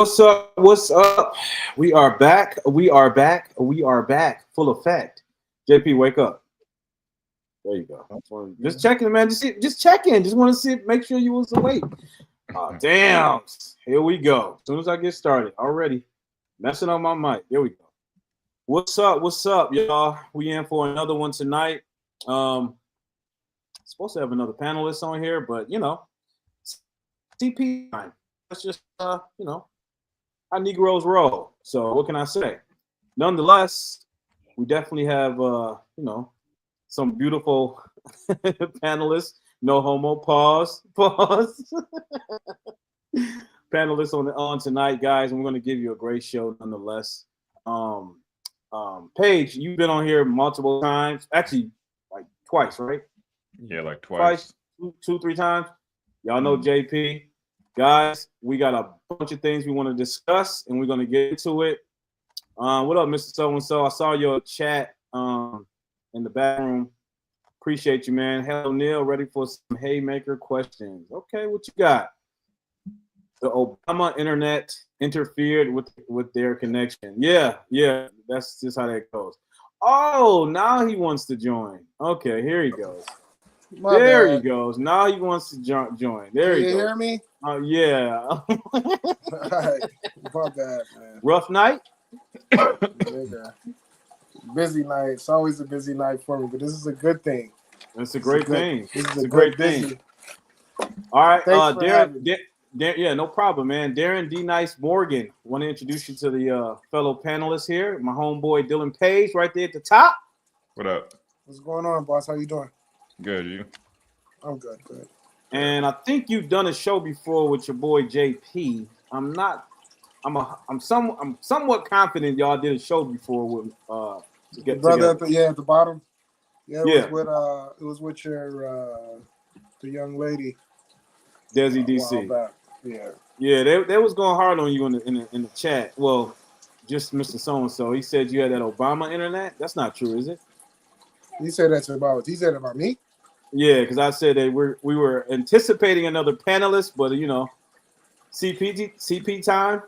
What's up? What's up? We are back. We are back. We are back. Full effect. JP, wake up. There you go. Just checking, man. Just checking. Just want to see, make sure you was awake. Oh, damn. Here we go. As soon as I get started, already messing up my mic. There we go. What's up? What's up, y'all? We in for another one tonight. Supposed to have another panelist on here, but CP time. That's just how Negroes roll. So what can I say? Nonetheless, we definitely have some beautiful panelists. No homo. Pause. Panelists on tonight, guys, and we're going to give you a great show nonetheless. Paige, you've been on here multiple times, actually like twice, right? Yeah, like twice. Two, 3 times. Y'all know JP. Guys, we got a bunch of things we want to discuss, and we're going to get into it. What up, Mr. So-and-so? I saw your chat in the back room. Appreciate you, man. Hello, Neil. Ready for some haymaker questions. Okay, what you got? The Obama internet interfered with their connection. Yeah, that's just how that goes. Oh, now he wants to join. Okay, here he goes. There he goes. Now he wants to join. There he goes. You hear me? Yeah. All right. My bad, man. Rough night? Busy night. It's always a busy night for me, but this is a good thing. It's a great thing. This is a great thing. All right. Darren, yeah, no problem, man. Darren D. Nice Morgan. Want to introduce you to the fellow panelists here. My homeboy Dylan Page right there at the top. What up? What's going on, boss? How you doing? Good, you? I'm good. And I think you've done a show before with your boy JP. I'm somewhat confident y'all did a show before with the brother at the bottom. Yeah, it was with your the young lady. Desi DC. Yeah, they was going hard on you in the chat. Well, just Mr. So-and-so. He said you had that Obama internet. That's not true, is it? He said about me? Yeah, because I said that we were anticipating another panelist, but CP time.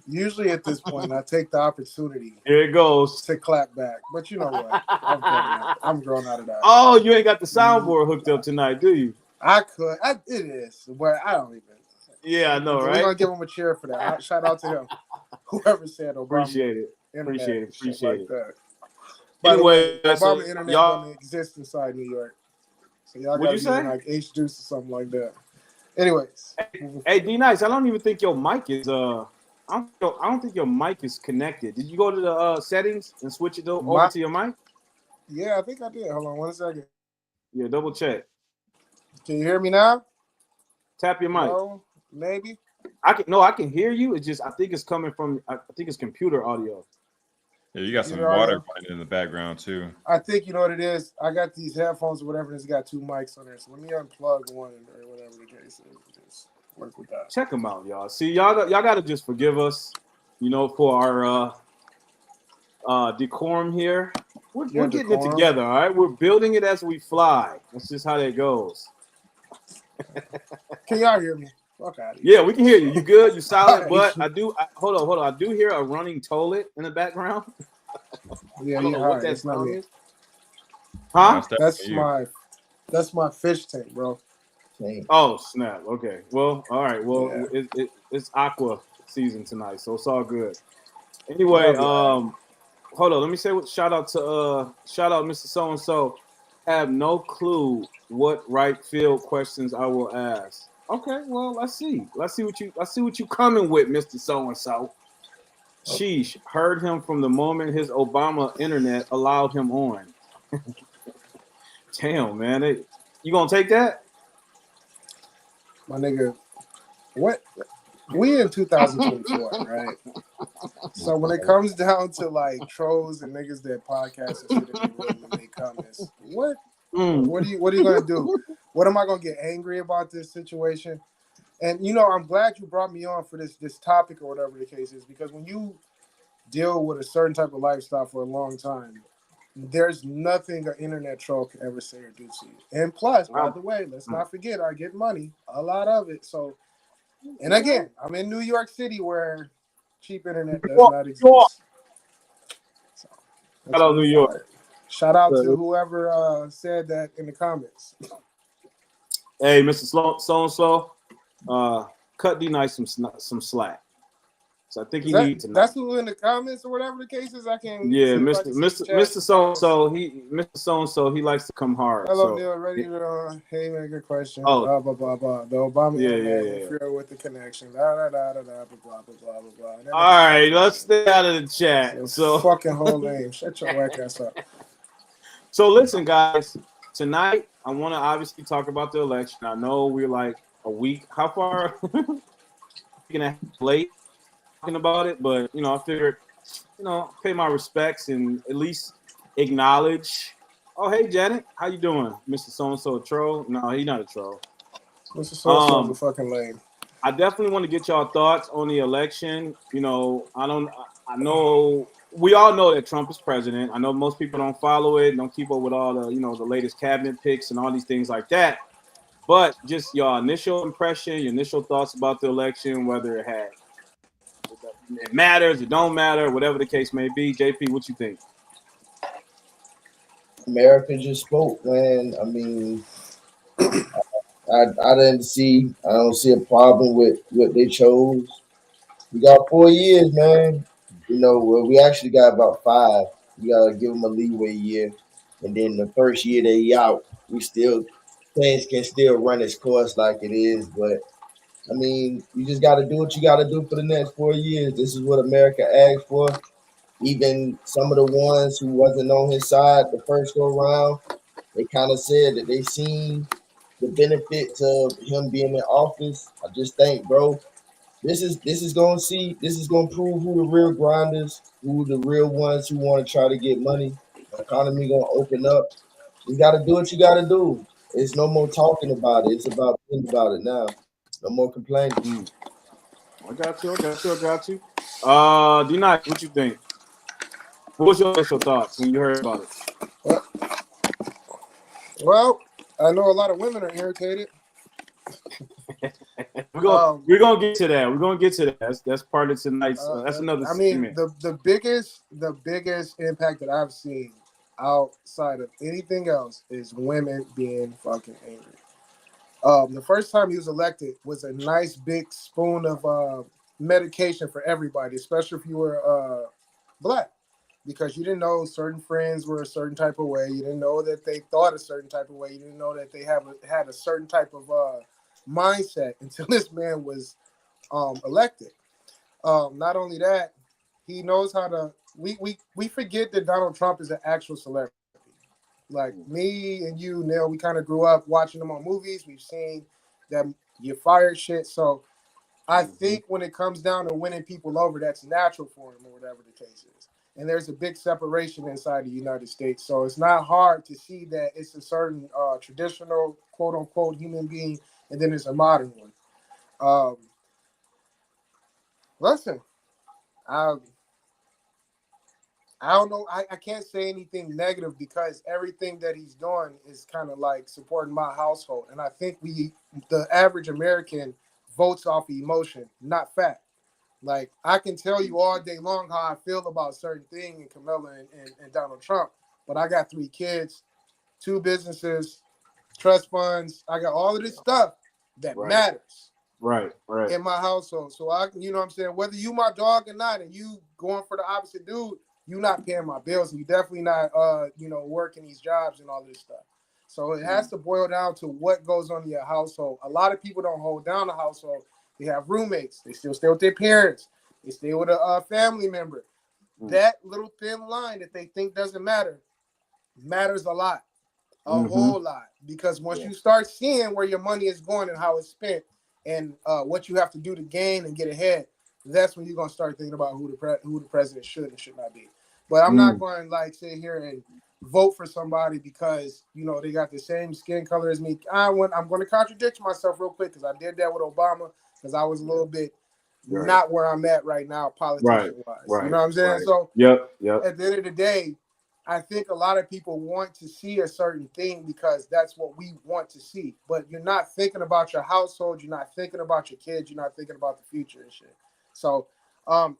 Usually at this point, I take the opportunity. Here it goes to clap back. But you know what? I'm grown out of that. Oh, you ain't got the soundboard hooked up tonight, do you? I could. It is, but I don't even. Yeah, I know, right? We're gonna give him a cheer for that. Shout out to him. Whoever said Obama. Appreciate it. Appreciate it. That. Anyway, Obama internet don't exist inside New York. So y'all gotta be like H Juice or something like that. Anyways. Hey, D Nice, I don't even think your mic is I don't think your mic is connected. Did you go to the settings and switch it over to your mic? Yeah, I think I did. Hold on 1 second. Yeah, double check. Can you hear me now? Tap your mic. No, maybe. I can hear you. It's just I think it's coming from it's computer audio. Yeah, you got some water running in the background too. I think you know what it is. I got these headphones or whatever, and it's got 2 mics on there. So let me unplug one or whatever the case is. Just work with that. Check them out, y'all. See, y'all got to just forgive us, for our decorum here. We're getting it together, all right? We're building it as we fly. That's just how that goes. Can y'all hear me? Fuck out of here. Yeah, we can hear you. You good? You solid? But hold on. I do hear a running toilet in the background. Yeah, I don't know what that sound is. Huh? That's my fish tank, bro. Oh snap! Okay, well, all right. Well, yeah. It's aqua season tonight, so it's all good. Anyway, hold on. Let me say shout out Mr. So-and-so. Have no clue what right field questions I will ask. Okay, well, let's see what you coming with, Mr. So-and-so. Sheesh, heard him from the moment his Obama internet allowed him on. Damn, man, you gonna take that? My nigga, what? We in 2024, right? So when it comes down to like trolls and niggas that podcast and shit in the comments, what? What are you gonna do? What am I gonna get angry about this situation? And I'm glad you brought me on for this topic or whatever the case is, because when you deal with a certain type of lifestyle for a long time, there's nothing an internet troll can ever say or do to you. And plus, by the way, let's not forget, I get money, a lot of it. So, and again, I'm in New York City where cheap internet does not exist. So, shout out New York. Shout out to whoever said that in the comments. Hey, Mr. So-and-so, cut D-Nice some slack. So I think he needs to know. That's who in the comments or whatever the case is. I can't. Yeah, Mr. So-and-so, he likes to come hard. Hello, Neil. Ready to hey man, good question. Blah blah blah blah. The Obama interfere with the connection. Blah blah blah blah blah blah blah. All right, let's stay out of the chat. So fucking whole name. Shut your whack ass up. So listen, guys. Tonight, I want to obviously talk about the election. I know we're like a week. How far? Gonna late talking about it, but I figured, pay my respects and at least acknowledge. Oh, hey, Janet, how you doing, Mr. So-and-so? A troll? No, he's not a troll. Mr. So-and-so is fucking lame. I definitely want to get y'all thoughts on the election. I know we all know that Trump is president. I know most people don't follow it, don't keep up with all the, the latest cabinet picks and all these things like that. But just your initial impression, your initial thoughts about the election, whether it matters, it don't matter, whatever the case may be. JP, what you think? America just spoke, man. I mean, I don't see a problem with what they chose. We got 4 years, man. We actually got about 5. We gotta give them a leeway year, and then the first year they out, things can still run its course like it is. But I mean, you just gotta do what you gotta do for the next 4 years. This is what America asked for. Even some of the ones who wasn't on his side the first go around, they kind of said that they seen the benefits of him being in office. I just think, bro, this is gonna prove who the real grinders, who the real ones who want to try to get money. The economy gonna open up. You gotta do what you gotta do. It's no more talking about it. It's about thinking about it now. No more complaining. I got you. D-Nice, what you think? What was your initial thoughts when you heard about it? Well, I know a lot of women are irritated. We're gonna get to that. We're gonna get to that. That's part of tonight's. That's another. I mean, the biggest impact that I've seen outside of anything else is women being fucking angry. The first time he was elected was a nice big spoon of medication for everybody, especially if you were black, because you didn't know certain friends were a certain type of way. You didn't know that they thought a certain type of way. You didn't know that they had a certain type of mindset until this man was elected. Not only that, he knows how to. We forget that Donald Trump is an actual celebrity. Like me and you, Neil, we kind of grew up watching him on movies. We've seen that you fired shit. So I think when it comes down to winning people over, that's natural for him or whatever the case is. And there's a big separation inside the United States. So it's not hard to see that it's a certain traditional, quote unquote, human being, and then there's a modern one. Listen, I don't know. I can't say anything negative because everything that he's doing is kind of like supporting my household. And I think the average American votes off of emotion, not fact. Like, I can tell you all day long how I feel about certain things in Camilla and Donald Trump, but I got 3 kids, 2 businesses, trust funds. I got all of this stuff that matters. Right. In my household. So you know what I'm saying? Whether you my dog or not, and you going for the opposite dude, you not paying my bills. And you definitely not, working these jobs and all this stuff. So it has to boil down to what goes on in your household. A lot of people don't hold down the household. They have roommates. They still stay with their parents. They stay with a family member. That little thin line that they think doesn't matter matters a lot, whole lot. Because once you start seeing where your money is going and how it's spent and what you have to do to gain and get ahead, that's when you're going to start thinking about who the president should and should not be. But I'm not going to sit here and vote for somebody because, they got the same skin color as me. I'm going to contradict myself real quick because I did that with Obama because I was a little bit not where I'm at right now, politician-wise. Right. You know what I'm saying? So yep. At the end of the day, I think a lot of people want to see a certain thing because that's what we want to see. But you're not thinking about your household. You're not thinking about your kids. You're not thinking about the future and shit. So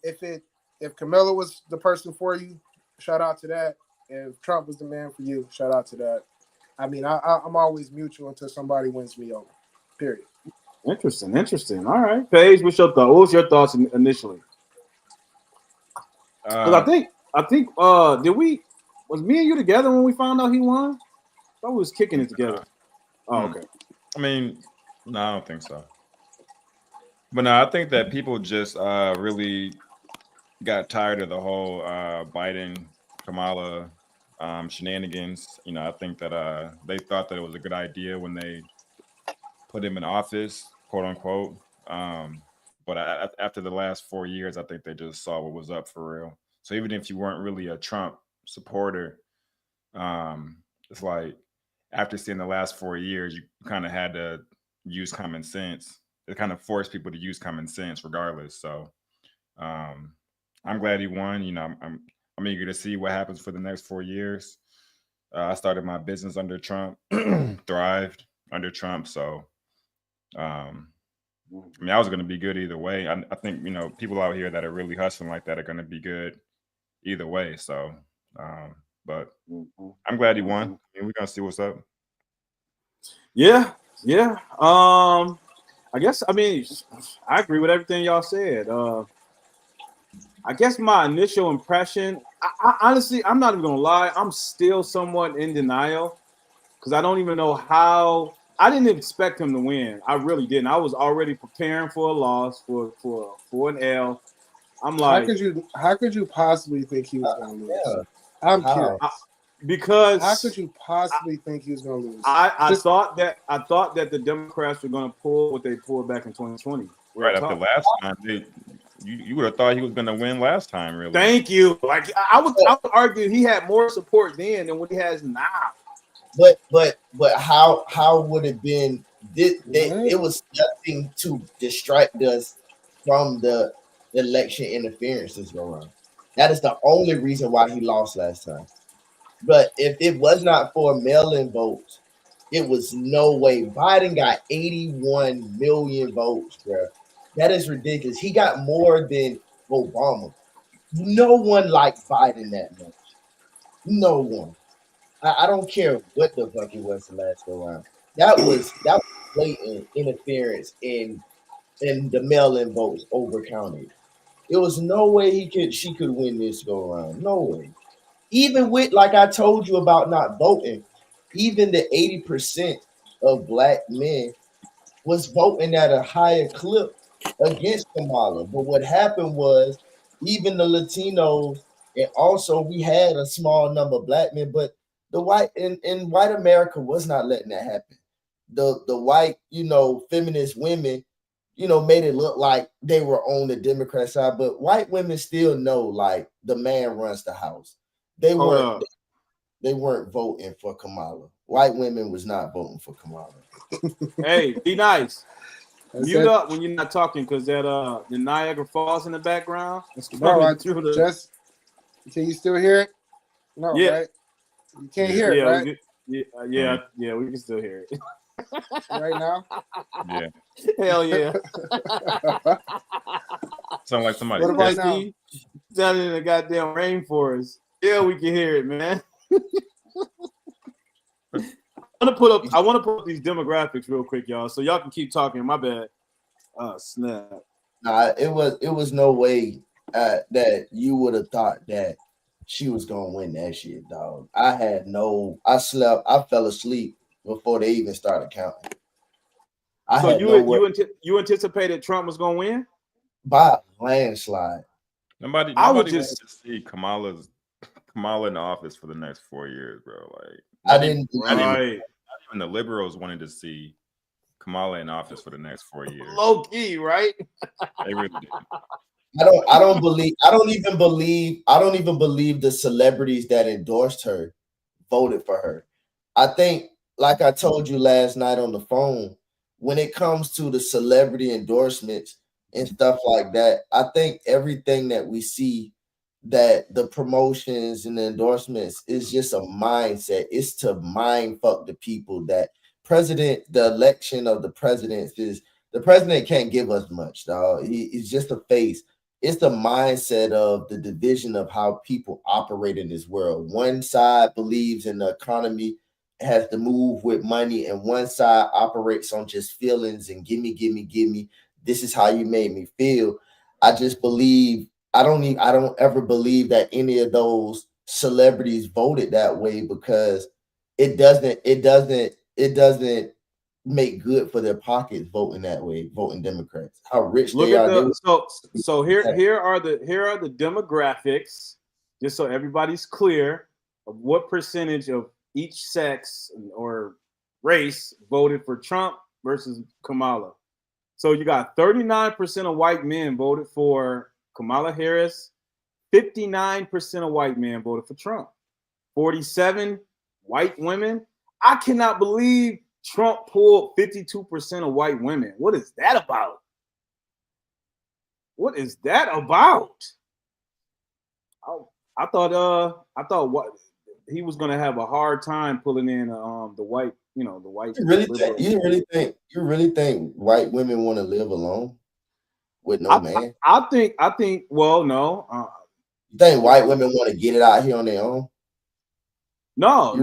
if Camilla was the person for you, shout out to that. If Trump was the man for you, shout out to that. I mean, I'm always mutual until somebody wins me over. Period. Interesting. All right, Paige, what's your thought? What was your thoughts initially? Because I think was me and you together when we found out he won? I thought we was kicking it together. Oh, okay. I mean, no, I don't think so. But no, I think that people just really got tired of the whole Biden Kamala shenanigans. You know, I think that they thought that it was a good idea when they put him in office, quote unquote. But after the last 4 years, I think they just saw what was up for real. So even if you weren't really a Trump supporter, it's like after seeing the last 4 years, you kind of had to use common sense. It kind of forced people to use common sense regardless. So I'm glad he won. You know, I'm eager to see what happens for the next 4 years. I started my business under Trump, thrived under Trump. So, I mean, I was going to be good either way. I think, you know, people out here that are really hustling like that are going to be good either way. So, but I'm glad he won. I mean, we're going to see what's up. Yeah. I guess, I mean, I agree with everything y'all said. I guess my initial impression, I honestly, I'm not even gonna lie, I'm still somewhat in denial because I don't even know how. I didn't expect him to win. I really didn't. I was already preparing for a loss, for an L. I'm like, how could you possibly think he was gonna lose? I'm curious. Because how could you possibly think he was gonna lose? I thought that the Democrats were gonna pull what they pulled back in 2020. Right after last time, you would have thought he was going to win last time, really. Thank you. Like I would argue he had more support then than what he has now. But how would it been? It was nothing to distract us from the election interference this go around. That is the only reason why he lost last time. But if it was not for mail-in votes, it was no way. Biden got 81 million votes, bro. That is ridiculous. He got more than Obama. No one liked Biden that much. No one. I don't care what the fuck it was the last go around. That was blatant interference in the mail-in votes overcounted. There was no way she could win this go around. No way. Even with, like I told you about not voting, even the 80% of black men was voting at a higher clip against Kamala. But what happened was even the Latinos, and also we had a small number of black men, but the white in white America was not letting that happen. The white, feminist women, made it look like they were on the Democrat side, but white women still know like the man runs the house. They weren't voting for Kamala. White women was not voting for Kamala. Hey, be nice. Mute up when you're not talking because that the Niagara Falls in the background. No, can you still hear it? No, yeah. Right? You can't hear it, right? We can still hear it. Right now? Yeah. Hell yeah. Sound like somebody. What about now? Down in the goddamn rainforest. Yeah, we can hear it, man. I want to put up these demographics real quick, y'all, so y'all can keep talking. My bad. Snap. Nah, it was no way that you would have thought that she was gonna win that shit, dog. I fell asleep before they even started counting. So you anticipated Trump was gonna win by a landslide. Nobody wanted to see Kamala in the office for the next 4 years, bro. Like Not even the liberals wanted to see Kamala in office for the next 4 years. Low key, right? They really did. I don't even believe the celebrities that endorsed her voted for her. I think, like I told you last night on the phone, when it comes to the celebrity endorsements and stuff like that, I think everything that we see that the promotions and the endorsements is just a mindset. It's to mind fuck the people. That the election of the president is, the president can't give us much, dog. He's just a face. It's the mindset of the division of how people operate in this world. One side believes in the economy has to move with money, and one side operates on just feelings and gimme, gimme, gimme. This is how you made me feel. I just believe I don't ever believe that any of those celebrities voted that way, because it doesn't make good for their pockets voting that way, voting Democrats. How rich Look they at are. here are the demographics, just so everybody's clear of what percentage of each sex or race voted for Trump versus Kamala. So you got 39% of white men voted for Kamala Harris, 59% of white men voted for Trump, 47 white women. I cannot believe Trump pulled 52% of white women. What is that about? What is that about? I thought what he was gonna have a hard time pulling in the white, the white. You really think white women want to live alone with no man? I think. Well, no. You think white women want to get it out here on their own? No,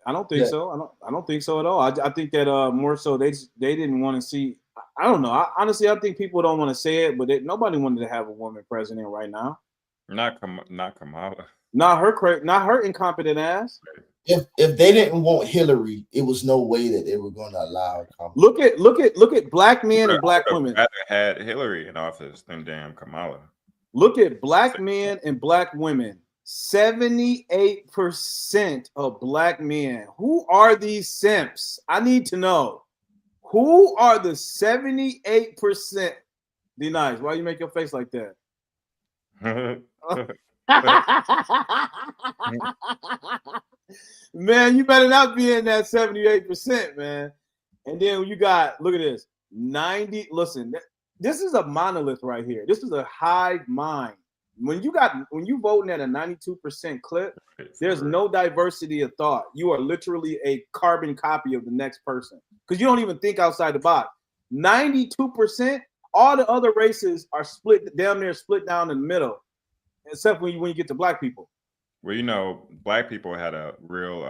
I don't think so. I don't think so at all. I think that more so they didn't want to see. I don't know. Honestly, I think people don't want to say it, but nobody wanted to have a woman president right now. Not Kamala. Not her incompetent ass. If they didn't want Hillary, it was no way that they were going to allow Kamala. Look at black men and black women. Rather had Hillary in office than damn Kamala. Look at black men and black women. 78% of black men. Who are these simps? I need to know. Who are the 78%? D-Nice, why you make your face like that? Man, you better not be in that 78%, man. And then you got, look at this, 90. Listen, this is a monolith right here. This is a hive mind. When you voting at a 92% clip, there's no diversity of thought. You are literally a carbon copy of the next person, because you don't even think outside the box. 92%, all the other races are split down there, split down in the middle, except when you get to black people. Well, black people had a real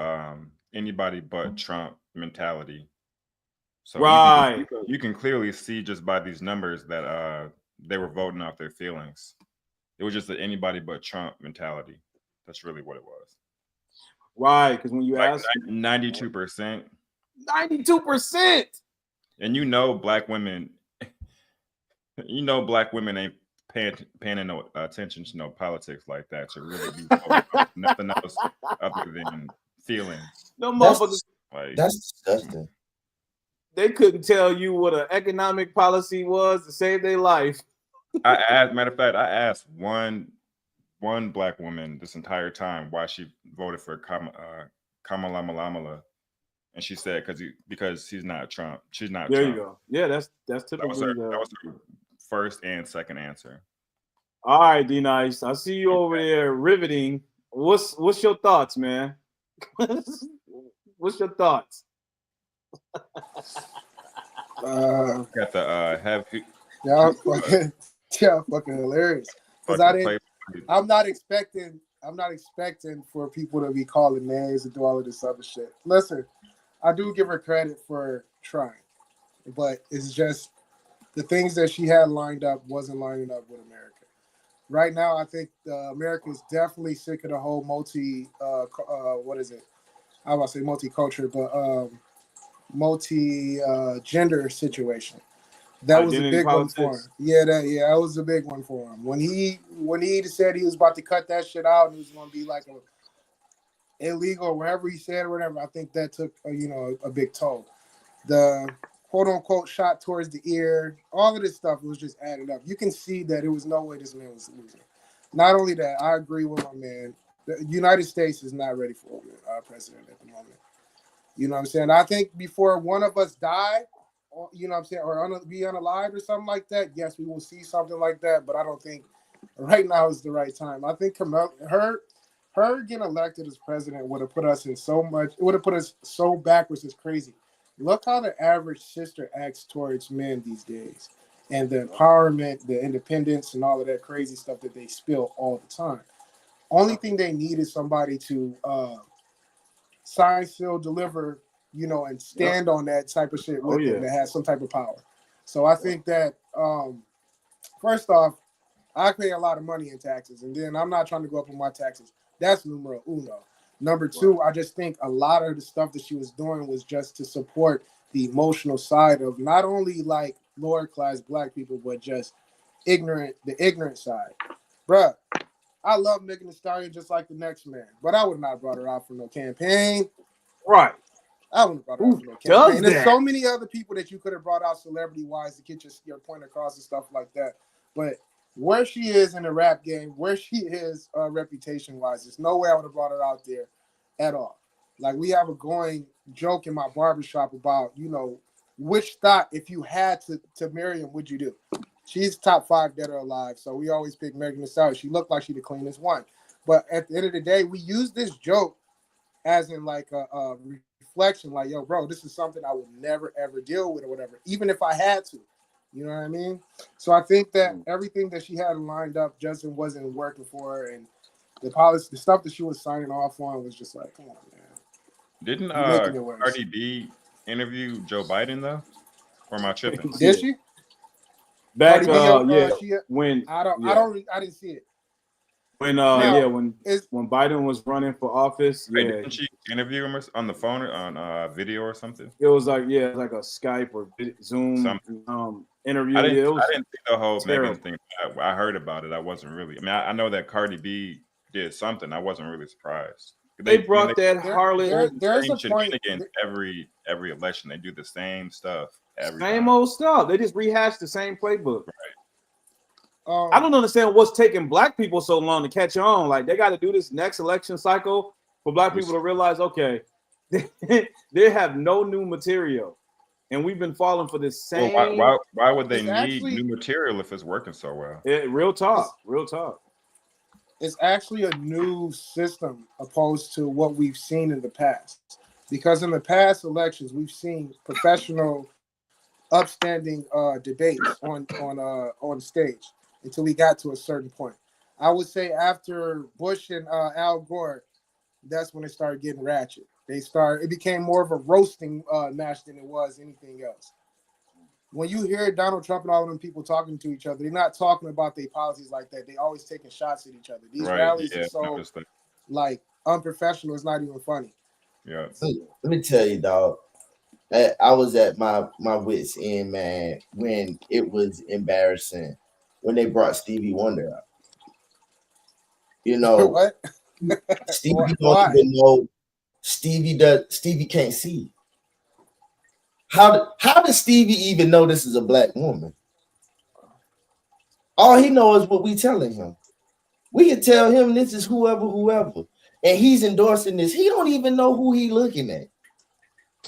anybody but Trump mentality. So right, you can clearly see just by these numbers that they were voting off their feelings. It was just an anybody but Trump mentality. That's really what it was. Right, because when you ask 92%. 92%. And black women, black women ain't paying no attention to no politics like that to really be nothing else other than feelings. No motherfuckers. That's disgusting. They couldn't tell you what an economic policy was to save their life. Matter of fact, I asked one black woman this entire time why she voted for Kamala, and she said because he's not Trump. She's not. There Trump. you go. Yeah, that's typically that was her first and second answer. All right, D-Nice. I see you over there riveting. What's your thoughts, man? What's your thoughts? Got the y'all fucking hilarious. Because I'm not expecting for people to be calling names and do all of this other shit. Listen, I do give her credit for trying, but it's just the things that she had lined up wasn't lining up with America. Right now, I think America is definitely sick of the whole multicultural, but multi-gender situation. That was a big one for him. That was a big one for him. When he said he was about to cut that shit out and it was going to be like illegal or whatever he said or whatever, I think that took a big toll. The quote unquote shot towards the ear, all of this stuff was just added up. You can see that it was no way this man was losing. Not only that, I agree with my man. The United States is not ready for a president at the moment. You know what I'm saying? I think before one of us die, or, you know what I'm saying, or be unalive or something like that, yes, we will see something like that. But I don't think Right now is the right time. I think her getting elected as president would have put us in so much. It would have put us so backwards. It's crazy. Look how the average sister acts towards men these days, and the empowerment, the independence, and all of that crazy stuff that they spill all the time. Only thing they need is somebody to sign, seal, deliver, and stand on that type of shit with them that has some type of power. So I think that first off, I pay a lot of money in taxes, and then I'm not trying to go up on my taxes. That's numero uno. Number two, I just think a lot of the stuff that she was doing was just to support the emotional side of not only like lower class black people, but just the ignorant side. Bruh, I love Megan Thee Stallion just like the next man, but I would not have brought her out for no campaign. Right. I wouldn't have brought her out for no campaign. There's so many other people that you could have brought out celebrity-wise to get your point across and stuff like that. But where she is in the rap game, where she is reputation-wise, there's no way I would have brought her out there at all. Like, we have a going joke in my barbershop about, which thought, if you had to marry him, would you do? She's top 5 dead or alive, so we always pick Megan Thee Stallion. She looked like she the cleanest one. But at the end of the day, we use this joke as in like a reflection, like, yo, bro, this is something I would never, ever deal with or whatever, even if I had to. You know what I mean? So I think that everything that she had lined up just wasn't working for her, and the policy, the stuff that she was signing off on was just like, come on, man. Didn't Cardi B interview Joe Biden though? Or am I tripping? Did she? Back, when I didn't see it. When when Biden was running for office, didn't she interview him on the phone or on video or something? It was like like a Skype or Zoom interview. I didn't see the whole Megan thing. I heard about it. I wasn't really. I mean, I know that Cardi B did something. I wasn't really surprised. They brought that harlot. There's a point again. Every election, they do the same stuff. Same old stuff. They just rehash the same playbook. Right. I don't understand what's taking black people so long to catch on. Like, they got to do this next election cycle for black people to realize, okay, they have no new material, and we've been falling for this same. Well, why would they need new material if it's working so well? Real talk. It's actually a new system opposed to what we've seen in the past. Because in the past elections, we've seen professional, upstanding debates on stage until we got to a certain point. I would say after Bush and Al Gore, that's when it started getting ratchet. It became more of a roasting match than it was anything else. When you hear Donald Trump and all of them people talking to each other, they're not talking about their policies like that. They always taking shots at each other. These rallies are so like unprofessional. It's not even funny. Yeah. Let me tell you, dog. I was at my wits end, man, when it was embarrassing when they brought Stevie Wonder out. What? Stevie don't even know. Stevie can't see. How does Stevie even know this is a black woman? All he knows is what we telling him. We can tell him this is whoever, and he's endorsing this. He don't even know who he looking at.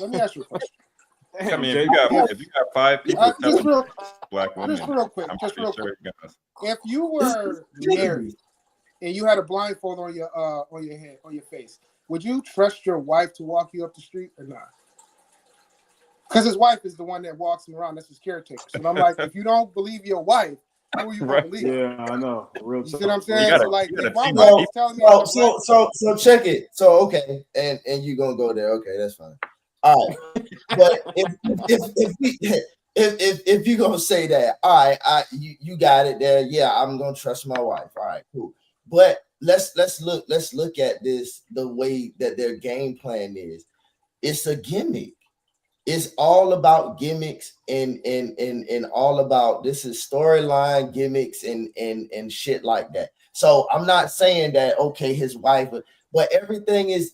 Let me ask you a question. I mean, if you got 5 people telling black women, just real quick. If you were married and you had a blindfold on your head, on your face, would you trust your wife to walk you up the street or not? Because his wife is the one that walks him around. That's his caretaker. So I'm like, if you don't believe your wife, who are you going to believe? Yeah, I know. You see what I'm saying? So like, if my wife is telling me, so check it. So okay, and you gonna go there? Okay, that's fine. All right, but if you gonna say that, all right, you got it there. Yeah, I'm gonna trust my wife. All right, cool. But let's look at this the way that their game plan is. It's a gimmick. It's all about gimmicks and all about this is storyline gimmicks and shit like that. So I'm not saying that okay, his wife, but everything is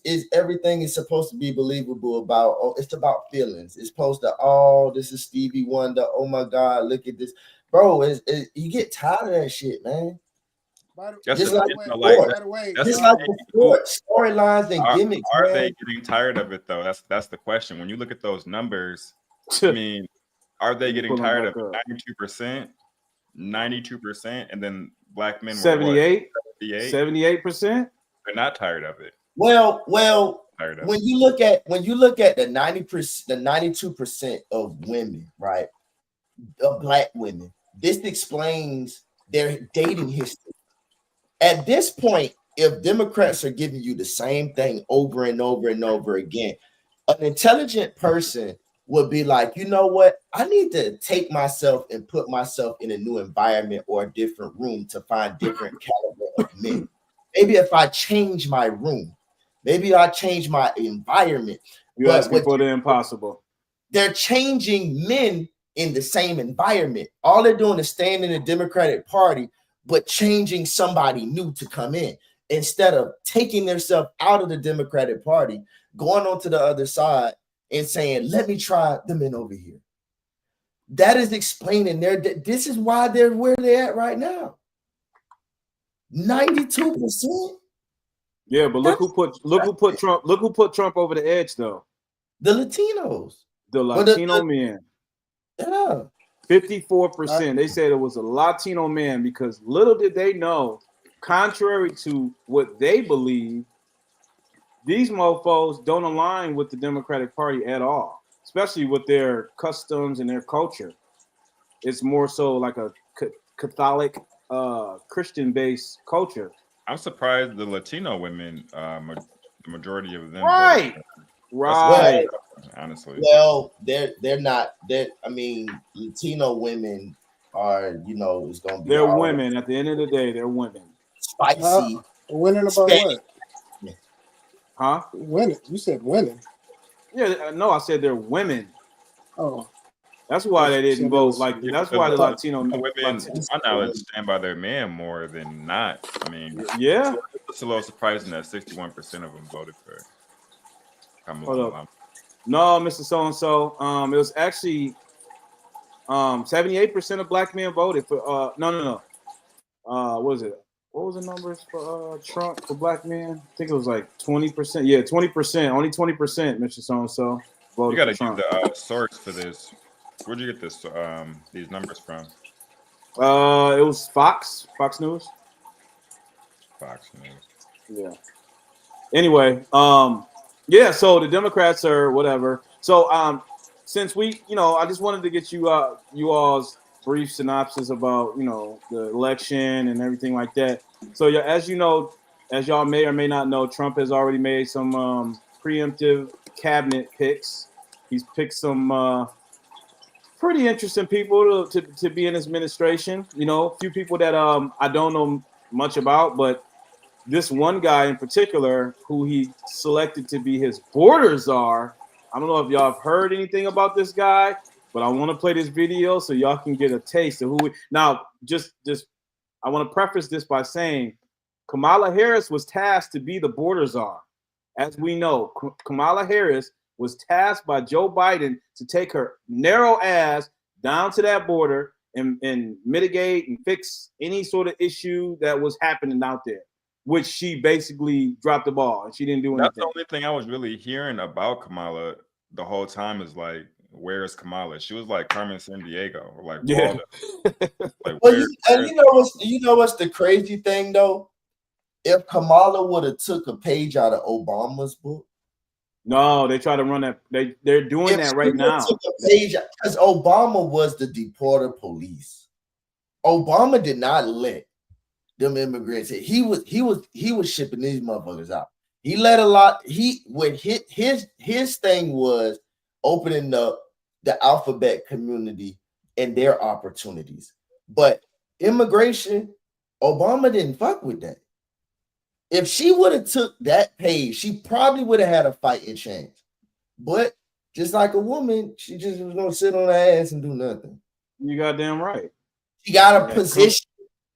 supposed to be believable about. Oh, it's about feelings. It's supposed to this is Stevie Wonder. Oh my God, look at this, bro. You get tired of that shit, man. Just like storylines and gimmicks. Are they getting tired of it though? That's the question. When you look at those numbers, I mean, are they getting tired of 92%? 92%, and then black men were 78, what? 78%. They're not tired of it. Well, Tired of when it. you look at the 90%, the 92% of women, right, of black women, this explains their dating history. At this point, if Democrats are giving you the same thing over and over and over again, an intelligent person would be like, you know what? I need to take myself and put myself in a new environment or a different room to find different caliber of men. Maybe if I change my room, maybe I change my environment. You're asking for the impossible. They're changing men in the same environment. All they're doing is staying in the Democratic Party, but changing somebody new to come in instead of taking themselves out of the Democratic Party, going on to the other side and saying, let me try the men over here. That is explaining this is why they're where they're at right now. 92%. Yeah, but look who put Trump over the edge though. The Latinos. The Latino men. Yeah. 54%. They said it was a Latino man because little did they know, contrary to what they believe, these mofos don't align with the Democratic Party at all, especially with their customs and their culture. It's more so like a Catholic, Christian-based culture. I'm surprised the Latino women, the majority of them, Right. Right. Honestly. Well, they're not. I mean, Latino women are, it's gonna be. They're women. At the end of the day, they're women. Spicy. Winning about what? Huh? Winning. You said winning. Yeah, no, I said they're women. Oh. That's why they didn't vote. Like that's why the Latino women, my knowledge, stand by their man more than not. I mean, yeah, it's a little surprising that 61% of them voted for Kamala. Hold up. No, Mr. So-and-so. It was actually 78% of black men voted for no. What was it? What was the numbers for Trump for black men? I think it was like 20%. Yeah, 20%. Only 20%, Mr. So-and-so voted. You got to Trump. give the source for this. Where'd you get this? These numbers from? It was Fox News. Fox News. Yeah. Anyway, yeah. So the Democrats are whatever. So since we, I just wanted to get you all's brief synopsis about the election and everything like that. So as you know, as y'all may or may not know, Trump has already made some preemptive cabinet picks. He's picked some pretty interesting people to be in his administration. A few people that I don't know much about, but this one guy in particular who he selected to be his border czar. I don't know if y'all have heard anything about this guy, but I want to play this video so y'all can get a taste of who. Now, just I want to preface this by saying Kamala Harris was tasked to be the border czar. As we know, Kamala Harris was tasked by Joe Biden to take her narrow ass down to that border and mitigate and fix any sort of issue that was happening out there, which she basically dropped the ball and she didn't do anything. That's the only thing I was really hearing about Kamala the whole time is like, where is Kamala? She was like Carmen Sandiego, or like, yeah. Like, well, you know what's the crazy thing though? If Kamala would have took a page out of Obama's book. No, they try to run that. They're doing that right now. Because Obama was the deporter police. Obama did not let them immigrants in. He was shipping these motherfuckers out. He let a lot. His thing was opening up the alphabet community and their opportunities. But immigration, Obama didn't fuck with that. If she would have took that page, she probably would have had a fighting chance. But just like a woman, she just was gonna sit on her ass and do nothing. You goddamn right. She got a position.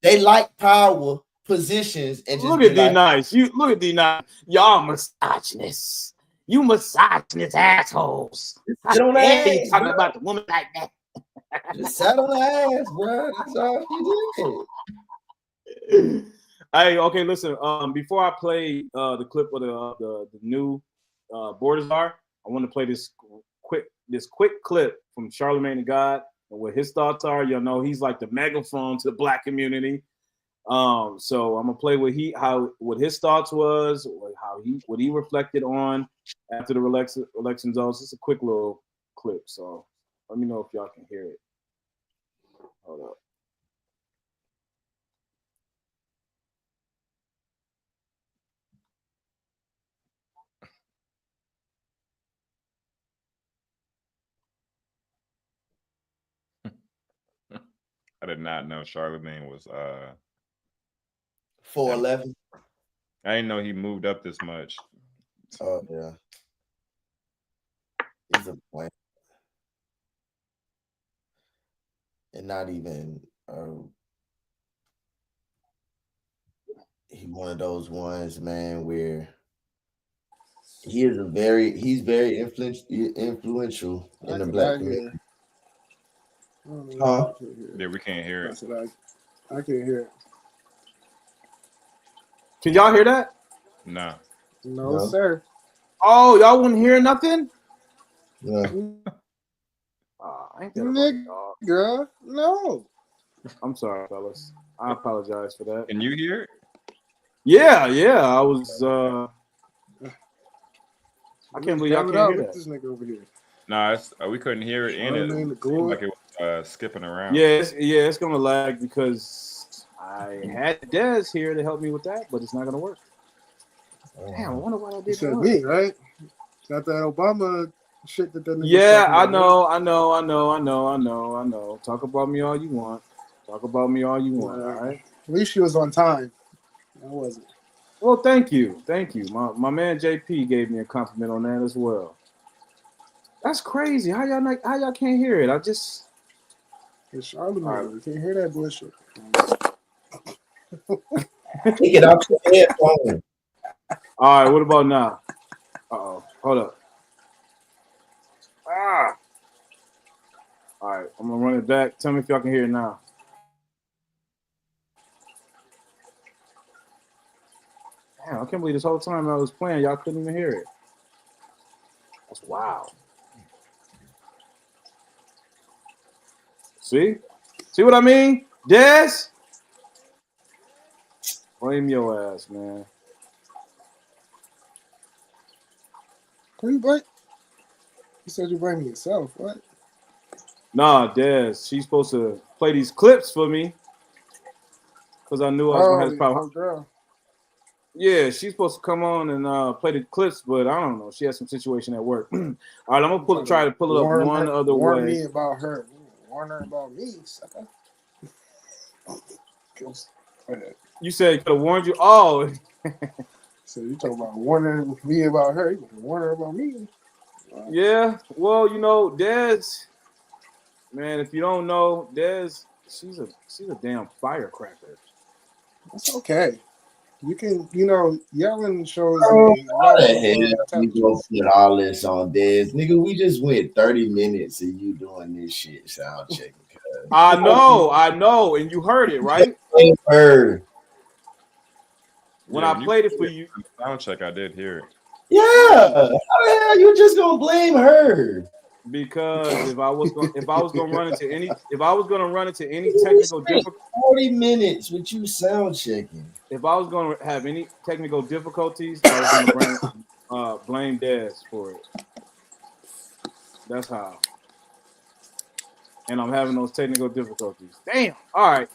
They like power positions and just look at D-Nice. You look at D-Nice. Y'all misogynists. You misogynist assholes. Sit on her ass, talking about the woman like that. Just sat on her ass, bro. That's all she did. Hey, okay, listen. Before I play the clip of the new Border Czar, I want to play this quick clip from Charlamagne the God and what his thoughts are. You know, he's like the megaphone to the black community. So I'm gonna play what his thoughts was, or what he reflected on after the election results. It's a quick little clip, so let me know if y'all can hear it. Hold up. I did not know Charlamagne was 4'11". I didn't know he moved up this much. Oh yeah, he's a point, and not even. He one of those ones, man, where he's very influential in the black community. Huh? Yeah, we can't hear it. I can't hear it. Can y'all hear that? No. No, sir. Oh, y'all wouldn't hear nothing? No. Ain't that Nigga, no. I'm sorry, fellas. I apologize for that. Can you hear it? Yeah. I was. I can't believe y'all can't hear that. This nigga over here. No, we couldn't hear it in it. It seemed like it was skipping around. Yeah, it's gonna lag because I had Dez here to help me with that, but it's not gonna work. Damn, I wonder why I did You said me, right? Got that Obama shit that nigga. Yeah, I know. Talk about me all you want. All right? At least she was on time. I wasn't. Well, thank you. My man JP gave me a compliment on that as well. That's crazy. How y'all can't hear it? It's Charlamagne. Right. You can't hear that bullshit. Take it out your headphone. All right, what about now? Uh-oh. Hold up. All right, I'm gonna run it back. Tell me if y'all can hear it now. Damn, I can't believe this whole time I was playing, y'all couldn't even hear it. That's wild. See what I mean? Des? Blame your ass, man. Who you blame? You said you blaming yourself. What? Nah, Des. She's supposed to play these clips for me because I knew I was gonna have this problem. Girl. Yeah, she's supposed to come on and play the clips, but I don't know. She has some situation at work. All right, I'm gonna try to pull it up one other way. Warn me about her. Warn her about me, sucker. You said you could have warned you. Oh, so you talking about warning me about her? You could warn her about me. Wow. Yeah. Well, you know, Des. Man, if you don't know, Des, she's a damn firecracker. That's okay. You can, yelling shows. How the hell you gonna put all this on Dez? Nigga, we just went 30 minutes of you doing this shit, sound checking. I know, and you heard it, right? Heard. When I played it for you. Sound check, I did hear it. Yeah. How the hell you just gonna blame her? Because if I was gonna run into any technical difficulty, 40 minutes with you sound checking. If I was gonna have any technical difficulties, I was gonna blame Dez for it. That's how. And I'm having those technical difficulties. Damn. All right,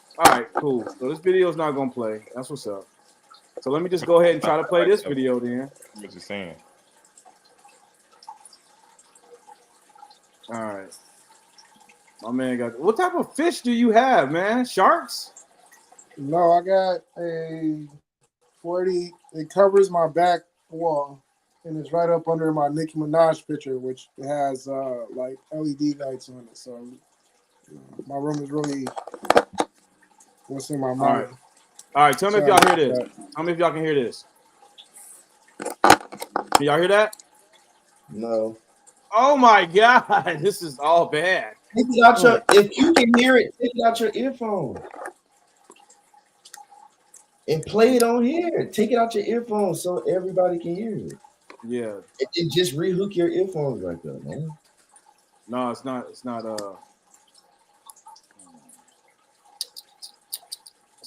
cool. So this video is not gonna play. That's what's up. So let me just go ahead and try to play this video then. What you saying? All right. My man got. What type of fish do you have, man? Sharks? No, I got a 40. It covers my back wall, and it's right up under my Nicki Minaj picture, which has like LED lights on it. So my room is really what's in my mind. All right. Tell me if y'all hear this. Tell me if y'all can hear this. Can y'all hear that? No. Oh my God, this is all bad. Take it out if you can hear it, take it out your earphone. And play it on here. Take it out your earphones so everybody can hear it. Yeah. And just rehook your earphones right there, man. No, it's not.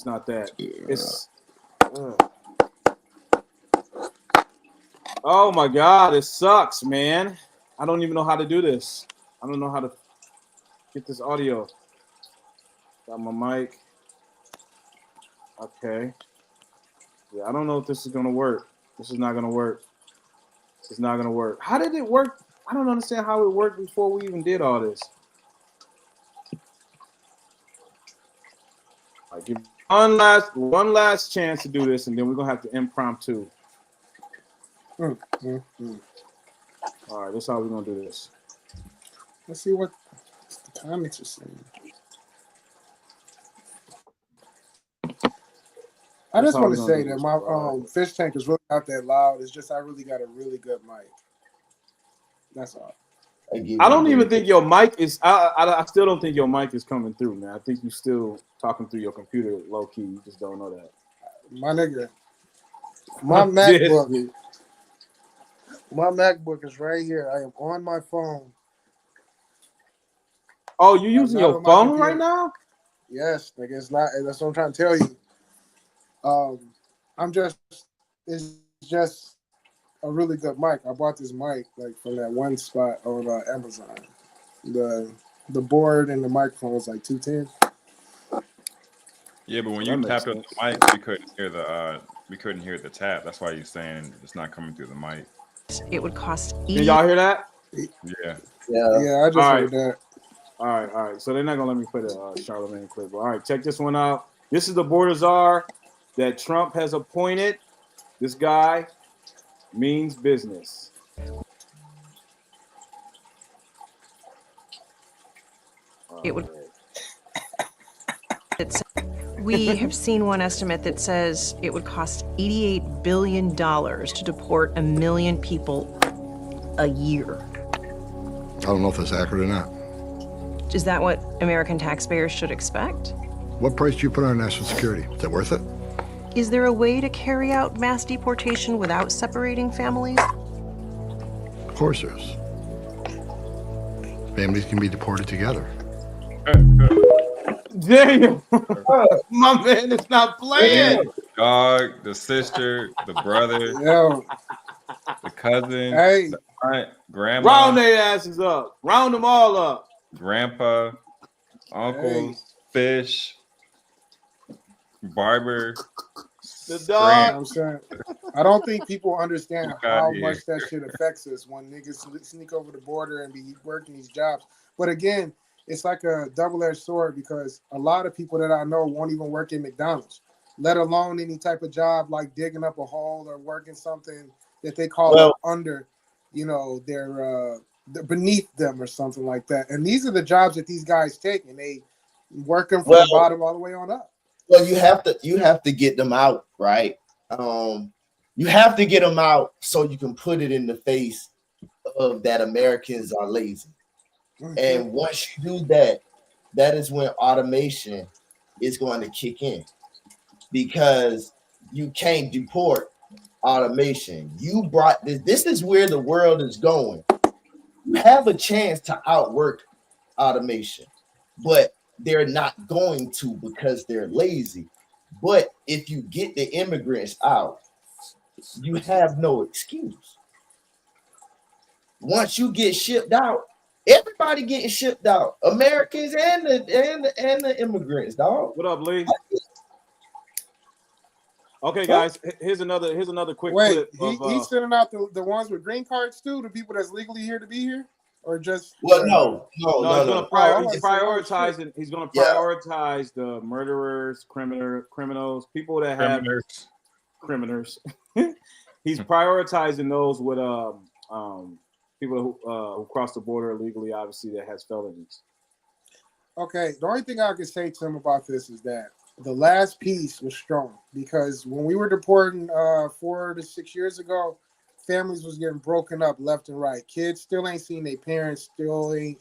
It's not that. It's. Oh my God! It sucks, man. I don't even know how to do this. I don't know how to get this audio. Got my mic. Okay. Yeah, I don't know if this is gonna work. This is not gonna work. This is not gonna work. How did it work? I don't understand how it worked before we even did all this. I give one last chance to do this, and then we're gonna have to impromptu. All right, this is how we're gonna do this. Let's see what the comments are saying. I just want to say that my fish tank is really not that loud. It's just I really got a really good mic. That's all. I don't even think your mic is. I still don't think your mic is coming through, man. I think you're still talking through your computer low key. You just don't know that. My nigga, my MacBook. My MacBook is right here. I am on my phone. Oh, you using your phone right now? Yes, nigga. It's not. That's what I'm trying to tell you. It's just a really good mic. I bought this mic like from that one spot on Amazon. The board and the microphone was like $210. Yeah, but when you tapped on the mic, we couldn't hear the tap. That's why you're saying it's not coming through the mic. It would cost. Did y'all hear that? Yeah. I just heard that. All right. So they're not gonna let me play the Charlamagne clip. But all right, check this one out. This is the border czar that Trump has appointed. This guy means business. It would. We have seen one estimate that says it would cost $88 billion to deport 1 million people a year. I don't know if that's accurate or not. Is that what American taxpayers should expect? What price do you put on national security? Is that worth it? Is there a way to carry out mass deportation without separating families? Of course there is. Families can be deported together. Damn, my man is not playing. Dog, the sister, the brother, the cousin, the aunt, grandma. Round their asses up. Round them all up. Grandpa, uncles, fish, barber, the dog. I'm saying, I don't think people understand how much that shit affects us when niggas sneak over the border and be working these jobs. But again, it's like a double-edged sword because a lot of people that I know won't even work in McDonald's, let alone any type of job like digging up a hole or working something that they call under, they're beneath them or something like that. And these are the jobs that these guys take, and they work them from the bottom all the way on up. Well, you have to get them out, right? You have to get them out so you can put it in the face of that Americans are lazy. And once you do that, that is when automation is going to kick in, because you can't deport automation. You brought this. This is where the world is going. You have a chance to outwork automation, but they're not going to because they're lazy. But if you get the immigrants out, you have no excuse. Once you get shipped out, everybody getting shipped out, Americans and the immigrants, dog. What up, Lee? Okay, guys. Here's another quick clip. He's sending out the ones with green cards too, the people that's legally here to be here, or just? Well, no. He's prioritizing. He's going to prioritize the murderers, criminals, people that have criminals. He's prioritizing those with people who cross the border illegally, obviously, that has felonies. Okay, the only thing I can say to him about this is that the last piece was strong, because when we were deporting 4 to 6 years ago, families was getting broken up left and right. Kids still ain't seen their parents, still ain't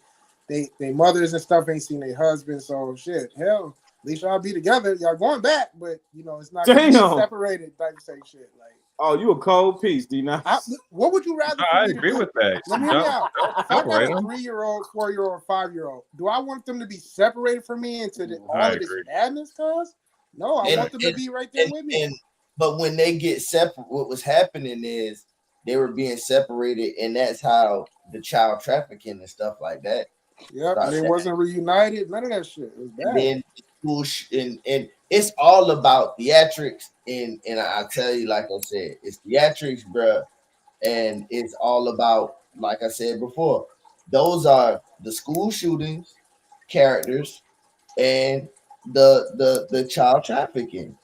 they mothers and stuff ain't seen their husbands. So shit, hell, at least y'all be together. Y'all going back, but it's not gonna be separated type of shit. Like, oh, you a cold piece, D9. What would you rather? No, I agree with that. Let me hear me out. If I got a 3-year-old, 4-year-old, 5-year-old, do I want them to be separated from me into all of this madness, cuz? No, I want them to be right there with me. But when they get separate, what was happening is they were being separated, and that's how the child trafficking and stuff like that. Yep, and it wasn't reunited. None of that shit. It was bad. And then and it's all about theatrics, and I tell you, like I said, it's theatrics, bruh, and it's all about, like I said before, those are the school shootings characters and the child trafficking.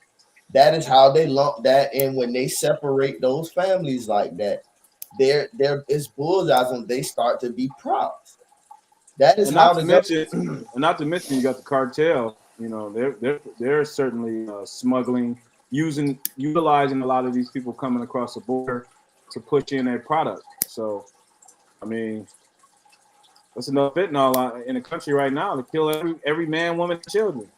That is how they lump that, and when they separate those families like that, there it's bullseyes when they start to be props. That is how not to mention you got the cartel. You know, they're certainly smuggling, utilizing a lot of these people coming across the border to push in their product. So, I mean, that's enough fentanyl in the country right now to kill every man, woman, and children.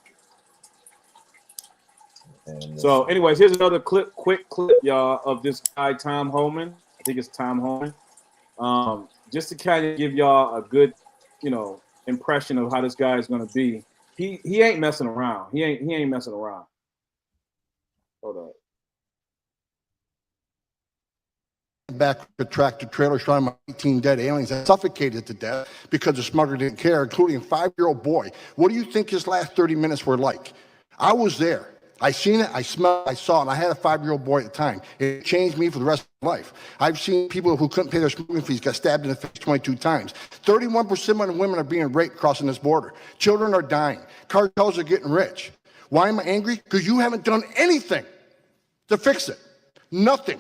So, anyways, here's another quick clip, y'all, of this guy Tom Homan. I think it's Tom Homan. Just to kind of give y'all a good, impression of how this guy is going to be. He ain't messing around. He ain't messing around. Hold up. Back to tractor trailers, trying my 18 dead aliens that suffocated to death because the smuggler didn't care, including a 5-year-old boy. What do you think his last 30 minutes were like? I was there. I seen it, I smelled it, I saw it, and I had a 5-year-old boy at the time. It changed me for the rest of my life. I've seen people who couldn't pay their smuggling fees got stabbed in the face 22 times. 31% of the women are being raped crossing this border. Children are dying. Cartels are getting rich. Why am I angry? Because you haven't done anything to fix it. Nothing.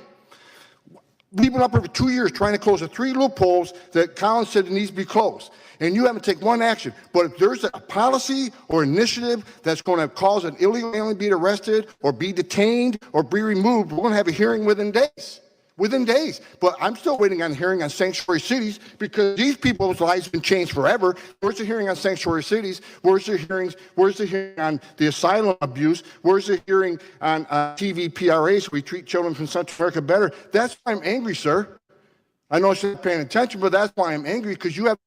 We've been up here for 2 years trying to close the 3 loopholes that Colin said needs to be closed. And you haven't taken one action. But if there's a policy or initiative that's going to cause an illegal alien to be arrested or be detained or be removed, we're going to have a hearing within days. Within days. But I'm still waiting on a hearing on sanctuary cities because these people's lives have been changed forever. Where's the hearing on sanctuary cities? Where's the hearings? Where's the hearing on the asylum abuse? Where's the hearing on TVPRAs? We treat children from Central America better. That's why I'm angry, sir. I know I shouldn't be paying attention, but that's why I'm angry because you have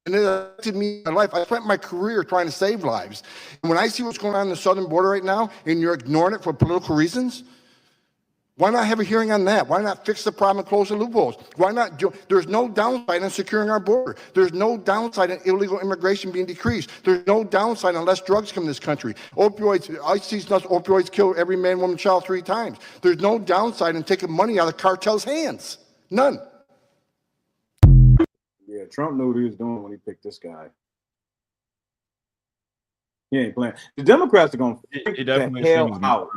and it affected me in my life. I spent my career trying to save lives. And when I see what's going on in the southern border right now, and you're ignoring it for political reasons, why not have a hearing on that? Why not fix the problem and close the loopholes? Why not? There's no downside in securing our border. There's no downside in illegal immigration being decreased. There's no downside unless drugs come to this country. Opioids, I see opioids kill every man, woman, child 3 times. There's no downside in taking money out of the cartel's hands. None. Yeah, Trump knew what he was doing when he picked this guy. He ain't playing. The Democrats are going to he definitely seems more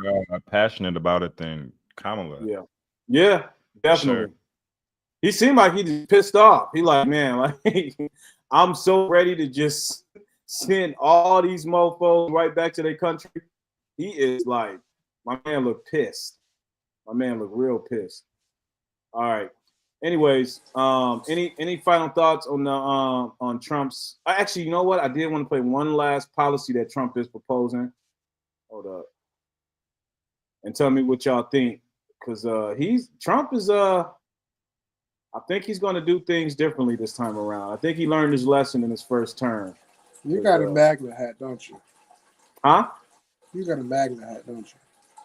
passionate about it than Kamala. Yeah, definitely. Sure. He seemed like he just pissed off. He like, man, like I'm so ready to just send all these mofos right back to their country. He is like, my man looked pissed. My man looked real pissed. All right. Anyways, any final thoughts on the on Trump's? Actually, you know what? I did want to play one last policy that Trump is proposing. Hold up, and tell me what y'all think, because Trump is I think he's going to do things differently this time around. I think he learned his lesson in his first term. You got a MAGA hat, don't you? Huh? You got a MAGA hat, don't you?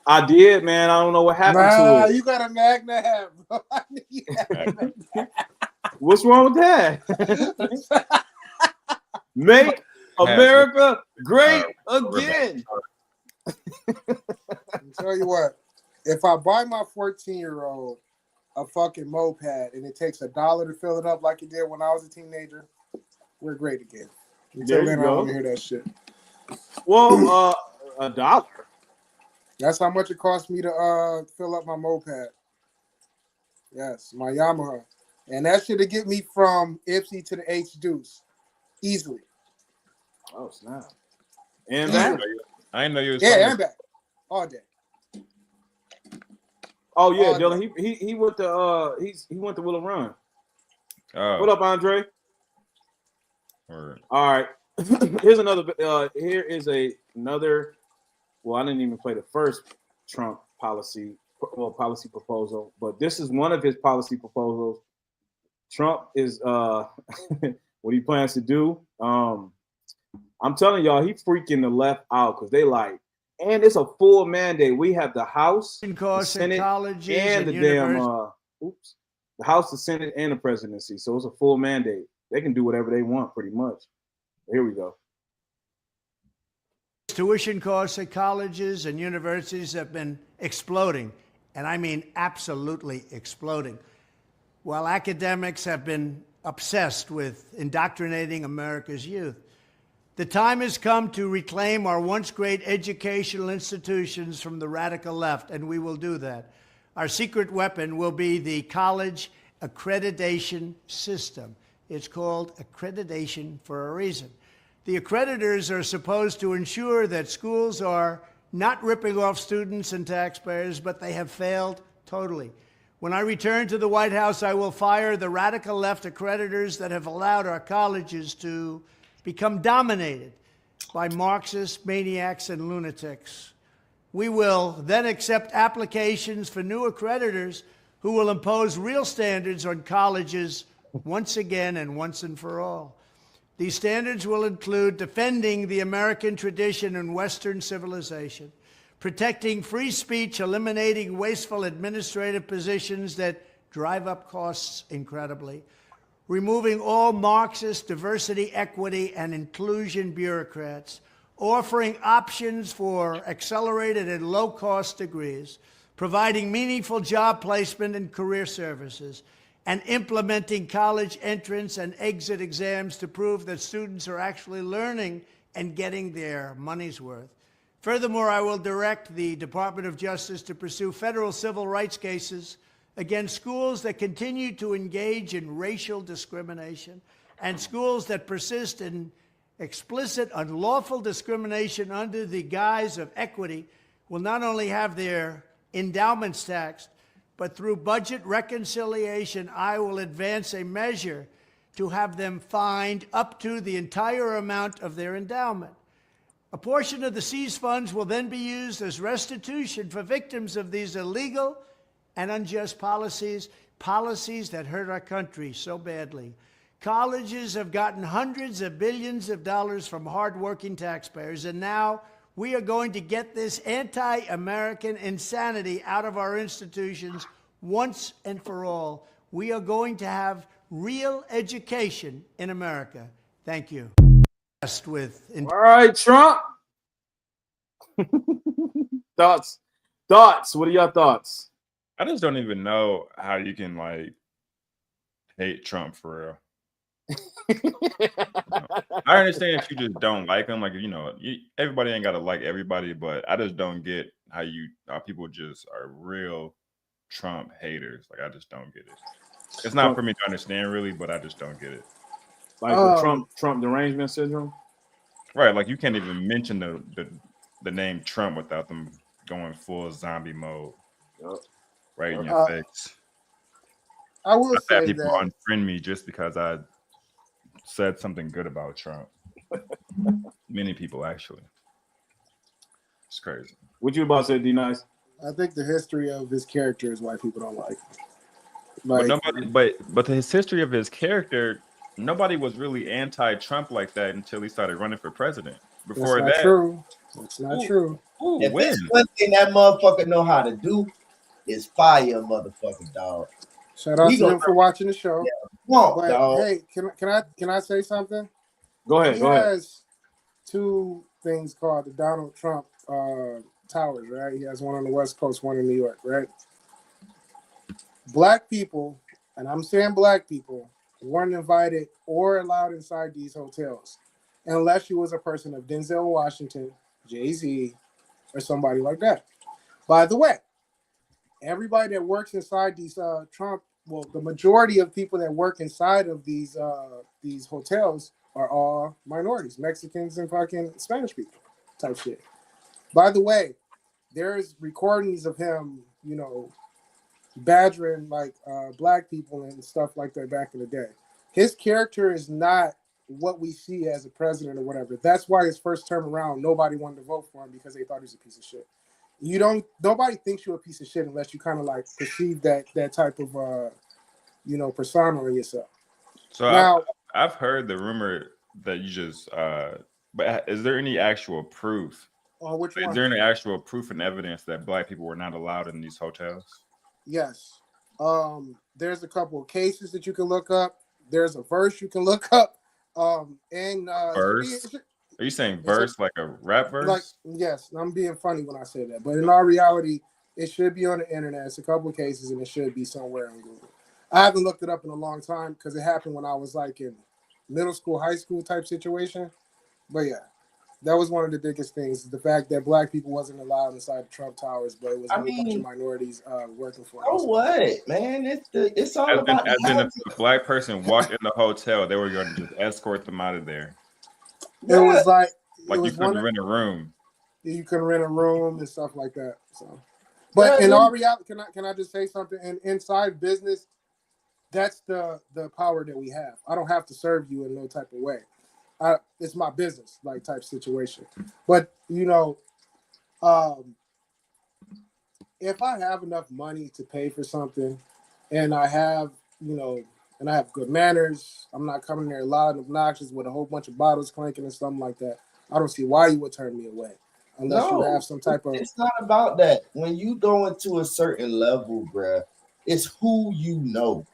I did, man. I don't know what happened to it. You got a MAGA hat, bro. What's wrong with that? Make America great again. I'll tell you what, if I buy my 14-year-old a fucking moped and it takes $1 to fill it up like it did when I was a teenager, we're great again. Until then, I don't want to hear that shit. Well, $1. That's how much it cost me to fill up my moped. Yes, my Yamaha. And that should get me from Ipsy to the H-Deuce easily. Oh, snap. And back? I didn't know you was and back. All day. Oh, yeah, Dylan. He went to he went to Willow Run. What up, Andre? Word. All right. Here's another here is another. Well, I didn't even play the first Trump policy proposal, but this is one of his policy proposals. Trump is what he plans to do. I'm telling y'all, he freaking the left out because they like, And it's a full mandate. We have the House, the course at Senate, colleges and the damn the House, the Senate, and the presidency. So it's a full mandate. They can do whatever they want, pretty much. Here we go. Tuition costs at colleges and universities have been exploding, and I mean absolutely exploding, while academics have been obsessed with indoctrinating America's youth. The time has come to reclaim our once great educational institutions from the radical left, and we will do that. Our secret weapon will be the college accreditation system. It's called accreditation for a reason. The accreditors are supposed to ensure that schools are not ripping off students and taxpayers, but they have failed totally. When I return to the White House, I will fire the radical left accreditors that have allowed our colleges to become dominated by Marxist maniacs and lunatics. We will then accept applications for new accreditors who will impose real standards on colleges once again and once and for all. These standards will include defending the American tradition and Western civilization, protecting free speech, eliminating wasteful administrative positions that drive up costs incredibly, removing all Marxist diversity, equity, and inclusion bureaucrats, offering options for accelerated and low-cost degrees, providing meaningful job placement and career services, and implementing college entrance and exit exams to prove that students are actually learning and getting their money's worth. Furthermore, I will direct the Department of Justice to pursue federal civil rights cases against schools that continue to engage in racial discrimination and schools that persist in explicit, unlawful discrimination under the guise of equity will not only have their endowments taxed, but through budget reconciliation, I will advance a measure to have them fined up to the entire amount of their endowment. A portion of the seized funds will then be used as restitution for victims of these illegal and unjust policies, policies that hurt our country so badly. Colleges have gotten hundreds of billions of dollars from hardworking taxpayers, and now we are going to get this anti-American insanity out of our institutions once and for all. We are going to have real education in America. Thank you. All right, Trump. Thoughts? What are your thoughts? I just don't even know how you can like hate Trump for real. I understand if you just don't like him, like everybody ain't gotta like everybody, but I just don't get how people just are real Trump haters. Like I just don't get it. It's not for me to understand really, but I just don't get it. Like the Trump derangement syndrome, right? Like you can't even mention the name Trump without them going full zombie mode, right in your face. I will say people that unfriend me just because I said something good about Trump. Many people actually. It's crazy. What you about to say, D-Nice? I think the history of his character is why people don't like him. But his history of his character, nobody was really anti-Trump like that until he started running for president. Before That's that, true. That's not true. If there's one thing that motherfucker know how to do is fire a motherfucking dog. Shout out to him for watching the show. Yeah. Whoa, dog. Hey, can I say something? Go ahead. He has two things called the Donald Trump towers, right? He has one on the West Coast, one in New York, right? Black people, and I'm saying black people, weren't invited or allowed inside these hotels unless you was a person of Denzel Washington, Jay-Z, or somebody like that. By the way, everybody that works inside these the majority of people that work inside of these hotels are all minorities, Mexicans and fucking Spanish people type shit. By the way, there's recordings of him, badgering like black people and stuff like that back in the day. His character is not what we see as a president or whatever. That's why his first term around, nobody wanted to vote for him because they thought he was a piece of shit. Nobody thinks you're a piece of shit unless you kind of like perceive that type of persona on yourself. So now, I've heard the rumor that you just but is there any actual proof On which Is one? there any actual proof and evidence that black people were not allowed in these hotels? Yes. There's a couple of cases that you can look up. There's a verse you can look up. Verse? Are you saying verse like a rap verse? Like, yes, I'm being funny when I say that, but in all reality, it should be on the internet. It's a couple of cases, and it should be somewhere on Google. I haven't looked it up in a long time because it happened when I was like in middle school, high school type situation. But yeah, that was one of the biggest things: the fact that black people wasn't allowed inside the Trump Towers, but it was a bunch of minorities working for Oh, us. what, man? It's all about. As in, if a black person walked in the hotel, they were going to just escort them out of there. It was like you couldn't rent a room. You can rent a room and stuff like that. So, but in all reality, can I just say something? And inside business, that's the power that we have. I don't have to serve you in no type of way. It's my business, like type situation. But if I have enough money to pay for something, and I have and I have good manners, I'm not coming there loud and obnoxious with a whole bunch of bottles clanking and something like that. I don't see why you would turn me away unless you have some type of. It's not about that. When you go into a certain level, bruh, it's who you know.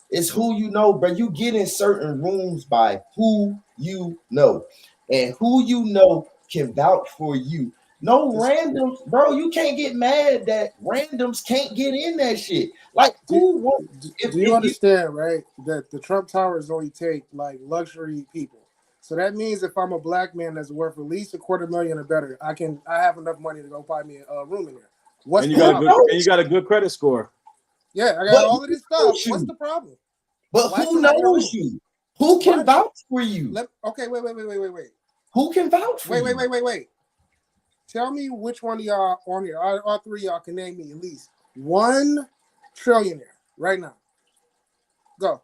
It's who you know, bro. You get in certain rooms by who you know, and who you know can vouch for you. No randoms, bro. You can't get mad that randoms can't get in that shit. Like, do you understand, right? That the Trump Towers only take like luxury people. So that means if I'm a black man that's worth at least $250,000 or better, I have enough money to go buy me a room in there. You got a good credit score. Yeah, I got all of this stuff. What's the problem? But who knows you? Who can vouch for you? Okay, wait. Who can vouch for you? Wait. Tell me which one of y'all on here, all three of y'all can name me at least one trillionaire right now. Go.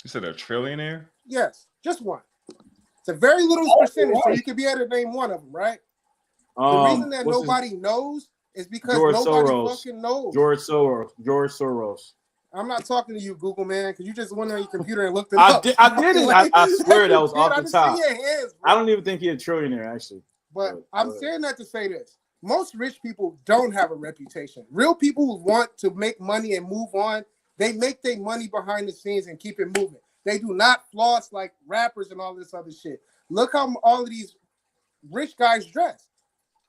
You said a trillionaire? Yes, just one. It's a very little percentage, so you could be able to name one of them, right? The reason that nobody knows is because nobody fucking knows. George Soros. I'm not talking to you, Google man, because you just went on your computer and looked it up. I didn't. I swear that was off the top. Hands, I don't even think he's a trillionaire, actually. But I'm saying that to say this. Most rich people don't have a reputation. Real people who want to make money and move on, they make their money behind the scenes and keep it moving. They do not floss like rappers and all this other shit. Look how all of these rich guys dress.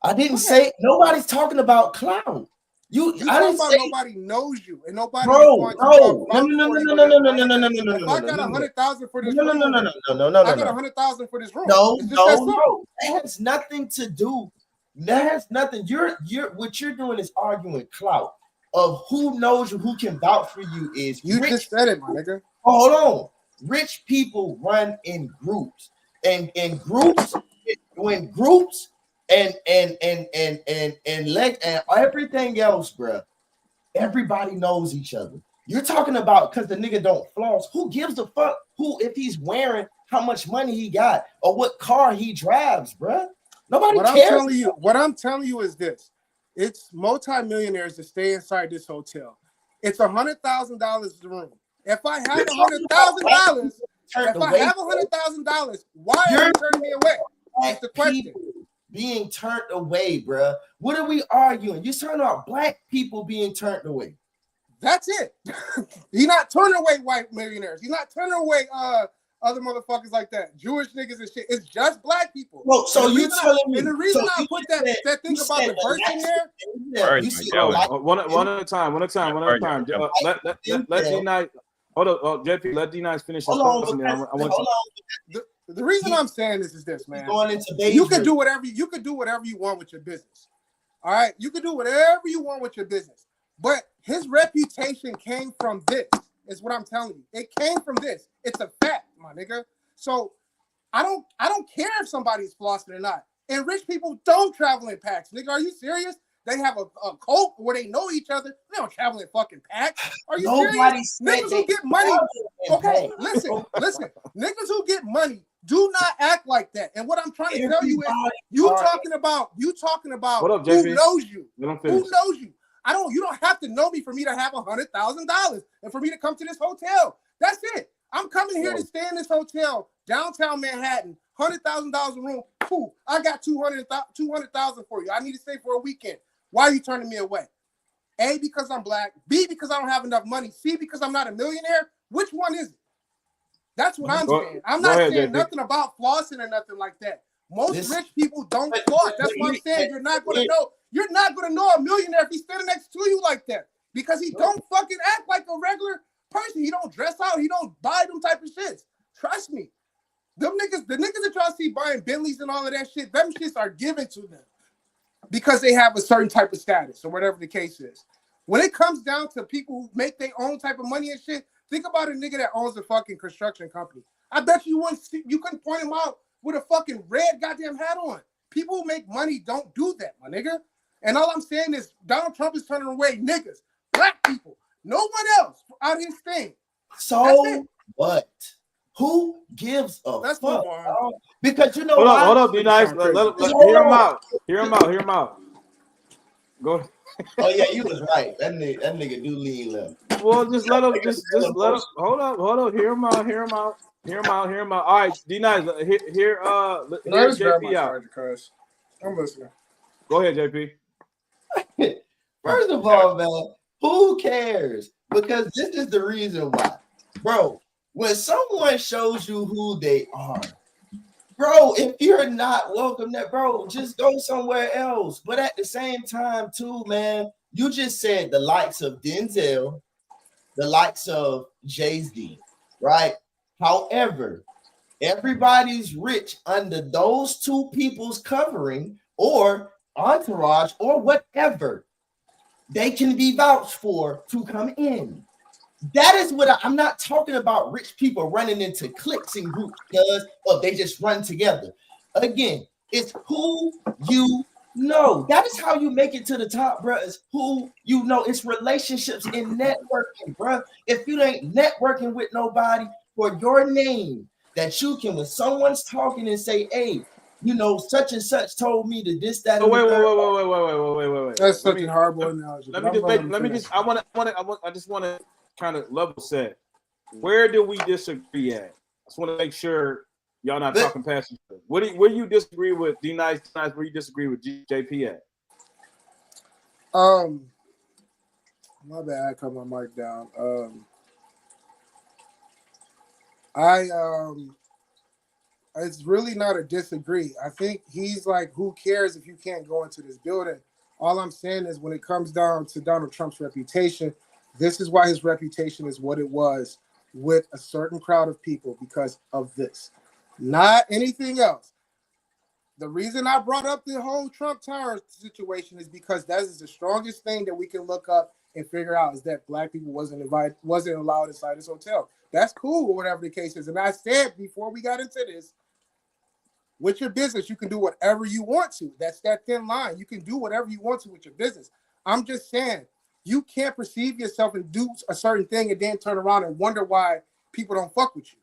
I didn't say nobody's talking about clout. You I didn't say nobody knows you and nobody. No. If I got 100,000 for this room. I got 100,000 for this room. No. That has nothing to do. That has nothing. You're what you're doing is arguing clout of who knows you, who can vouch for you is you just said it, my nigga. Hold on. Rich people run in groups. And in groups, when groups and everything else, bro. Everybody knows each other. You're talking about because the nigga don't floss. Who gives a fuck? Who if he's wearing how much money he got or what car he drives, bro? Nobody cares. What I'm telling you is this: it's multimillionaires that stay inside this hotel. It's $100,000 a room. If I have $100,000, why are you turning me away? That's the question. Being turned away, bruh. What are we arguing? You're talking about black people being turned away. That's it. He's not turning away white millionaires. He's not turning away other motherfuckers like that. Jewish niggas and shit. It's just black people. Well, so you telling me? And the reason I put that thing about the verse in there. One at a time. Let D-Nice. Hold up, JP. Let D-Nice finish his thoughts. The reason I'm saying this is this, man. You can do whatever you want with your business. All right, you can do whatever you want with your business. But his reputation came from this. Is what I'm telling you. It came from this. It's a fact, my nigga. So I don't care if somebody's flossing or not. And rich people don't travel in packs, nigga. Are you serious? They have a cult where they know each other. They don't travel in fucking packs. Are you serious? Niggas who get money. Okay, listen. Niggas who get money do not act like that. And what I'm trying to tell you is, you talking about what up, who knows you. Who knows you? You don't have to know me for me to have $100,000 and for me to come to this hotel. That's it. I'm coming here to stay in this hotel, downtown Manhattan, $100,000 a room. Cool. I got 200,000 for you. I need to stay for a weekend. Why are you turning me away? A, because I'm black. B, because I don't have enough money. C, because I'm not a millionaire. Which one is it? That's what I'm saying. I'm not saying nothing about flossing or nothing like that. Most rich people don't floss. That's what I'm saying. You're not gonna know. You're not gonna know a millionaire if he's standing next to you like that because he don't fucking act like a regular person. He don't dress out. He don't buy them type of shits. Trust me. The niggas that y'all see buying Bentleys and all of that shit, them shits are given to them because they have a certain type of status or whatever the case is. When it comes down to people who make their own type of money and shit, think about a nigga that owns a fucking construction company. I bet you couldn't point him out with a fucking red goddamn hat on. People who make money don't do that, my nigga. And all I'm saying is Donald Trump is turning away niggas, black people, no one else out of his thing. So what? Who gives a That's fuck? more. Because you know hold up, be nice. Hear him out. Go. Oh yeah, you was right. That nigga do lean left. Well, just let him. Just let him. Hold up. Hear him out. All right, D Nice. Hear JP out. I'm listening. Go ahead, JP. First of all, man, who cares? Because this is the reason why, bro. When someone shows you who they are, bro, if you're not welcome, that bro, just go somewhere else. But at the same time, too, man, you just said the likes of Denzel, the likes of Jay-Z, right? However, everybody's rich under those two people's covering or entourage or whatever they can be vouched for to come in. That is what I'm not talking about rich people running into cliques and groups because they just run together. Again, it's who you know. That is how you make it to the top, bro. It's who you know. It's relationships and networking, bro. If you ain't networking with nobody for your name, that you can, when someone's talking and say, hey, you know, such and such told me to this, that, and wait. That's such a horrible analogy. I just want to kind of level set. Where do we disagree at? I just want to make sure y'all not talking past each other. Where do you disagree with D Nice? Where you disagree with JP at? My bad. I cut my mic down. It's really not a disagree. I think he's like, who cares if you can't go into this building? All I'm saying is when it comes down to Donald Trump's reputation, this is why his reputation is what it was with a certain crowd of people because of this, not anything else. The reason I brought up the whole Trump Tower situation is because that is the strongest thing that we can look up and figure out is that black people wasn't allowed inside this hotel. That's cool or whatever the case is. And I said before we got into this, with your business, you can do whatever you want to. That's that thin line. You can do whatever you want to with your business. I'm just saying, you can't perceive yourself and do a certain thing and then turn around and wonder why people don't fuck with you.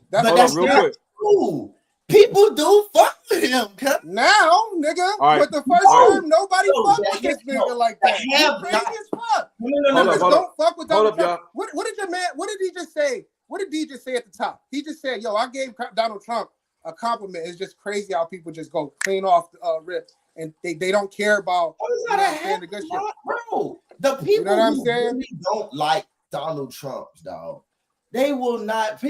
That's not true. People do fuck with him. Now, nigga, but the first time nobody fucked with this nigga like that. Crazy as fuck. Niggas don't fuck with Donald Trump. What did he just say? What did D just say at the top? He just said, yo, I gave Donald Trump a compliment. It's just crazy how people just go clean off the rip and they don't care about the good shit. Bro, the people who really don't like Donald Trump, dog, they will not.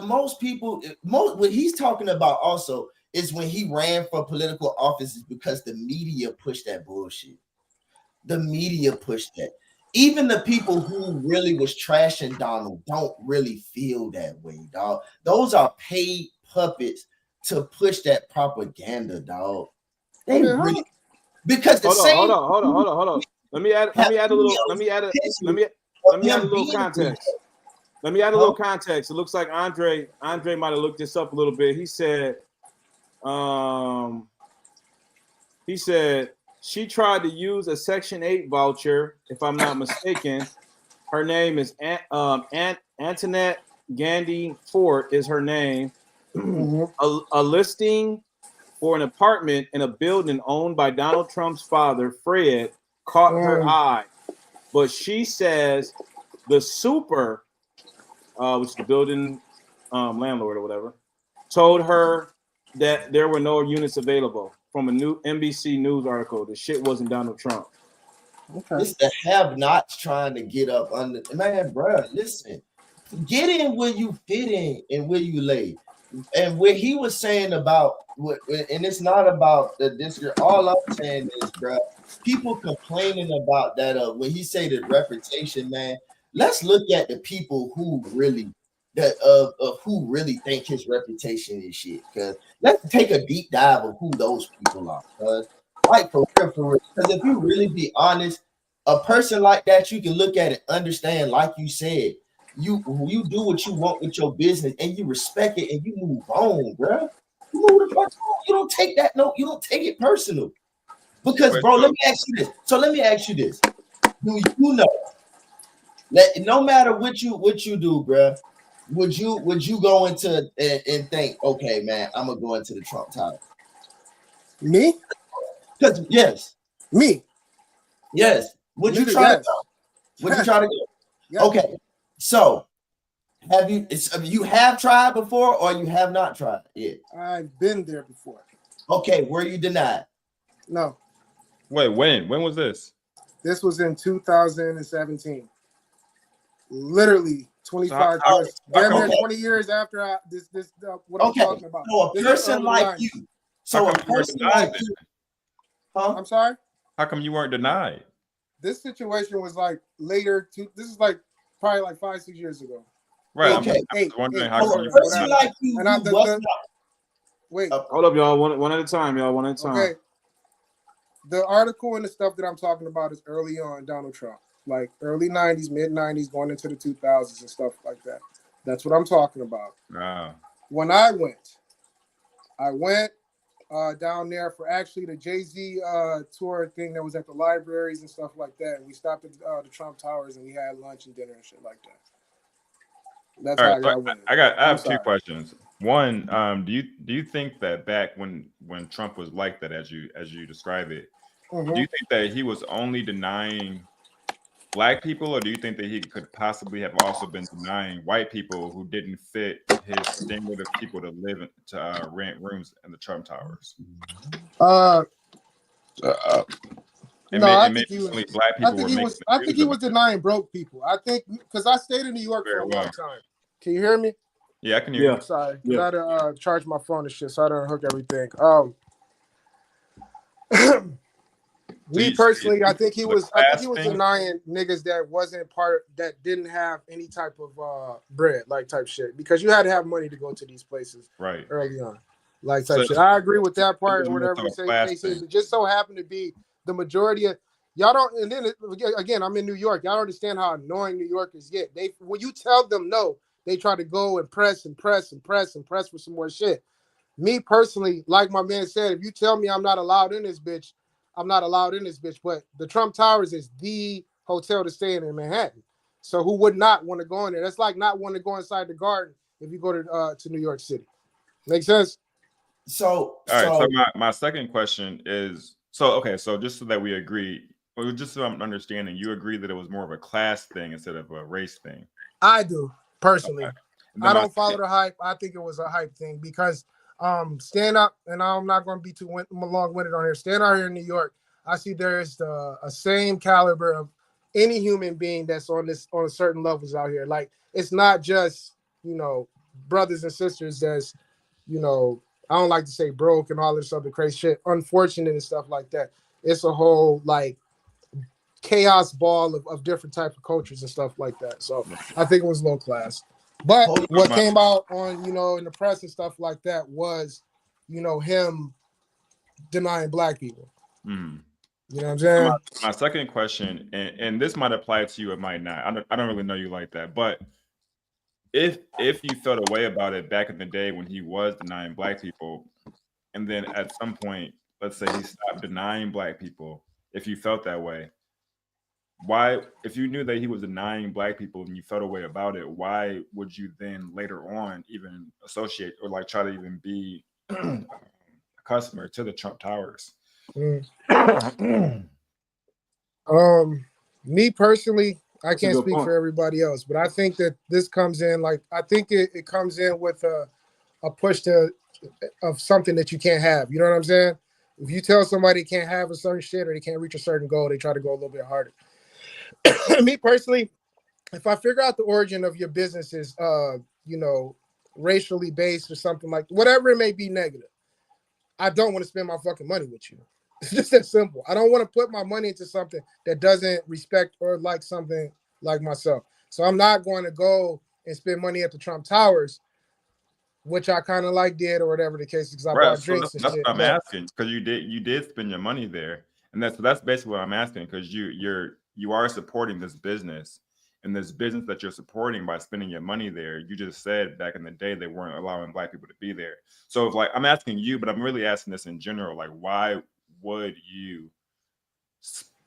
Most people, what he's talking about also is when he ran for political office is because the media pushed that bullshit. The media pushed that. Even the people who really was trashing Donald don't really feel that way, dog. Those are paid puppets to push that propaganda, dog. They really because the hold on. Let me add a little context. Let me add a little context. It looks like Andre might have looked this up a little bit. He said she tried to use a Section 8 voucher, if I'm not mistaken. Her name is Antoinette Gandhi Fort is her name. A listing for an apartment in a building owned by Donald Trump's father, Fred, caught her eye. But she says the super, which is the building landlord or whatever, told her that there were no units available from a new NBC News article. The shit wasn't Donald Trump. Okay. It's the have-nots trying to get up under. Man, bro, listen. Get in where you fit in and where you lay. And what he was saying about what, and it's not about the this. All I'm saying is, bro, people complaining about that. When he say the reputation, man, let's look at the people who really of who really think his reputation is shit. Because let's take a deep dive of who those people are. Like for real. Because if you really be honest, a person like that, you can look at it, understand, like you said. You do what you want with your business and you respect it and you move on, bro. You move the fuck on. You don't take that note, you don't take it personal. Because, bro, let me ask you this. Do you know that no matter what you do, bro, would you go into and think, okay, man, I'm gonna go into the Trump Tower? Me? Because yes. Me. Yes. Would you try to go? Would you try to go? Yes. Okay. So, you have tried before or you have not tried yet? I've been there before. Okay, were you denied? No. Wait, when? When was this? This was in 2017. Literally 25 plus. Damn near 20 years after what I'm talking about. So a person like you. So a person like you. Huh? I'm sorry? How come you weren't denied? This situation was like later. This is like probably like 5-6 years ago. Right. Okay. I'm wondering how So come a person like you. Wait. Hold up, y'all. One at a time, y'all. One at a time. Okay. The article and the stuff that I'm talking about is early on Donald Trump, like early 90s, mid 90s, going into the 2000s and stuff like that. That's what I'm talking about. Wow. When I went down there for actually the Jay-Z tour thing that was at the libraries and stuff like that. And we stopped at the Trump Towers and we had lunch and dinner and shit like that. That's All how right, I went. I have two questions. One, do you think that back when Trump was like that, as you describe it, do you think that he was only denying Black people, or do you think that he could possibly have also been denying white people who didn't fit his standard of people to live to rent rooms in the Trump Towers? No, I think he was denying broke people. I think because I stayed in New York for a long time. Can you hear me? Yeah, I can hear you. Sorry, because I had to charge my phone and shit, so I don't hook everything. Me personally, I think he was denying niggas that wasn't that didn't have any type of bread, like type shit, because you had to have money to go to these places right early on, like type shit. I agree with that part or whatever. It just so happened to be the majority of y'all don't. And then again, I'm in New York. Y'all don't understand how annoying New Yorkers get. When you tell them no, they try to go and press for some more shit. Me personally, like my man said, if you tell me I'm not allowed in this bitch, I'm not allowed in this bitch. But the Trump Towers is the hotel to stay in Manhattan. So who would not want to go in there? That's like not wanting to go inside the garden if you go to New York City. Make sense? So my second question is so just so that we agree, or just so I'm understanding, you agree that it was more of a class thing instead of a race thing. I do personally. Okay. I don't follow the hype. I think it was a hype thing because stand up, and I'm not going to be too long-winded on here. Stand out here in New York, I see there's a same caliber of any human being that's on certain levels out here. Like it's not just brothers and sisters that's I don't like to say broke and all this other crazy shit, unfortunate and stuff like that. It's a whole like chaos ball of different types of cultures and stuff like that. So I think it was low class. But what came out on, in the press and stuff like that was, him denying Black people. Mm-hmm. You know what I'm saying? My second question, and this might apply to you, it might not. I don't really know you like that. But if you felt a way about it back in the day when he was denying Black people, and then at some point, let's say he stopped denying Black people, if you felt that way, why, if you knew that he was denying Black people and you felt a way about it, why would you then later on even associate or like try to even be a customer to the Trump Towers? Me personally, I can't speak for everybody else, but I think that this comes in I think it comes in with a push of something that you can't have. You know what I'm saying? If you tell somebody they can't have a certain shit or they can't reach a certain goal, they try to go a little bit harder. Me personally, if I figure out the origin of your business is, you know, racially based or something like whatever it may be negative, I don't want to spend my fucking money with you. It's just that simple. I don't want to put my money into something that doesn't respect or like something like myself. So I'm not going to go and spend money at the Trump Towers, which I kind of like did or whatever the case is, because I bought drinks so and that's shit. what I'm asking, because you did spend your money there, and that's basically what I'm asking, because you are supporting this business, and this business that you're supporting by spending your money there. You just said back in the day they weren't allowing Black people to be there. So if, like, I'm asking you, but I'm really asking this in general, like, why would you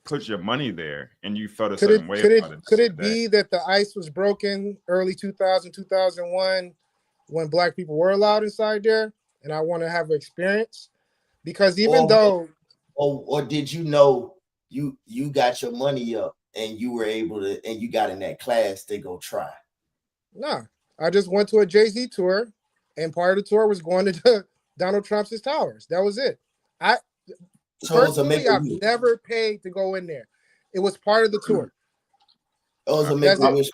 put your money there and you felt a certain way about it? Could it be that the ice was broken early 2000, 2001 when Black people were allowed inside there, and I want to have an experience? Because even though, or did you know you got your money up and you were able to, and you got in that class to go try? nah, I just went to a Jay-Z tour, and part of the tour was going to Donald Trump's towers. That was it. Personally, I've never paid to go in there. It was part of the tour. It was a make-a-wish.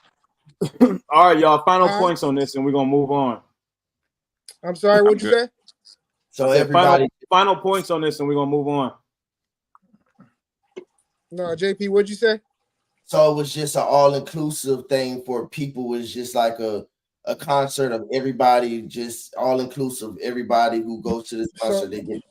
All right, y'all. Final points on this, and we're gonna move on. I'm sorry, what'd you say? So everybody, final points on this, and we're gonna move on. No, JP, what'd you say? So it was just an all-inclusive thing for people. It was just like a concert of everybody, just all-inclusive. Everybody who goes to this concert, they get.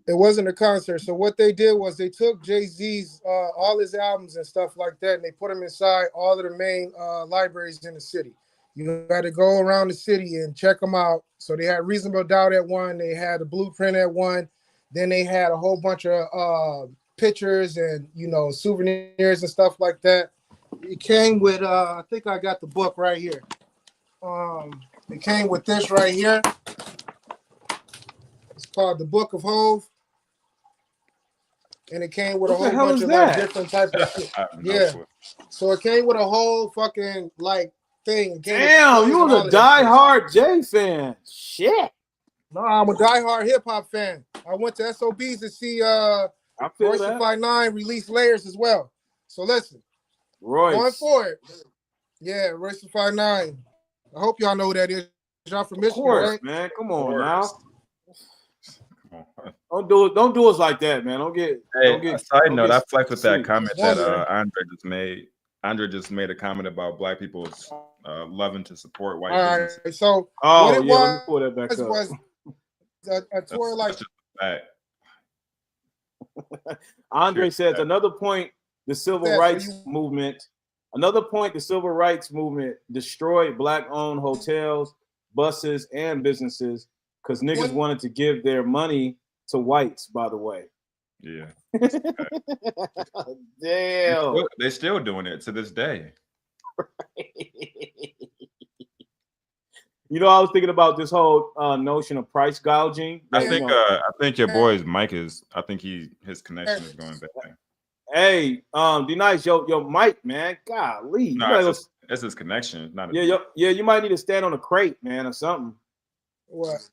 It wasn't a concert. So what they did was they took Jay-Z's all his albums and stuff like that, and they put them inside all of the main libraries in the city. You got to go around the city and check them out. So they had Reasonable Doubt at one, they had a Blueprint at one, then they had a whole bunch of pictures and, you know, souvenirs and stuff like that. It came with I think I got the book right here. It came with this right here. It's called The Book of Hove, and it came with a whole bunch of like different type of shit. Yeah, so it came with a whole fucking like thing. Damn, you was a die-hard Jay fan. Shit. No, I'm a die-hard hip hop fan. I went to SOBs to see Royce da 5'9" release Layers as well. So listen, Royce going forward, yeah, Royce da 5'9". I hope y'all know who that is. Y'all from Michigan, right? Man, come on now. Don't do us like that, man. Don't get. Side note, I flex with that comment that Andre just made. Andre just made a comment about Black people loving to support white businesses. Right, so what it was, let me pull that back up. Was a tour like Andre says another point the civil rights movement destroyed Black-owned hotels, buses, and businesses because niggas wanted to give their money to whites, by the way. Yeah. Damn. They're still doing it to this day. You know, I was thinking about this whole notion of price gouging. I think your boy's mic is. I think his connection is going bad. Hey, D-Nice, your mic, man. Golly, no, it's his connection. Not you might need to stand on a crate, man, or something. What?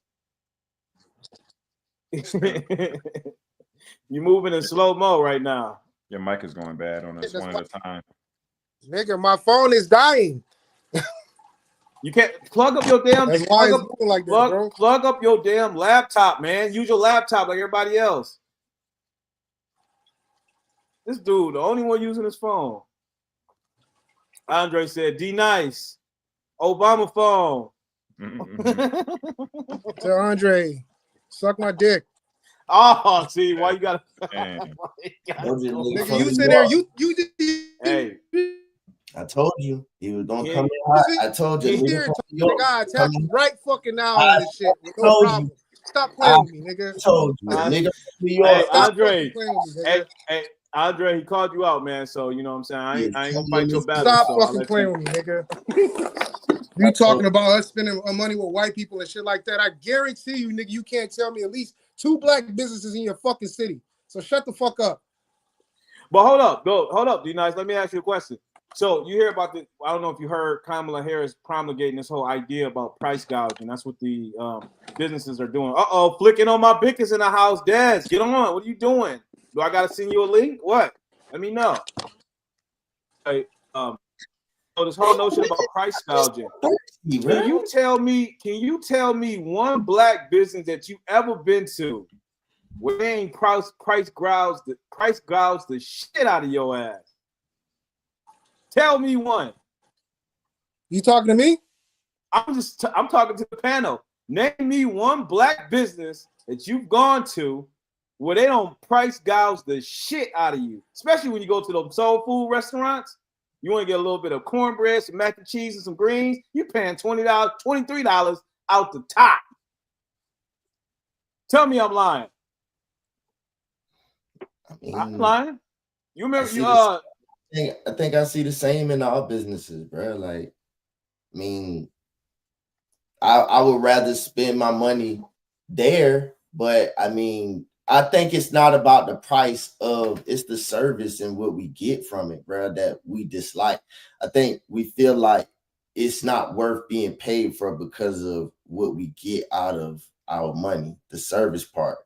You're moving in slow-mo right now. Your mic is going bad on us one at a time. Nigga, my phone is dying. You can't plug up your damn plug up your damn laptop, man. Use your laptop like everybody else. This dude, the only one using his phone. Andre said, D-Nice, Obama phone. Tell Andre, suck my dick. Oh, see why you gotta. Nigga, you sit there. You. Hey, I told you he was gonna come in hot. I told you. I attack you right fucking now on this shit. No problem. Stop playing with me, nigga. I told you, nigga. Hey, Andre. Hey, Andre, he called you out, man. So you know what I'm saying. I ain't gonna fight your battle. Stop fucking playing with me, nigga. You talking about us spending money with white people and shit like that? I guarantee you, nigga, you can't tell me at least 2 Black businesses in your fucking city. So shut the fuck up. But hold up, D-Nice. Let me ask you a question. So you hear about the? I don't know if you heard Kamala Harris promulgating this whole idea about price gouging. That's what the businesses are doing. Flicking on my bickers in the house, Dez. Get on. What are you doing? Do I gotta send you a link? What? Let me know. Hey, so this whole notion about price gouging. Can you tell me one black business that you ever been to where they ain't price gouge the shit out of your ass? Tell me one. You talking to me? I'm talking to the panel. Name me one black business that you've gone to where they don't price gouge the shit out of you, especially when you go to those soul food restaurants. You want to get a little bit of cornbread, some mac and cheese, and some greens. You're paying $20, $23 out the top. Tell me I'm lying. I'm lying. You remember I think I see the same in all businesses, bro. Like, I mean, I would rather spend my money there, but I mean, I think it's not about the price it's the service and what we get from it, bro, that we dislike. I think we feel like it's not worth being paid for because of what we get out of our money, the service part,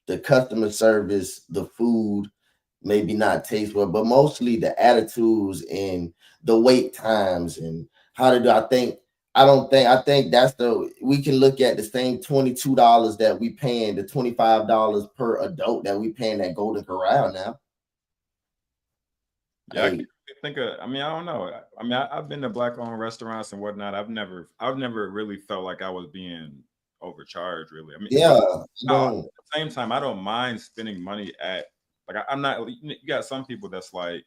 the customer service, the food, maybe not taste well, but mostly the attitudes and the wait times and how to do. I think that's we can look at the same $22 that we paying, the $25 per adult that we paying at Golden Corral now. Yeah, I think I don't know. I mean, I've been to black-owned restaurants and whatnot. I've never really felt like I was being overcharged, really. I mean, yeah. At the same time, I don't mind spending money at, like, I'm not. You got some people that's like,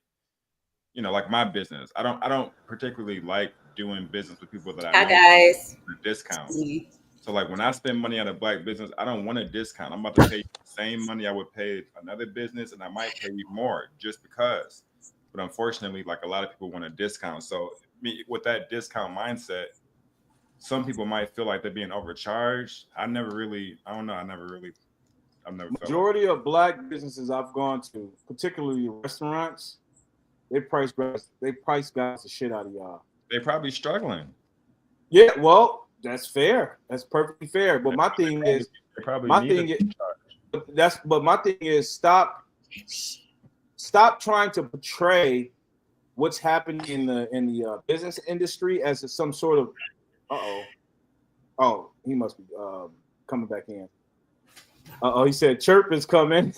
like my business. I don't particularly like doing business with people that I know guys discount. So like when I spend money at a black business, I don't want a discount. I'm about to pay the same money I would pay another business, and I might pay you more just because. But unfortunately, like a lot of people want a discount. So with that discount mindset, some people might feel like they're being overcharged. I've never Majority of black businesses I've gone to, particularly restaurants, they price gouge the shit out of y'all. They're probably struggling. Yeah, well, that's fair. That's perfectly fair. But my thing is, stop trying to portray what's happening in the business industry as some sort of he must be coming back in. He said chirp is coming.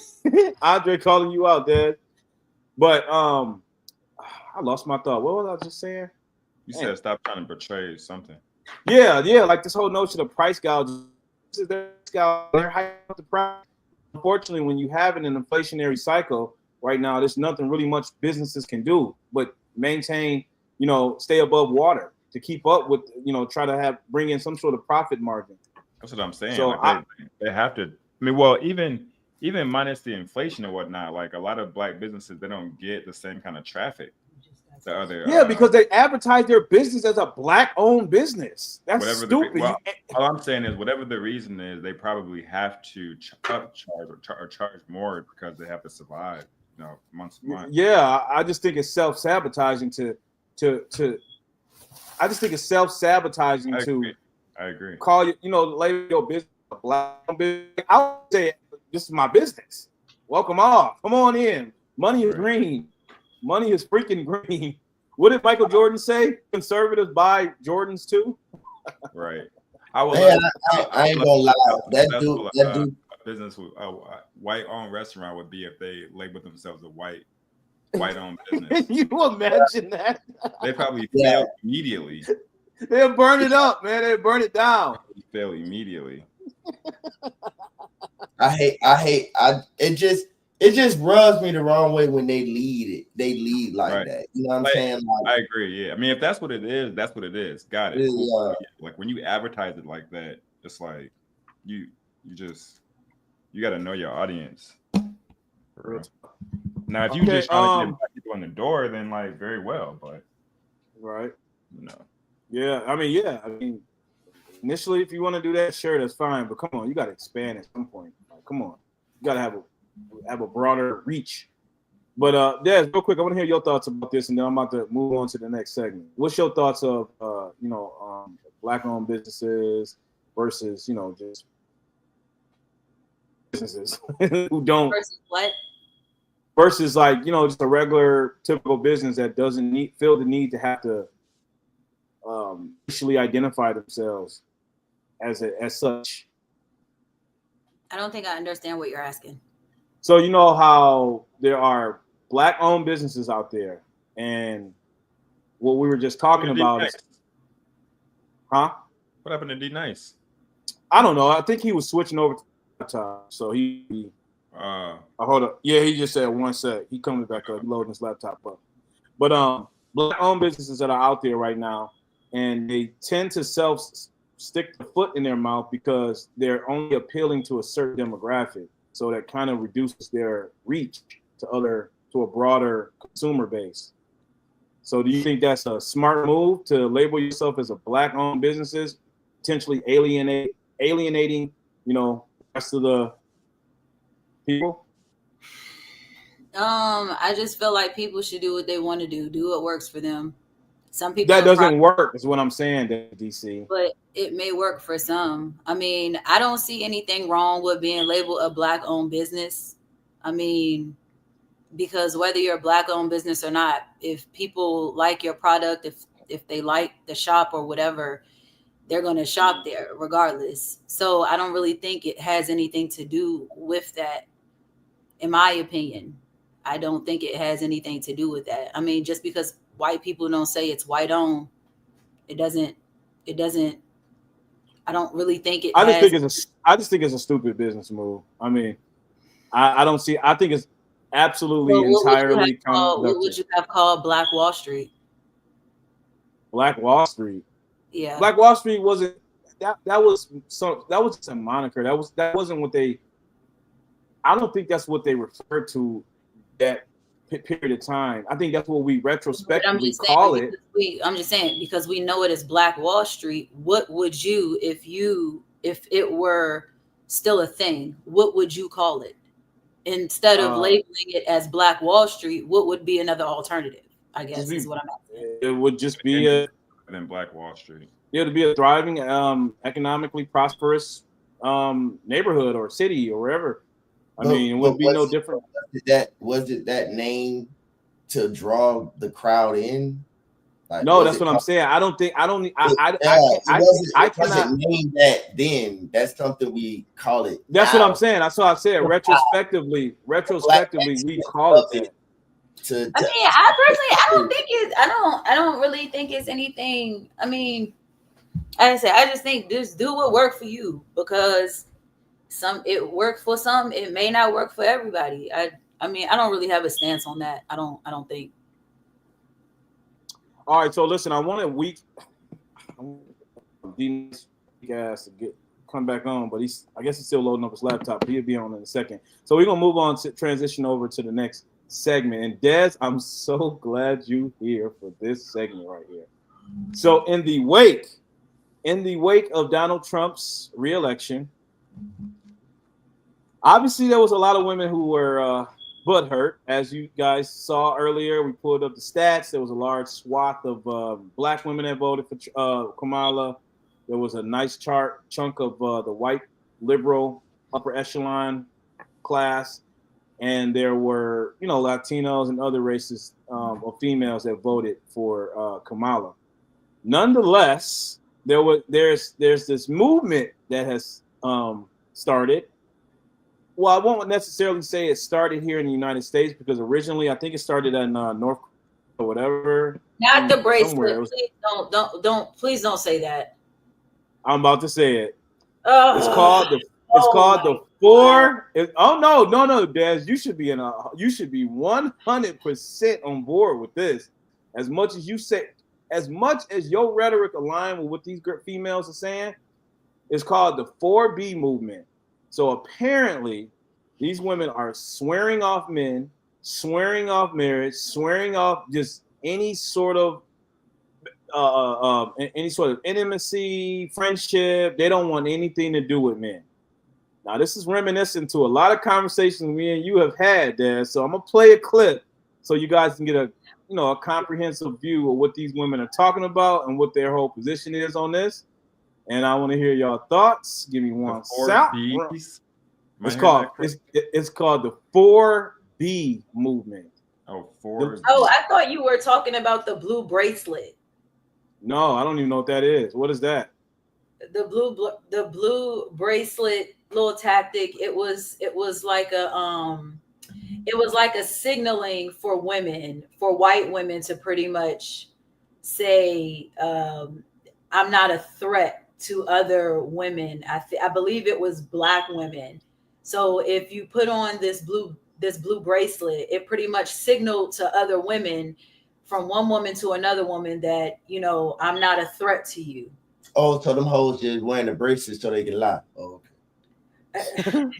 Andre calling you out, Dad. But I lost my thought. What was I just saying? You said stop trying to portray something. Yeah, like this whole notion of price gouge. They're hyping up the price. Unfortunately, when you have an inflationary cycle right now, there's nothing really much businesses can do but maintain, stay above water to keep up with, try to bring in some sort of profit margin. That's what I'm saying. So like they have to. I mean, well, even minus the inflation and whatnot, like a lot of black businesses, they don't get the same kind of traffic. Because they advertise their business as a black-owned business. That's stupid. All I'm saying is, whatever the reason is, they probably have to charge more because they have to survive, months to months. Yeah, I just think it's self-sabotaging I just think it's self-sabotaging I agree. Call label your business a black business. I would say this is my business. Welcome off. Come on in. Money is green. Money is freaking green. What did Michael Jordan say? Conservatives buy Jordans too. Right. I ain't gonna lie. That dude. Business with a white-owned restaurant would be if they labeled themselves a white-owned business. You imagine that? They probably fail immediately. They'll burn it up, man. They'll burn it down. They fail immediately. It just rubs me the wrong way when they lead it. They lead like that. You know what I'm saying? I agree. Yeah. I mean, if that's what it is, that's what it is. Got it. Cool. Like when you advertise it like that, it's like you got to know your audience. Now, if you just trying to get people in the door, then like very well, but right. Yeah. I mean, initially, if you want to do that, sure, that's fine. But come on, you got to expand at some point. Like, come on, you got to have a broader reach. But Des, real quick, I want to hear your thoughts about this, and then I'm about to move on to the next segment. What's your thoughts of black-owned businesses versus just businesses who don't Versus what? versus just a regular typical business that doesn't feel the need to have to racially identify themselves as such. I don't think I understand what you're asking. So you know how there are black-owned businesses out there, and what we were just talking about is, huh? What happened to D Nice? I don't know. I think he was switching over to laptop, so he hold up. Yeah, he just said 1 sec. He coming back up, loading his laptop up. But black-owned businesses that are out there right now, and they tend to stick the foot in their mouth because they're only appealing to a certain demographic. So that kind of reduces their reach to a broader consumer base. So do you think that's a smart move to label yourself as a black-owned businesses, potentially alienating, the rest of the people? I just feel like people should do what they want to do what works for them. Some people that doesn't work, is what I'm saying, DC. But it may work for some. I mean, I don't see anything wrong with being labeled a black-owned business. I mean, because whether you're a black-owned business or not, if people like your product, if they like the shop or whatever, they're going to shop there regardless. So I don't really think it has anything to do with that, in my opinion. I don't think it has anything to do with that. I mean, just because white people don't say it's white owned, it doesn't, I don't really think it I just think it's a stupid business move. I mean, I don't see, I think it's absolutely entirely counterproductive. What would you have called Black Wall Street? Black Wall Street. Yeah. Black Wall Street wasn't that was just a moniker. That wasn't what they, I don't think that's what they referred to that period of time. I think that's what we retrospectively call it. I'm just saying, because we know it as Black Wall Street. What would you, if it were still a thing, what would you call it? Instead of labeling it as Black Wall Street, what would be another alternative? I guess is what I'm asking. It would just be Black Wall Street. It would be a thriving, economically prosperous neighborhood or city or wherever. I mean, it would be no different. Was it that name to draw the crowd in? Like, no, that's what I'm saying. I cannot name that then. That's something we call it. That's now. What I'm saying. That's what I said. Retrospectively, we call it that. I mean, I personally, I don't really think it's anything. I mean, like I said, I just think just do what worked for you, because it worked for some, it may not work for everybody. I mean, I don't really have a stance on that. I don't think. All right, so listen, I want D-Nice to come back on, but I guess he's still loading up his laptop. But he'll be on in a second. So we're gonna move on to transition over to the next segment. And Des, I'm so glad you're here for this segment right here. So in the wake of Donald Trump's re-election, obviously there was a lot of women who were butthurt. As you guys saw earlier, we pulled up the stats. There was a large swath of black women that voted for Kamala. There was a nice chunk of the white liberal upper echelon class. And there were, Latinos and other races or females that voted for Kamala. Nonetheless, there's this movement that has started. Well, I won't necessarily say it started here in the United States, because originally I think it started in North Korea or whatever. Not the bracelet. Please don't say that. I'm about to say it. It's called the four. No, Des, you should be 100% on board with this. As much as your rhetoric align with what these females are saying, it's called the 4B movement. So apparently, these women are swearing off men, swearing off marriage, swearing off just any sort of intimacy, friendship. They don't want anything to do with men. Now, this is reminiscent to a lot of conversations me and you have had, Dad. So I'm gonna play a clip so you guys can get a comprehensive view of what these women are talking about and what their whole position is on this. And I want to hear y'all thoughts. Give me one second. It's called the 4B movement. Oh, 4B. Oh, I thought you were talking about the blue bracelet. No, I don't even know what that is. What is that? The blue bracelet little tactic. It was like a signaling for women, for white women, to pretty much say, I'm not a threat to other women. I believe it was Black women. So if you put on this blue bracelet, it pretty much signaled to other women, from one woman to another woman, that, I'm not a threat to you. Oh, so them hoes just wearing the bracelets so they can lie. Oh, okay.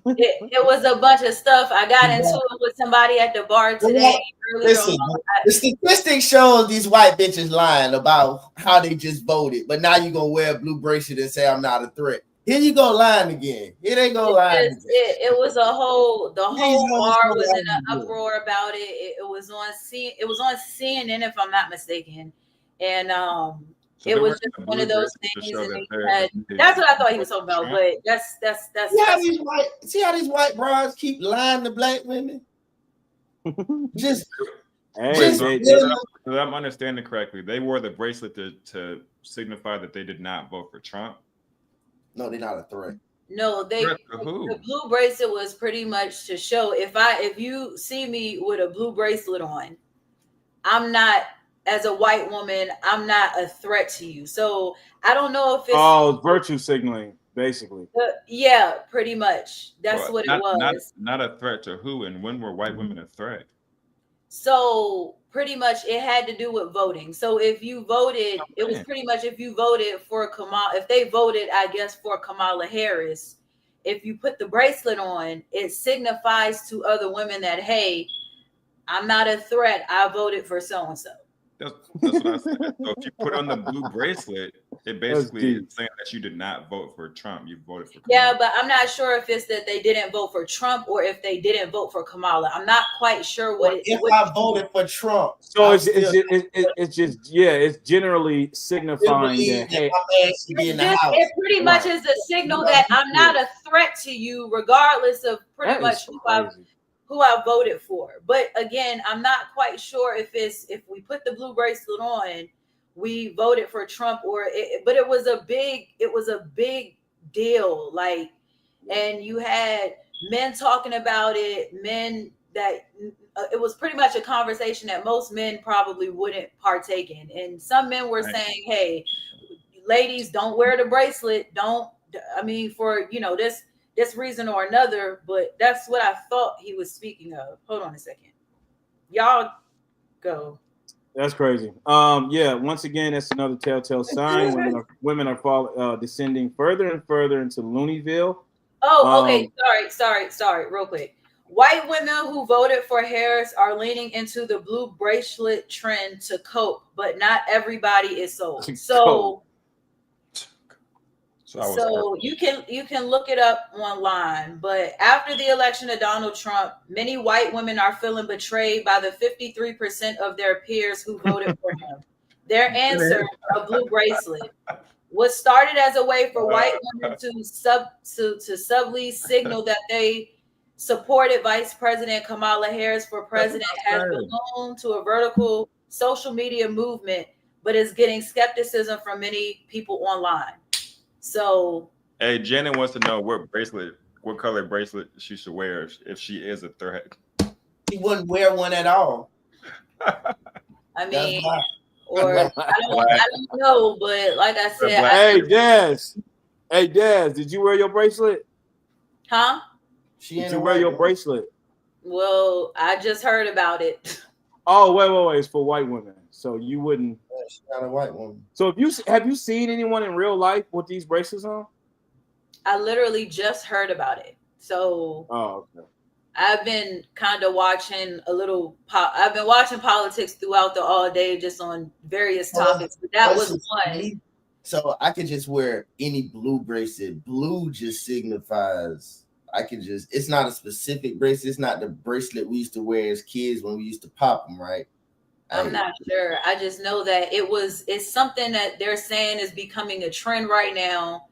It was a bunch of stuff. I got into it with somebody at the bar today. Listen, the statistics shows these white bitches lying about how they just voted, but now you're gonna wear a blue bracelet and say I'm not a threat. Here you go lying again. Here they go lying again. It was the whole bar was in an uproar about it. It was on CNN, if I'm not mistaken, and So it was just one of those things. That's what I thought he was talking about. But that's see how these white bras keep lying to Black women. If I'm understanding correctly, they wore the bracelet to signify that they did not vote for Trump. No, they're not a threat. No, the blue bracelet was pretty much to show, if you see me with a blue bracelet on, I'm not, as a white woman, I'm not a threat to you. So I don't know if it's virtue signaling, basically. Yeah, pretty much. That's what it was. Not a threat to who, and when were white women a threat? So pretty much it had to do with voting. So if you voted, it was pretty much if you voted for Kamala, if they voted, I guess, for Kamala Harris, if you put the bracelet on, it signifies to other women that, hey, I'm not a threat. I voted for so-and-so. That's what I said. So if you put on the blue bracelet, it basically is saying that you did not vote for Trump. You voted for Kamala. Yeah, but I'm not sure if it's that they didn't vote for Trump or if they didn't vote for Kamala. I'm not quite sure I voted for Trump. So it's generally signifying that, hey, it pretty much is a signal that I'm not a threat to you, regardless of pretty much who I voted for. But again, I'm not quite sure if we put the blue bracelet on, we voted for Trump, but it was a big deal. Like, and you had men talking about it, men that it was pretty much a conversation that most men probably wouldn't partake in. And some men were saying, hey, ladies, don't wear the bracelet. For this reason or another, but that's what I thought he was speaking of. Hold on a second. Y'all go. That's crazy. Once again, that's another telltale sign. Women are descending further and further into Looneyville. Oh, okay. Sorry. Real quick. White women who voted for Harris are leaning into the blue bracelet trend to cope, but not everybody is sold. So you can look it up online. But after the election of Donald Trump, many white women are feeling betrayed by the 53% of their peers who voted for him. Their answer, a blue bracelet. What started as a way for white women to subtly signal that they supported Vice President Kamala Harris for president has ballooned to a vertical social media movement, but is getting skepticism from many people online. So, hey, Janet wants to know what color bracelet she should wear if she is a threat. She wouldn't wear one at all. I mean, or I don't know, but like I said, hey, Daz, did you wear your bracelet? Huh? Did you wear your bracelet? Well, I just heard about it. Oh, wait, it's for white women, so you wouldn't. She's not a white woman. So have you seen anyone in real life with these bracelets on? I literally just heard about it. So okay. I've been kind of watching I've been watching politics throughout the all day, just on various topics. But that was one. So I could just wear any blue bracelet. Blue just signifies, I could just, it's not a specific bracelet. It's not the bracelet we used to wear as kids when we used to pop them, right? I'm not sure. I just know that it's something that they're saying is becoming a trend right now.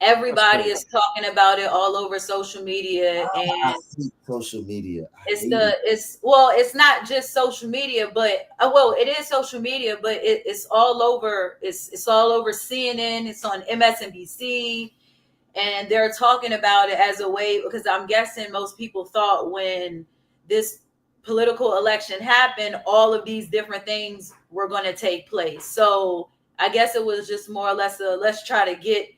Everybody is talking about it all over social media, and I hate social media. it's not just social media, but it is social media, but it's all over. It's all over CNN. It's on MSNBC, and they're talking about it as a way, because I'm guessing most people thought when this political election happened, all of these different things were going to take place. So I guess it was just more or less let's try to get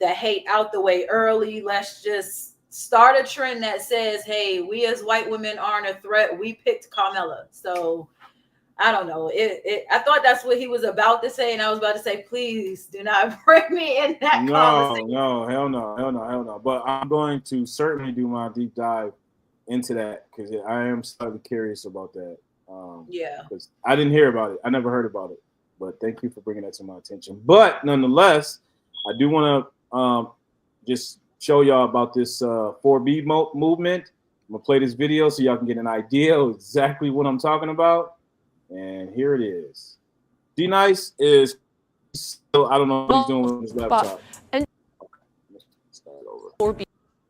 the hate out the way early. Let's just start a trend that says, hey, we as white women aren't a threat. We picked Kamala. So I don't know. I thought that's what he was about to say, and I was about to say, please do not bring me in that conversation. No, hell no. But I'm going to certainly do my deep dive into that, because I am slightly curious about that. Because I didn't hear about it. I never heard about it. But thank you for bringing that to my attention. But nonetheless, I do want to just show y'all about this 4B movement. I'm gonna play this video so y'all can get an idea of exactly what I'm talking about. And here it is. D-Nice is still, I don't know what he's doing with his laptop. But 4B,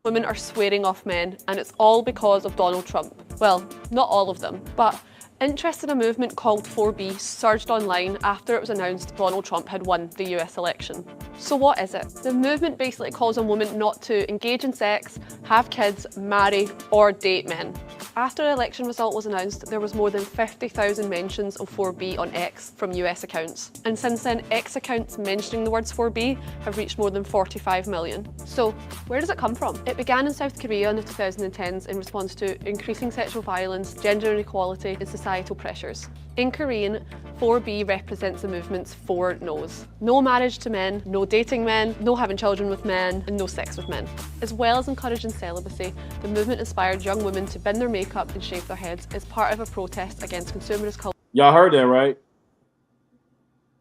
women are swearing off men, and it's all because of Donald Trump. Well, not all of them, but interest in a movement called 4B surged online after it was announced Donald Trump had won the US election. So what is it? The movement basically calls on women not to engage in sex, have kids, marry, or date men. After the election result was announced, there was more than 50,000 mentions of 4B on X from US accounts. And since then, X accounts mentioning the words 4B have reached more than 45 million. So where does it come from? It began in South Korea in the 2010s in response to increasing sexual violence, gender inequality, and societal pressures. In Korean, 4B represents the movement's 4 no's. No marriage to men, no dating men, no having children with men, and no sex with men. As well as encouraging celibacy, the movement inspired young women to bend their makeup and shave their heads as part of a protest against consumerist Y'all heard that, right?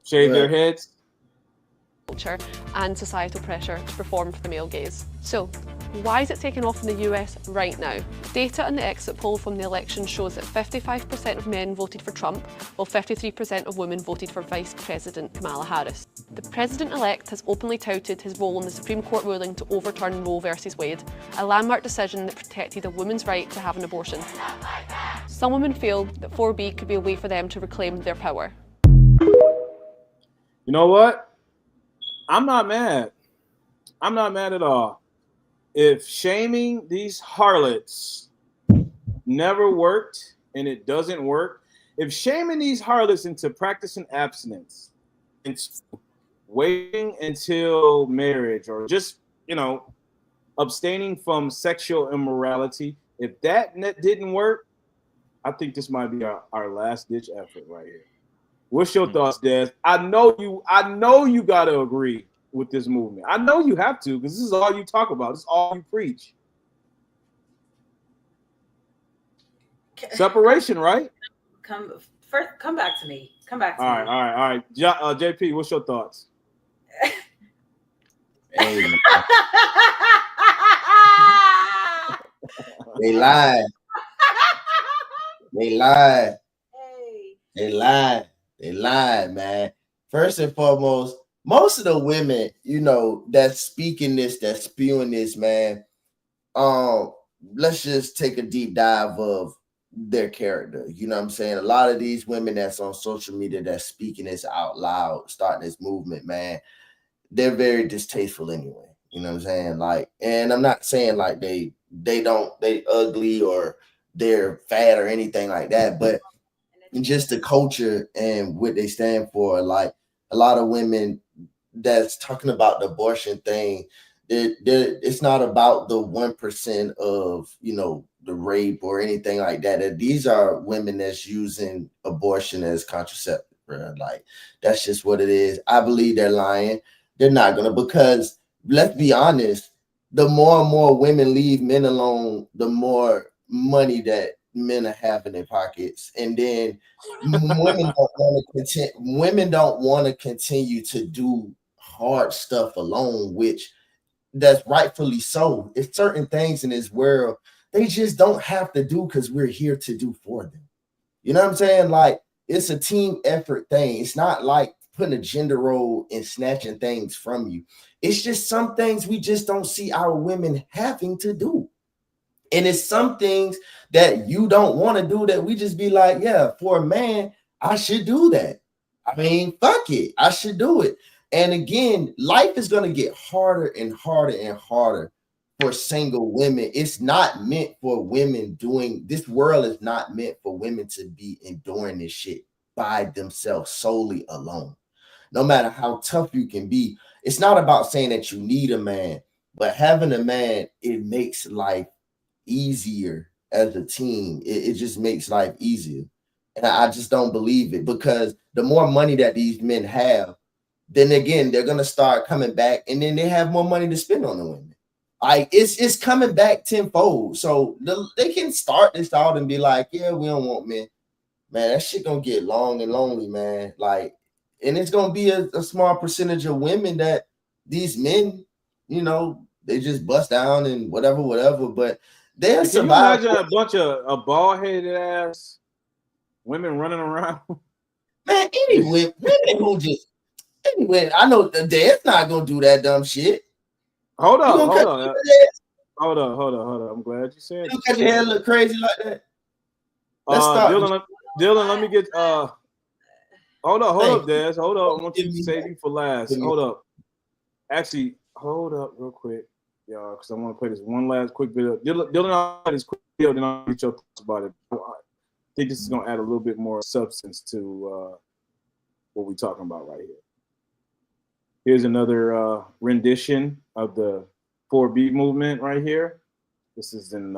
Shave their heads? culture and societal pressure to perform for the male gaze. So, why is it taking off in the US right now? Data on the exit poll from the election shows that 55% of men voted for Trump, while 53% of women voted for Vice President Kamala Harris. The president-elect has openly touted his role in the Supreme Court ruling to overturn Roe versus Wade, a landmark decision that protected a woman's right to have an abortion. Some women feel that 4B could be a way for them to reclaim their power. You know what? I'm not mad. I'm not mad at all. If shaming these harlots never worked and it doesn't work, if shaming these harlots into practicing abstinence, into waiting until marriage, or just, abstaining from sexual immorality, if that didn't work, I think this might be our last ditch effort right here. What's your thoughts, Des? I know you got to agree with this movement. I know you have to, because this is all you talk about. This is all you preach. Separation, right? Come back to me. Come back to all me. Right. JP, what's your thoughts? Hey. They lied. They lied. Hey. They lied. They lied, man. First and foremost, most of the women, that's speaking this, that's spewing this, man. Let's just take a deep dive of their character. You know what I'm saying? A lot of these women that's on social media that's speaking this out loud, starting this movement, man, they're very distasteful anyway. You know what I'm saying? Like, and I'm not saying like they ugly or they're fat or anything like that, but just the culture and what they stand for. Like, a lot of women that's talking about the abortion thing, it's not about the 1% of the rape or anything like that. These are women that's using abortion as contraceptive, bro. Like, that's just what it is. I believe they're lying. They're not gonna, because let's be honest, the more and more women leave men alone, the more money that men are having in their pockets. And then women don't want to continue to do hard stuff alone, which that's rightfully so. It's certain things in this world they just don't have to do because we're here to do for them. You know what I'm saying? Like, it's a team effort thing. It's not like putting a gender role and snatching things from you. It's just some things we just don't see our women having to do. And it's some things that you don't want to do that we just be like, yeah, for a man, I should do that. I mean, fuck it. I should do it. And again, life is going to get harder and harder and harder for single women. It's not meant for women doing this. World is not meant for women to be enduring this shit by themselves, solely alone. No matter how tough you can be, it's not about saying that you need a man, but having a man, it makes life easier as a team. It just makes life easier. And I just don't believe it, because the more money that these men have, then again, they're going to start coming back, and then they have more money to spend on the women. Like, it's coming back tenfold. So they can start this out and be like, yeah, we don't want men. Man, that shit gonna get long and lonely, man. Like, and it's gonna be a small percentage of women that these men, you know, they just bust down and whatever. But they'll survive. Can you imagine a bunch of bald-headed ass women running around? Man, anyway, I know the dad's not gonna do that dumb shit. Hold on. I'm glad you said you cut your hair look crazy like that. Let's start. Dylan, let me get hold up, Des. Hold up. I want you to save you for last. Hold up. Actually, hold up real quick, y'all, because I want to play this one last quick video. Dylan, I'll play this quick video, then I'll get your thoughts about it. I think this is gonna add a little bit more substance to what we're talking about right here. Here's another rendition of the 4B movement right here. This is in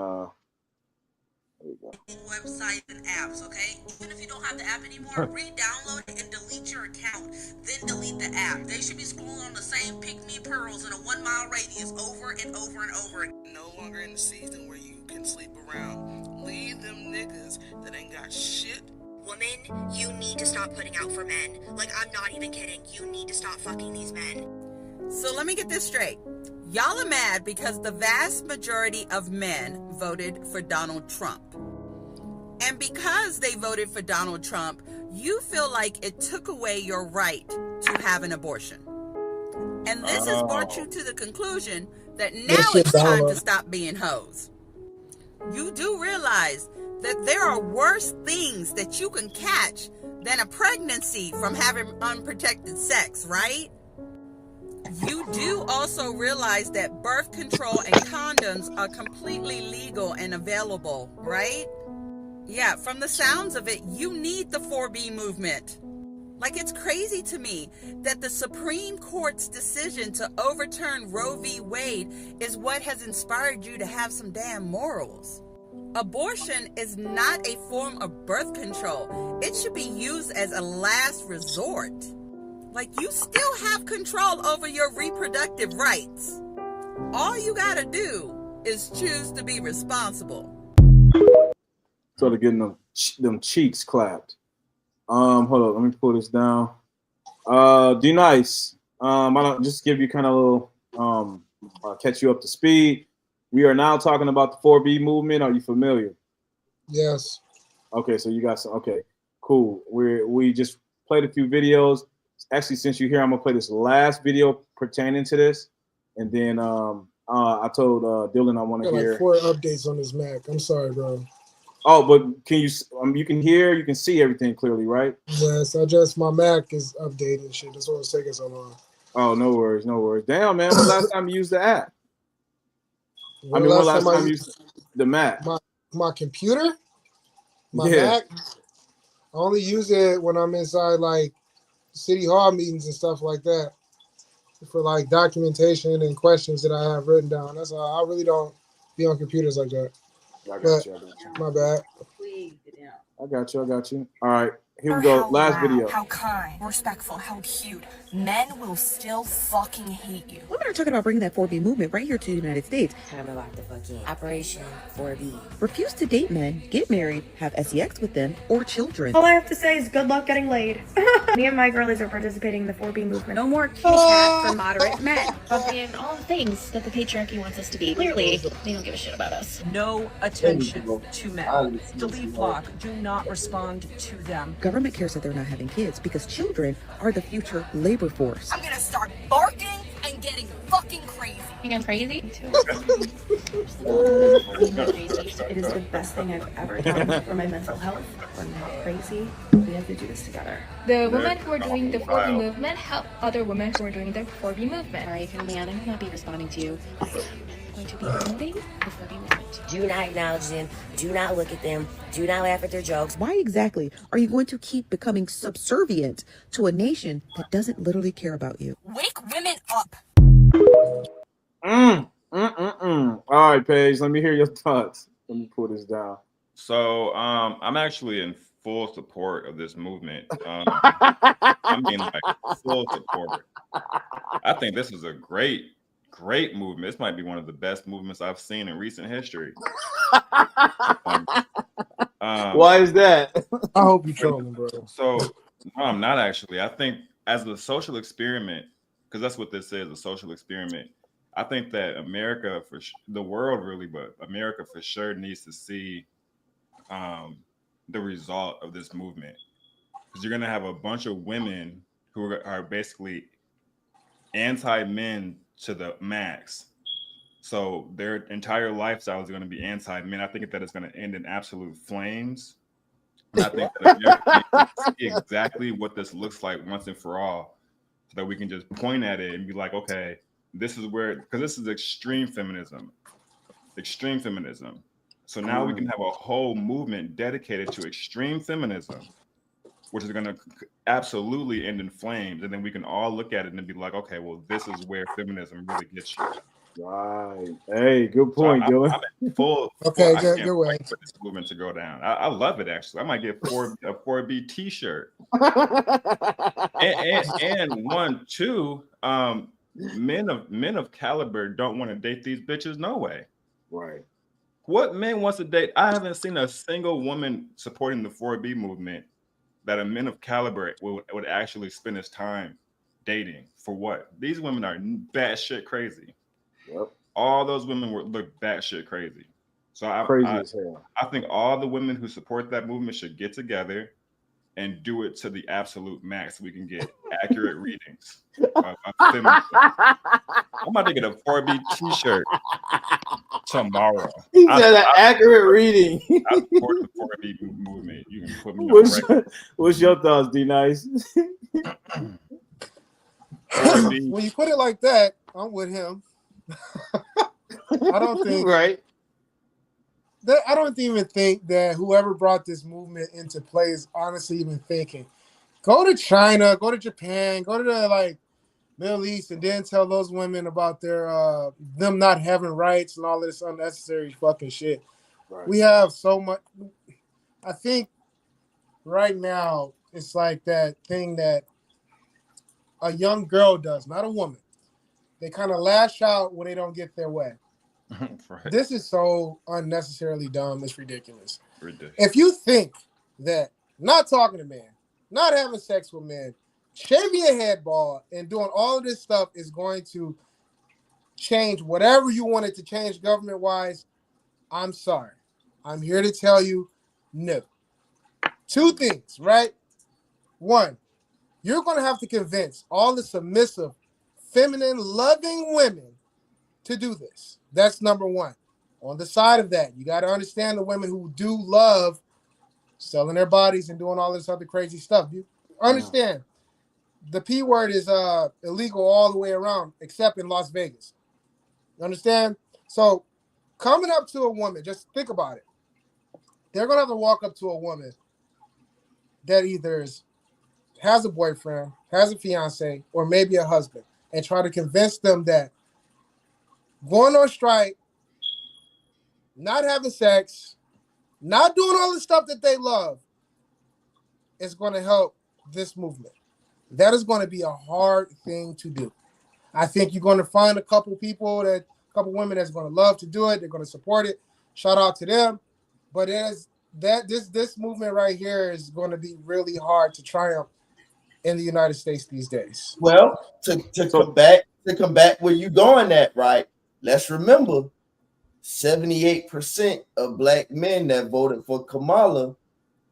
websites and apps, okay? Even if you don't have the app anymore, re-download it and delete your account. Then delete the app. They should be scrolling on the same pick-me pearls in a 1 mile radius over and over and over. No longer in the season where you can sleep around. Leave them niggas that ain't got shit. Woman, you need to stop putting out for men. Like, I'm not even kidding. You need to stop fucking these men. So let me get this straight. Y'all are mad because the vast majority of men voted for Donald Trump. And because they voted for Donald Trump, you feel like it took away your right to have an abortion. And this has brought you to the conclusion that now it's time to stop being hoes. You do realize that there are worse things that you can catch than a pregnancy from having unprotected sex, right? You do also realize that birth control and condoms are completely legal and available, right? Yeah, from the sounds of it, you need the 4B movement. Like, it's crazy to me that the Supreme Court's decision to overturn Roe v. Wade is what has inspired you to have some damn morals. Abortion is not a form of birth control. It should be used as a last resort. Like, you still have control over your reproductive rights. All you gotta do is choose to be responsible. Sort of getting them cheeks clapped. Hold on, let me pull this down. D-Nice. I'll just give you kind of a little catch you up to speed. We are now talking about the 4B movement. Are you familiar? Yes. Okay, so you got some. Okay, cool. We just played a few videos. Actually, since you're here, I'm gonna play this last video pertaining to this, and then I told Dylan I want to hear like 4 updates on this Mac. I'm sorry, bro. Oh, but can you? You can hear, you can see everything clearly, right? Yes, I just my Mac is updating shit. That's why it's taking so long. Oh, no worries, no worries. Damn, man, when last time you used the app? When last time I used the Mac? My computer, my Yeah. Mac. I only use it when I'm inside like city hall meetings and stuff like that, for like documentation and questions that I have written down. That's all. I really don't be on computers like that. I got you. My bad. I got you. All right. Here we go. How Last loud, video. how kind, respectful, how cute. Men will still fucking hate you. Women are talking about bringing that 4B movement right here to the United States. Time to lock the fuck in. Operation 4B. Refuse to date men, get married, have sex with them, or children. All I have to say is good luck getting laid. Me and my girlies are participating in the 4B movement. No more kitty cat for moderate men. Being all the things that the patriarchy wants us to be. Clearly, they don't give a shit about us. No attention to men. Delete block. Do not respond to them. Government cares that they're not having kids because children are the future labor force. I'm gonna start barking and getting fucking crazy. Think I'm crazy? Me too. It is the best thing I've ever done for my mental health. I'm not crazy. We have to do this together. The women who are doing the 4B movement help other women who are doing the 4B movement. Sorry, man, I will not be responding to you. I'm going to be moving the 4B movement. Do not acknowledge them. Do not look at them. Do not laugh at their jokes. Why exactly are you going to keep becoming subservient to a nation that doesn't literally care about you? Wake women up. All right, Paige, let me hear your thoughts. Let me pull this down. So I'm actually in full support of this movement. I mean, like, full support. I think this is a great movement. This might be one of the best movements I've seen in recent history. Why is that? I hope you're trolling, bro. So no, I'm not actually. I think as a social experiment, because that's what this is, a social experiment. I think that America, the world really, but America for sure needs to see the result of this movement. Because you're going to have a bunch of women who are basically anti-men to the max. So their entire lifestyle is going to be anti-men. I think that it's going to end in absolute flames. And I think that America needs to see exactly what this looks like once and for all, so that we can just point at it and be like, okay, this is where, because this is extreme feminism. So now we can have a whole movement dedicated to extreme feminism, which is going to absolutely end in flames. And then we can all look at it and be like, okay, well, this is where feminism really gets you. Right. Hey, good point, Dylan. I'm full. Okay, I can't good way. wait for this movement to go down. I love it, actually. I might get a 4B t-shirt. and two, men of caliber don't want to date these bitches, no way. Right. What man wants to date? I haven't seen a single woman supporting the 4B movement that a man of caliber would actually spend his time dating. For what? These women are batshit crazy. Yep. All those women look batshit crazy. So I think all the women who support that movement should get together and do it to the absolute max. We can get accurate readings of feminism. I'm about to get a 4B t-shirt tomorrow. He said an accurate reading. I support the 4B movement. You can put me What's your thoughts, D-Nice? When you put it like that, I'm with him. I don't think right. I don't even think that whoever brought this movement into play is honestly even thinking. Go to China, go to Japan, go to the Middle East, and then tell those women about their them not having rights and all this unnecessary fucking shit. Right. We have so much. I think right now it's like that thing that a young girl does, not a woman. They kind of lash out when they don't get their way. Right. This is so unnecessarily dumb. It's ridiculous. If you think that not talking to men, not having sex with men, shaving your head bald, and doing all of this stuff is going to change whatever you wanted to change government-wise, I'm sorry. I'm here to tell you no. Two things, right? One, you're going to have to convince all the submissive, feminine, loving women to do this. That's number one. On the side of that, you got to understand the women who do love selling their bodies and doing all this other crazy stuff. You understand the P word is illegal all the way around, except in Las Vegas. You understand? So coming up to a woman, just think about it. They're going to have to walk up to a woman that either has a boyfriend, has a fiance, or maybe a husband, and try to convince them that going on strike, not having sex, not doing all the stuff that they love is going to help this movement. That is going to be a hard thing to do. I think you're going to find a couple women that's going to love to do it. They're going to support it. Shout out to them. But this movement right here is going to be really hard to triumph in the United States these days. Well, to combat where you going at, right? Let's remember 78% of black men that voted for Kamala,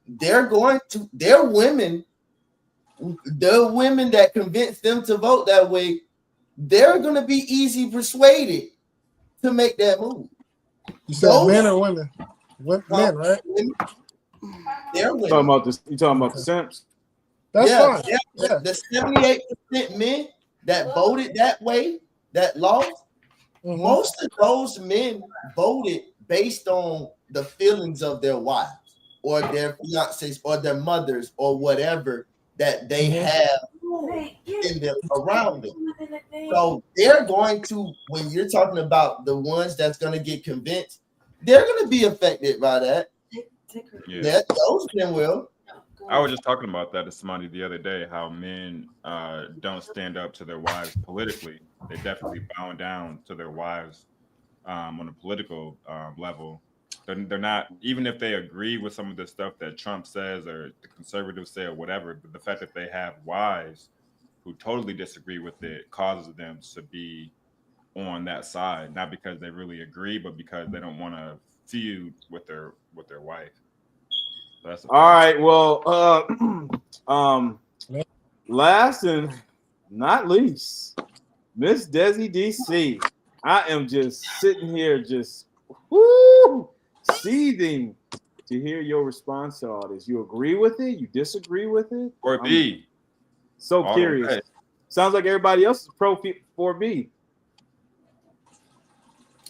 they're women that convinced them to vote that way, they're going to be easy persuaded to make that move. You said men or women? Men, right? They're women. You talking about the simps? That's fine. Yeah. The 78% men that voted that way, that lost, most of those men voted based on the feelings of their wives or their fiancés or their mothers or whatever that they have in them around them. So they're going to, when you're talking about the ones that's going to get convinced, they're going to be affected by that. Yeah, those men will. I was just talking about that to somebody the other day, how men don't stand up to their wives politically. They definitely bow down to their wives on a political level. They're not, even if they agree with some of the stuff that Trump says or the conservatives say or whatever, but the fact that they have wives who totally disagree with it causes them to be on that side, not because they really agree, but because they don't want to feud with their wife. So that's all right. Well, last and not least, Miss Desi DC. I am just sitting here, just seething to hear your response to all this. You agree with it? You disagree with it? Or B? So All curious. right. Sounds like everybody else is pro 4B.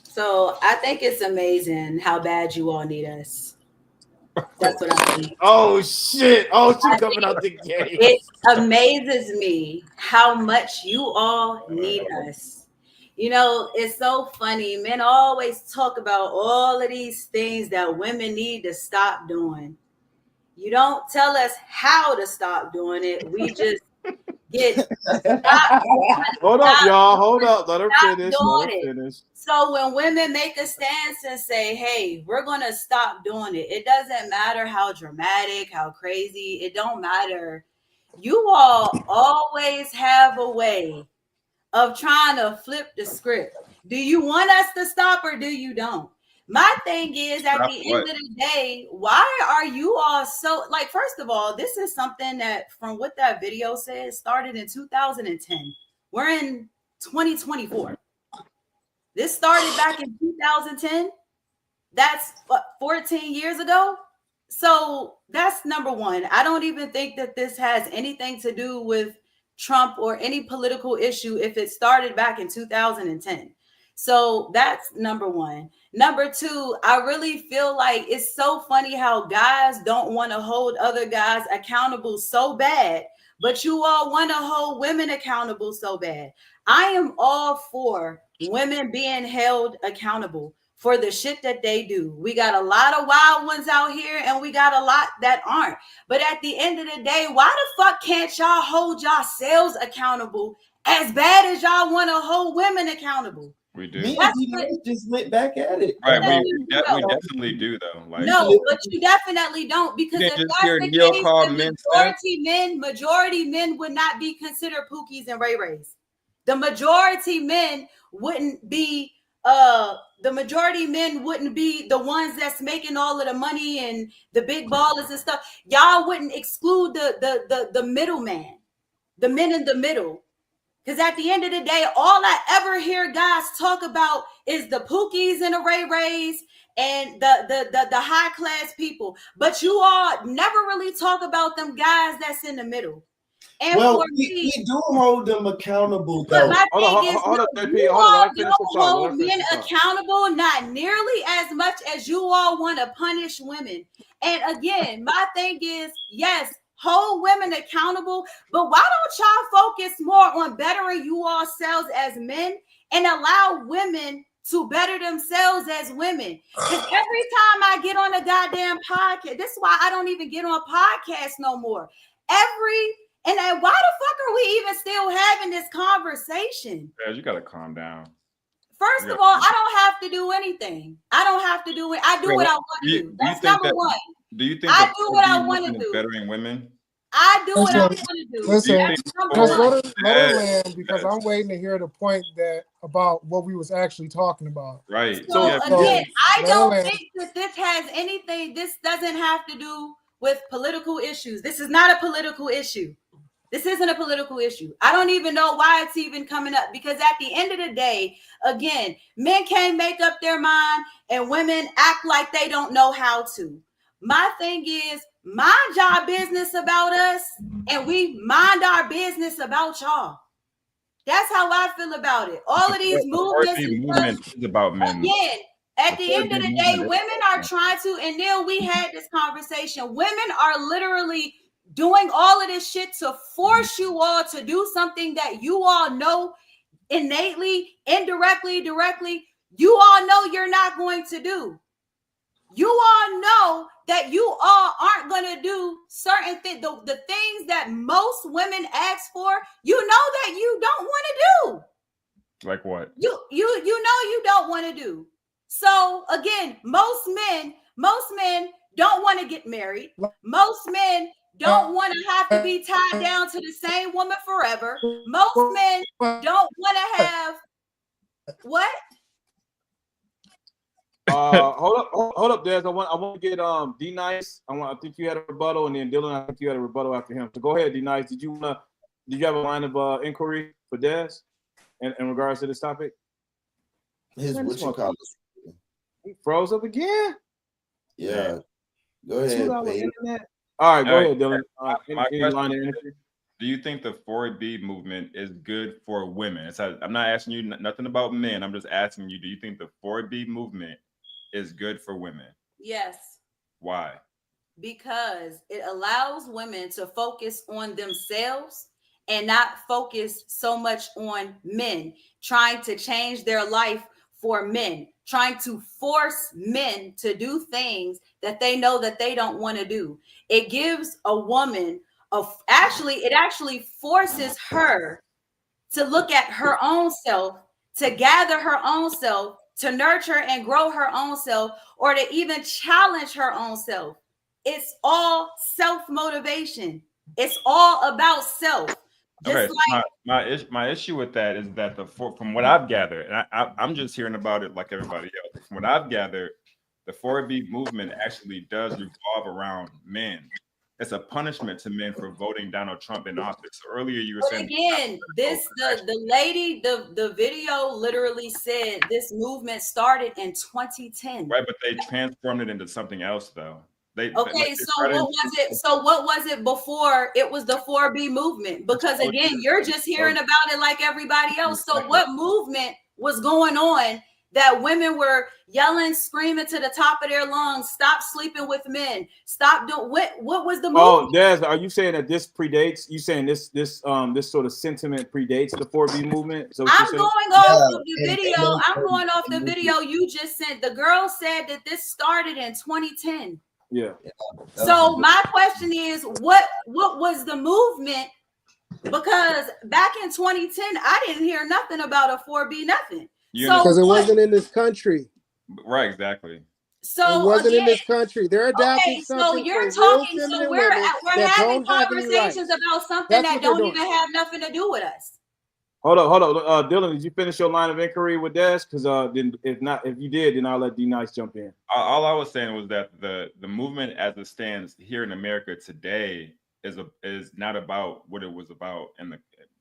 So I think it's amazing how bad you all need us. That's what I think. Oh shit! Oh, she's coming out the gate. It amazes me how much you all need us. You know, it's so funny. Men always talk about all of these things that women need to stop doing. You don't tell us how to stop doing it. We just get Hold up, y'all. Hold up. Let her finish. Let her finish. So when women make a stance and say, hey, we're going to stop doing it, it doesn't matter how dramatic, how crazy, it don't matter. You all always have a way of trying to flip the script. Do you want us to stop or do you don't? My thing is, at the end of the day, why are you all so, like, first of all, this is something that, from what that video says, started in 2010. We're in 2024. This started back in 2010. That's what, 14 years ago? So that's number one. I don't even think that this has anything to do with Trump or any political issue if it started back in 2010. So that's number one. Number two, I really feel like it's so funny how guys don't want to hold other guys accountable so bad, but you all want to hold women accountable so bad. I am all for women being held accountable for the shit that they do. We got a lot of wild ones out here and we got a lot that aren't. But at the end of the day, why the fuck can't y'all hold yourselves accountable as bad as y'all want to hold women accountable? We do. Me and just went back at it. Right, we definitely do though. Like, no, but you definitely don't, because if that's the case, majority men would not be considered Pookies and Ray Rays. The majority men wouldn't be the ones that's making all of the money and the big ballers and stuff. Y'all wouldn't exclude the middleman, the men in the middle. Because at the end of the day, all I ever hear guys talk about is the Pookies and the Ray Rays and the high class people. But you all never really talk about them guys that's in the middle. And well, we do hold them accountable, though. But my thing is, you all don't hold men accountable, not nearly as much as you all want to punish women. And again, my thing is, yes, hold women accountable, but why don't y'all focus more on bettering you all selves as men and allow women to better themselves as women. Because every time I get on a goddamn podcast, this is why I don't even get on podcasts no more. And then why the fuck are we even still having this conversation? Yeah, you gotta calm down. First of all, I don't have to do anything. I don't have to do it. I do what I want to do. That's number one. Do you think I do what I want to do. Bettering women? I do what I want to do. Listen, That's let her land because I'm waiting to hear the point that about what we was actually talking about. Right. So again, I don't think that this has anything. This doesn't have to do with political issues. This is not a political issue. This isn't a political issue. I don't even know why it's even coming up because at the end of the day, again, men can't make up their mind and women act like they don't know how to. My thing is, mind y'all business about us and we mind our business about y'all. That's how I feel about it. All of these movements is about men. Again, at the end of the day, women are trying to, and Neil, we had this conversation. Women are literally doing all of this shit to force you all to do something that you all know innately, indirectly, directly, you all know you're not going to do. You all know that you all aren't going to do certain things, the things that most women ask for, you know that you don't want to do. Like what? You know you don't want to do. So again, most men don't want to get married. Most men don't want to have to be tied down to the same woman forever. Most men don't want to have what? Hold up, Des. I want to get D Nice. I think you had a rebuttal, and then Dylan, I think you had a rebuttal after him. So go ahead, D Nice. Did you have a line of inquiry for Des in regards to this topic? His what you call it? He froze up again. Yeah. Go ahead, babe. All right, go ahead, Dylan. My question is, do you think the 4B movement is good for women? I'm not asking you nothing about men. I'm just asking you, do you think the 4B movement is good for women? Yes. Why? Because it allows women to focus on themselves and not focus so much on men, trying to change their life for men, trying to force men to do things that they know that they don't want to do. It gives a woman it actually forces her to look at her own self, to gather her own self, to nurture and grow her own self, or to even challenge her own self. It's all self-motivation. It's all about self. Okay, my issue with that is that from what I've gathered, and I'm just hearing about it like everybody else. From what I've gathered, the 4B movement actually does revolve around men. It's a punishment to men for voting Donald Trump in office. So earlier you were saying again, the lady, the video literally said this movement started in 2010. Right, but they transformed it into something else though. So what was it before it was the 4B movement? Because again, you're just hearing about it like everybody else. So what movement was going on that women were yelling, screaming to the top of their lungs, stop sleeping with men, stop doing what was the movement? Oh, Des, are you saying that this predates? You saying this sort of sentiment predates the 4B movement? So I'm going off of the video. I'm going off the video you just sent. The girl said that this started in 2010. Yeah. So my question is, what was the movement? Because back in 2010, I didn't hear nothing about a 4B, nothing. Because it wasn't in this country. Right, exactly. So it wasn't in this country. They're adapting something. So you're talking. So we're having conversations about something that don't even have nothing to do with us. Hold on. Dylan, did you finish your line of inquiry with Des? Because if you did, then I'll let D Nice jump in. All I was saying was that the movement as it stands here in America today is not about what it was about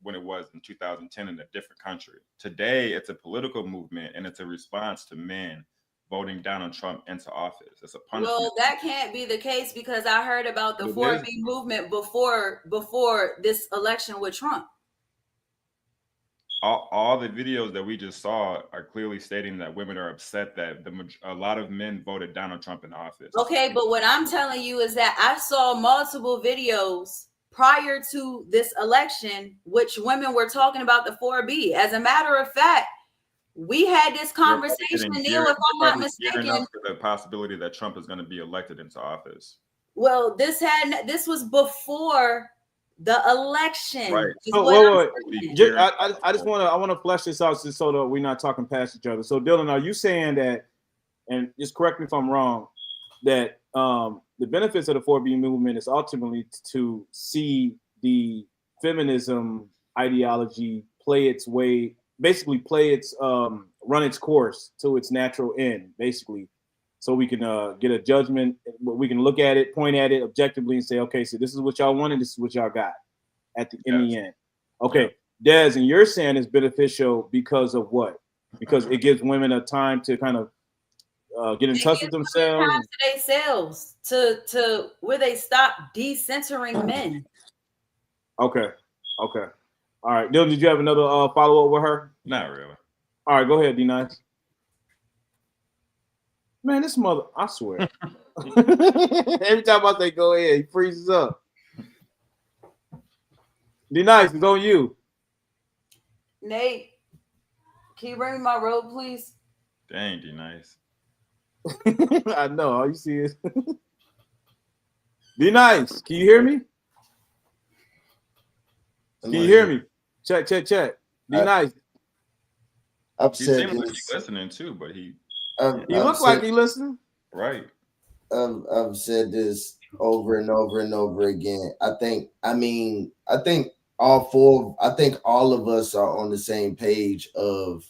when it was in 2010 in a different country. Today, it's a political movement and it's a response to men voting Donald Trump into office. It's a punishment. Well, that can't be the case because I heard about the 4B movement before this election with Trump. All the videos that we just saw are clearly stating that women are upset that a lot of men voted Donald Trump in office. Okay, but what I'm telling you is that I saw multiple videos prior to this election, which women were talking about the 4B. As a matter of fact, We had this conversation, Neil, if I'm not mistaken. For the possibility that Trump is going to be elected into office. Well, this was before the election. Right. So I just want to flesh this out just so that we're not talking past each other. So Dylan, are you saying that, and just correct me if I'm wrong, that the benefits of the 4B movement is ultimately to see the feminism ideology play its way, basically run its course to its natural end, basically, so we can get a judgment. We can look at it, point at it objectively, and say, okay, so this is what y'all wanted, this is what y'all got in the end. Okay, Des, and you're saying it's beneficial because of what? Because it gives women a time to kind of get in touch with themselves. Time to themselves, to where they stop decentering men. Okay. All right, Dylan, did you have another follow up with her? Not really. All right, go ahead, D-Nice. Man, this mother, I swear. Every time I say go ahead, he freezes up. D-Nice, it's on you. Nate, can you bring me my robe, please? Dang, D-Nice. I know, all you see is D-Nice, can you hear me? Can you hear me? Check. D-Nice. He seems like he's listening too, but he looks like he listening. Right. I've said this over and over and over again. I think all of us are on the same page of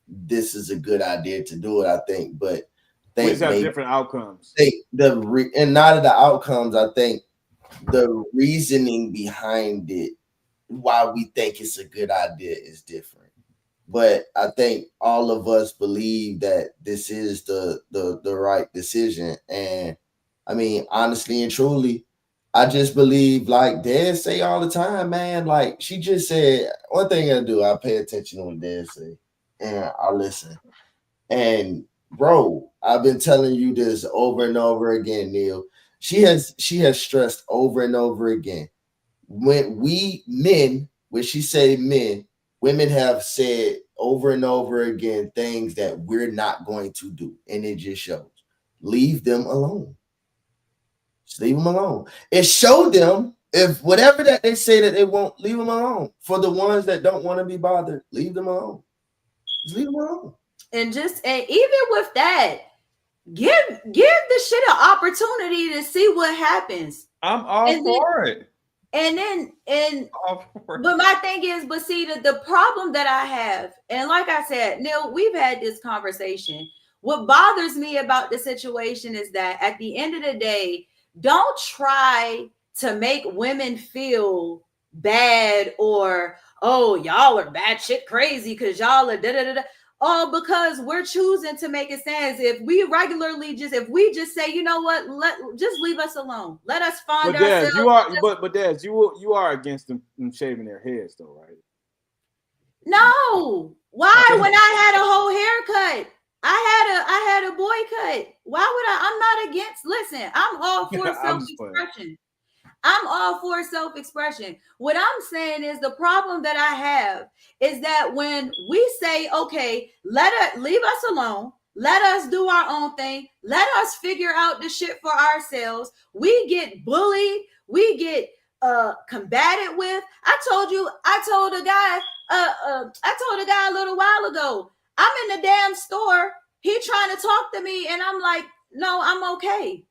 this is a good idea to do it. I think, but we just have different outcomes. And not of the outcomes. I think the reasoning behind it, why we think it's a good idea, is different. But I think all of us believe that this is the right decision. And I mean, honestly and truly, I just believe, like Dad say all the time, man, like she just said, one thing I do, I pay attention to what Dad say and I listen. And bro, I've been telling you this over and over again, Neil. She has stressed over and over again. When she say men, women have said over and over again things that we're not going to do. And it just shows. Leave them alone. Just leave them alone. It showed them, if whatever that they say that they won't, leave them alone. For the ones that don't want to be bothered, leave them alone. Just leave them alone. And even with that, give the shit an opportunity to see what happens. I'm all for it. But my thing is, the problem that I have, and like I said, Neil, we've had this conversation. What bothers me about the situation is that at the end of the day, don't try to make women feel bad or, oh, y'all are batshit crazy because y'all are da-da-da-da. Oh, because we're choosing to make it stand. If we just say, you know what, just leave us alone. Let us find ourselves. Dad, you are against them shaving their heads, though, right? No. Why? When I had a whole haircut, I had a boy cut. Why would I? I'm not against. Listen, I'm all for self-expression. I'm all for self-expression. What I'm saying is the problem that I have is that when we say, okay, leave us alone, let us do our own thing, let us figure out the shit for ourselves, we get bullied, we get combated with. I told a guy a little while ago, I'm in the damn store, he trying to talk to me, and I'm like, no, I'm okay.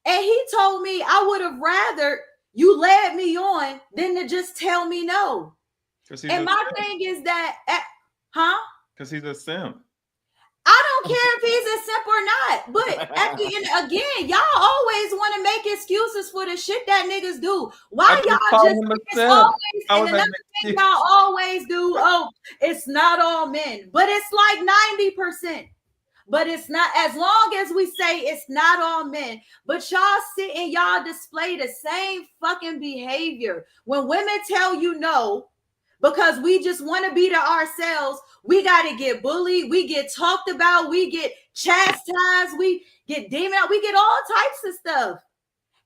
And he told me I would have rather you led me on than to just tell me no. And my thing is that, because he's a simp. I don't care if he's a simp or not. But at the end, again, y'all always want to make excuses for the shit that niggas do. Why y'all and another thing y'all always do, oh, it's not all men, but it's like 90%. But it's not, as long as we say it's not all men, but y'all sit and y'all display the same fucking behavior. When women tell you no, because we just want to be to ourselves, we got to get bullied, we get talked about, we get chastised, we get demonized out, we get all types of stuff.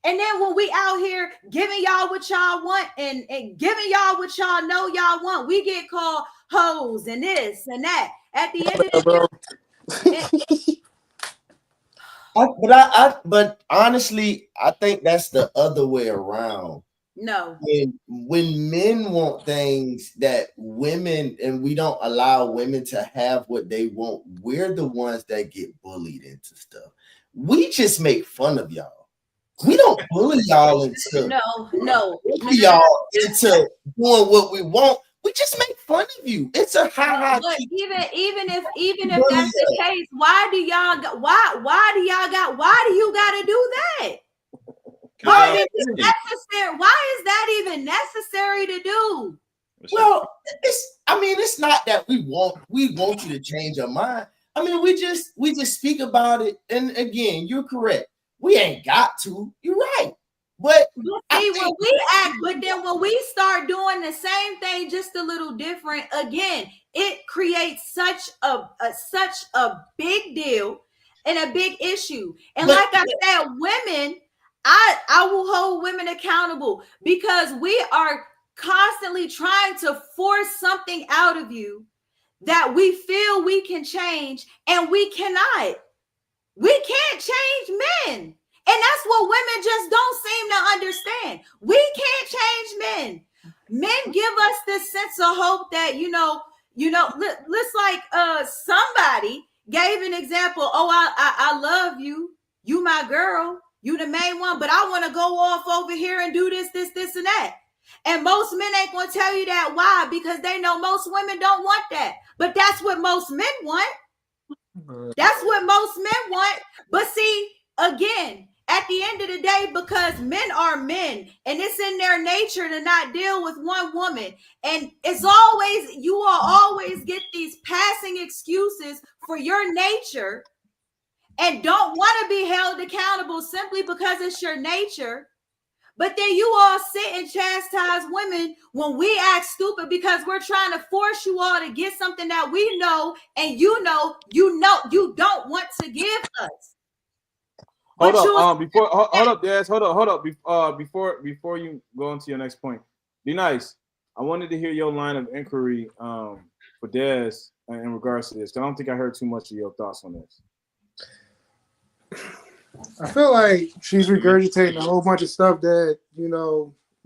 And then when we out here giving y'all what y'all want and giving y'all what y'all know y'all want, we get called hoes and this and that. At the end of the day, but honestly, I think that's the other way around. no. When men want things that women, and we don't allow women to have what they want, we're the ones that get bullied into stuff. We just make fun of y'all. We don't bully y'all into no. y'all into doing what we want. We just make fun of you. It's a high. But even if that's the case, why do you gotta do that? Why is it necessary? Why is that even necessary to do? Well, it's not that we want you to change your mind. I mean, we just speak about it. And again, you're correct. We ain't got to. You're right. But see, but then when we start doing the same thing, just a little different, again, it creates such a big deal and a big issue. And like I said, women, I will hold women accountable because we are constantly trying to force something out of you that we feel we can change, and we cannot. We can't change men. And that's what women just don't seem to understand. We can't change men. Men give us this sense of hope that, let's like somebody gave an example. Oh, I love you. You my girl. You the main one, but I want to go off over here and do this, and that. And most men ain't going to tell you that. Why? Because they know most women don't want that. But that's what most men want. That's what most men want. But see, again, at the end of the day, because men are men and it's in their nature to not deal with one woman. And it's always, you will always get these passing excuses for your nature and don't want to be held accountable simply because it's your nature. But then you all sit and chastise women when we act stupid because we're trying to force you all to get something that we know and you don't want to give us. Hold up, Des. Hold up. Before you go into your next point, be nice. I wanted to hear your line of inquiry for Des in regards to this. I don't think I heard too much of your thoughts on this. I feel like she's regurgitating a whole bunch of stuff that,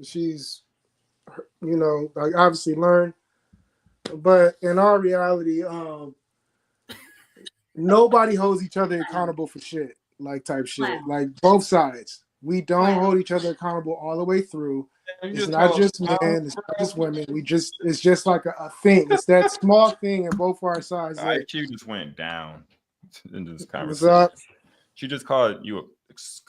she's, like obviously learned. But in our reality, nobody holds each other accountable for shit, type shit. Wow. Like both sides. We don't hold each other accountable all the way through. It's not just men, it's not just women. It's just like a thing. It's that small thing in both our sides. The IQ just went down in this conversation. What's up? She just called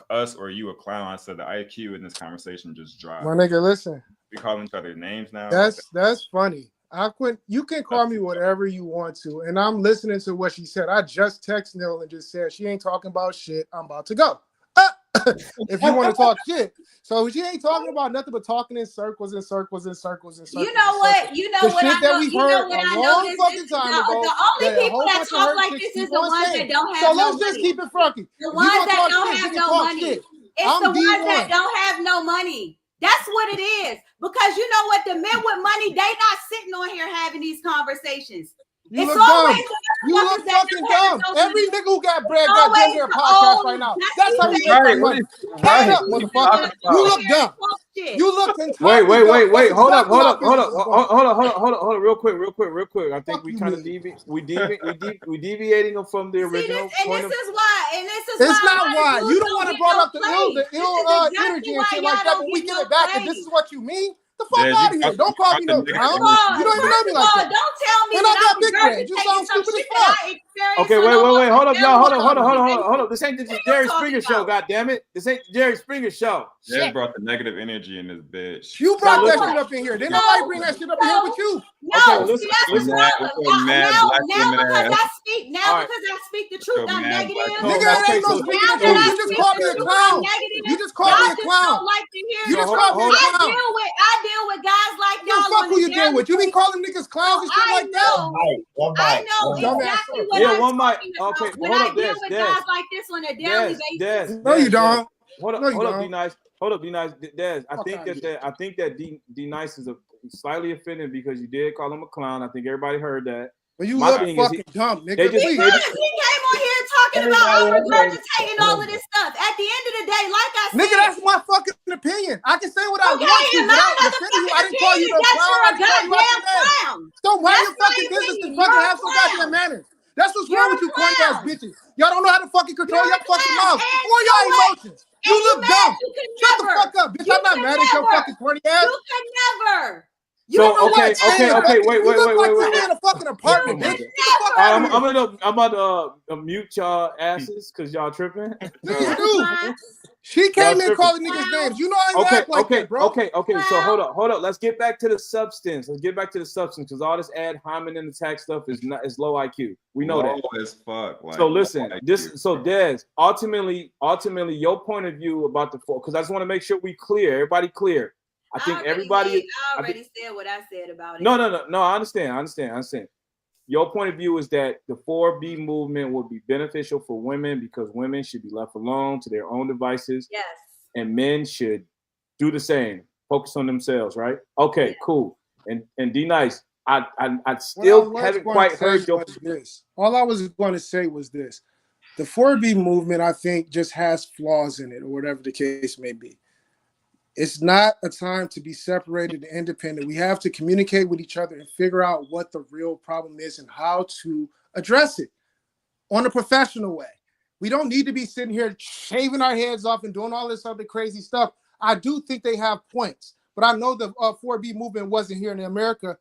us or you a clown. I said the IQ in this conversation just dropped. My nigga, listen. We call each other names now. That's funny. You can call me whatever you want to, and I'm listening to what she said. I just texted Neil and just said she ain't talking about shit. I'm about to go. If you want to talk shit. So she ain't talking about nothing but talking in circles and circles and circles and circles. You know what? I know. You know what I know. The only people that talk like this is the ones that don't have no money. So let's just keep it funky. The ones that don't have no money. It's the ones that don't have no money. That's what it is. Because you know what? The men with money, they not sitting on here having these conversations. You look dumb. You look fucking dumb. Every nigga who got bread got damn near podcast right now. That's how we make money. Stand up, motherfucker. You look dumb. You look entitled. Wait. Hold up. Real quick. I think we kind of deviating from the original point. This is why. It's not why. You don't want to brought up the ill energy and shit like that, but we get it back. And this is what you mean? The fuck out of here. Don't call me no clown. You don't even know me like that. Don't tell me and I got big brain. You sound stupid as fuck. Okay, wait. Hold up, y'all. Hold up. This ain't the Jerry Springer show, goddammit. This ain't the Jerry Springer show. They brought the negative energy in this bitch. You brought that shit up in here. Didn't nobody bring that shit up in here with you? No, listen. Now because I speak the truth, I'm negative. Nigga, ain't no speaking the truth. You just called me a clown. You just called me a clown. You just called me a clown. I deal with guys like y'all. Fuck who you deal with. You be calling niggas clowns and shit like that. I know exactly what I'm talking about. Okay, when I deal with guys like this on a daily basis. No, you don't. Hold up, be nice. Des. I think that D Nice is slightly offended because you did call him a clown. I think everybody heard that. But you My look thing is fucking dumb, nigga. they just- Please. they just- He came on here talking about regurgitating all of this stuff. At the end of the day, like I said, Nigga, that's my fucking opinion. I can say what I okay, want to and my without defending you. I didn't call you opinion no is that clown. you're I a didn't call you out goddamn your name. clown. So mind That's your my fucking business opinion. and fucking You're a have some goddamn clown. manners. That's what's You're wrong a with you corny ass clown. bitches. Y'all don't know how to fucking control You're your a fucking clown. mouth And or you your know what? emotions. And You you look mad dumb. you can Shut the never. fuck up, bitch. You I'm not can mad at your never. fucking corny ass. You can never. You So know okay, what? Stay in a okay, fucking- wait, you look like wait. you in a fucking apartment, You bitch. can Get the fuck out of here. I'm about to mute y'all asses because y'all tripping. Please do. She came in calling niggas names. You know I ain't act like that, bro. Okay. So hold up. Let's get back to the substance. Because all this ad hominem attack stuff is low IQ. We know that. Low as fuck. Like, So listen, low IQ. Des, ultimately, your point of view about the four, because I just want to make sure we clear, everybody clear. I think everybody. I already said what I said about it. No. I understand. Your point of view is that the 4B movement would be beneficial for women because women should be left alone to their own devices. Yes. And men should do the same. Focus on themselves, right? Okay, cool. And D Nice, I still haven't quite heard your. This. All I was going to say was this: the 4B movement, I think, just has flaws in it, or whatever the case may be. It's not a time to be separated and independent. We have to communicate with each other and figure out what the real problem is and how to address it on a professional way. We don't need to be sitting here shaving our heads off and doing all this other crazy stuff. I do think they have points, but I know the 4B movement wasn't here in America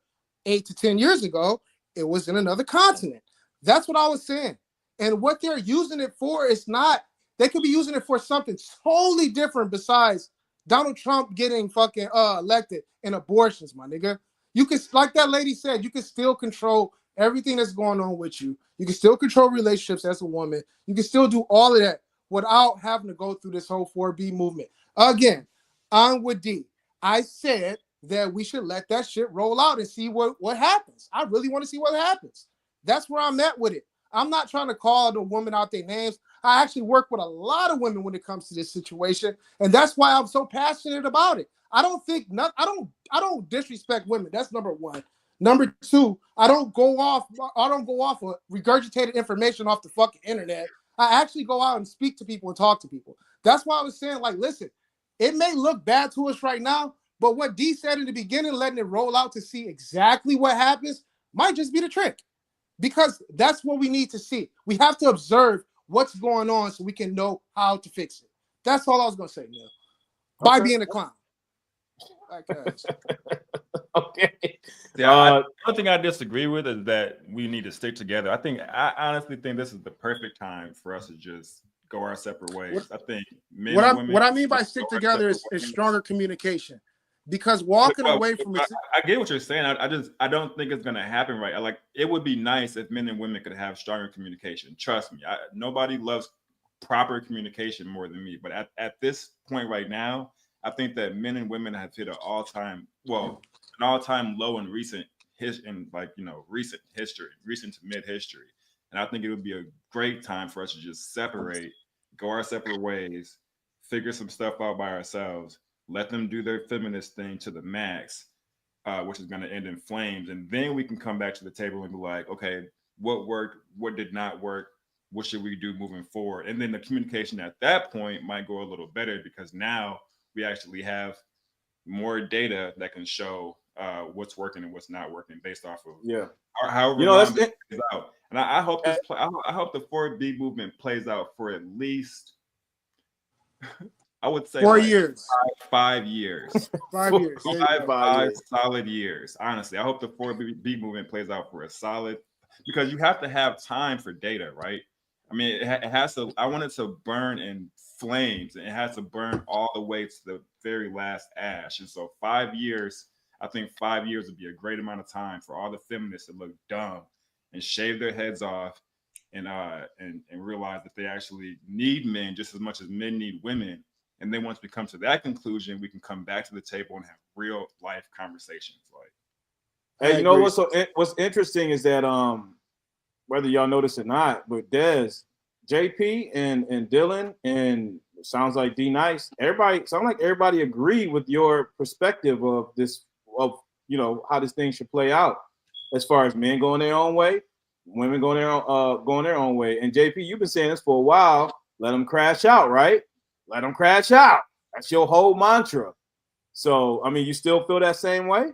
8 to 10 years ago. It was in another continent. That's what I was saying. And what they're using it for is not, they could be using it for something totally different besides Donald Trump getting fucking elected and abortions, my nigga. You can, like that lady said, you can still control everything that's going on with you. You can still control relationships as a woman. You can still do all of that without having to go through this whole 4B movement. Again, I'm with D. I said that we should let that shit roll out and see what happens. I really want to see what happens. That's where I'm at with it. I'm not trying to call the women out their names. I actually work with a lot of women when it comes to this situation, and that's why I'm so passionate about it. I don't disrespect women. That's number one. Number two, I don't go off of regurgitated information off the fucking internet. I actually go out and speak to people and talk to people. That's why I was saying, like, listen, it may look bad to us right now, but what D said in the beginning, letting it roll out to see exactly what happens, might just be the trick. Because that's what we need to see. We have to observe what's going on so we can know how to fix it. That's all I was going to say, Neil. By being a clown. Okay. Yeah, the only thing I disagree with is that we need to stick together. I honestly think this is the perfect time for us to just go our separate ways. I think men and women. What I mean by stick together is stronger communication. Because walking away from it. I get what you're saying. I don't think it's gonna happen right. Like, it would be nice if men and women could have stronger communication. Trust me. Nobody loves proper communication more than me. But at this point right now, I think that men and women have hit an all-time low in recent history, recent to mid-history. And I think it would be a great time for us to just separate, go our separate ways, figure some stuff out by ourselves, let them do their feminist thing to the max, which is going to end in flames. And then we can come back to the table and be like, okay, what worked? What did not work? What should we do moving forward? And then the communication at that point might go a little better because now we actually have more data that can show what's working and what's not working based off of however long it plays out. And I hope I hope the 4B movement plays out for at least I would say 4 years. 5 years. 5 years. Five solid years. Honestly, I hope the 4B movement plays out for a solid, because you have to have time for data, right? I mean, it has to. I want it to burn in flames, and it has to burn all the way to the very last ash. And so 5 years, I think 5 years would be a great amount of time for all the feminists to look dumb and shave their heads off and realize that they actually need men just as much as men need women. And then once we come to that conclusion, we can come back to the table and have real life conversations. Hey, you know what's interesting is that whether y'all notice or not, but Des, JP, and Dylan, and sounds like D Nice, everybody agree with your perspective of this, of how this thing should play out, as far as men going their own way women going their own way. And JP, you've been saying this for a while. Let them crash out, right? Let them crash out. That's your whole mantra. So, I mean, you still feel that same way?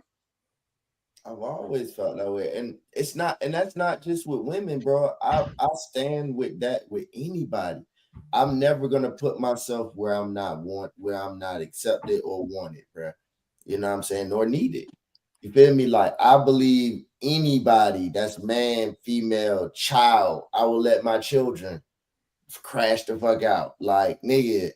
I've always felt that way, and it's not, and that's not just with women, bro. I stand with that with anybody. I'm never gonna put myself where I'm not accepted or wanted, bro. You know what I'm saying? Nor needed. You feel me? Like, I believe anybody that's man, female, child, I will let my children crash the fuck out. Like, nigga,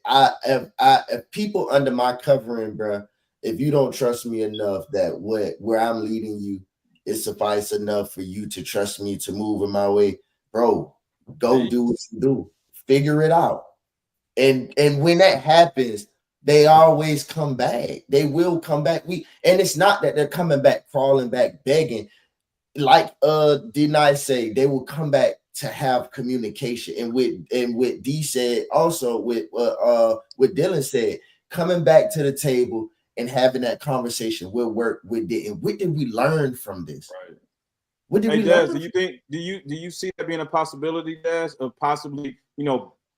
if people under my covering, bro, if you don't trust me enough that where I'm leading you is suffice enough for you to trust me to move in my way, bro, go do what you do. Figure it out. And when that happens, they always come back. They will come back. And it's not that they're coming back, crawling back, begging. Like didn't I say, they will come back to have communication. And what D said, also with Dylan said, coming back to the table and having that conversation will work. What did we learn from this? Right. What did we Des, learn? do you see that being a possibility, Des, of possibly,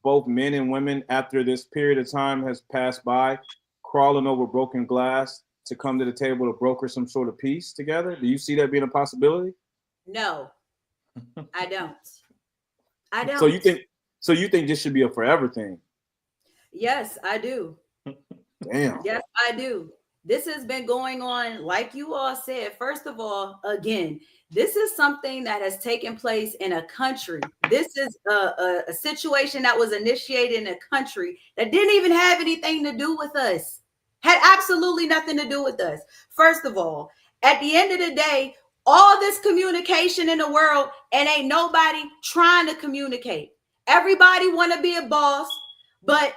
both men and women after this period of time has passed by, crawling over broken glass to come to the table to broker some sort of peace together? Do you see that being a possibility? No, I don't. I don't. So you think this should be a forever thing? Yes, I do. Damn. Yes, I do. This has been going on, like you all said. First of all, again, this is something that has taken place in a country. This is a situation that was initiated in a country that didn't even have anything to do with us. Had absolutely nothing to do with us. First of all, at the end of the day, all this communication in the world, and ain't nobody trying to communicate. Everybody want to be a boss, but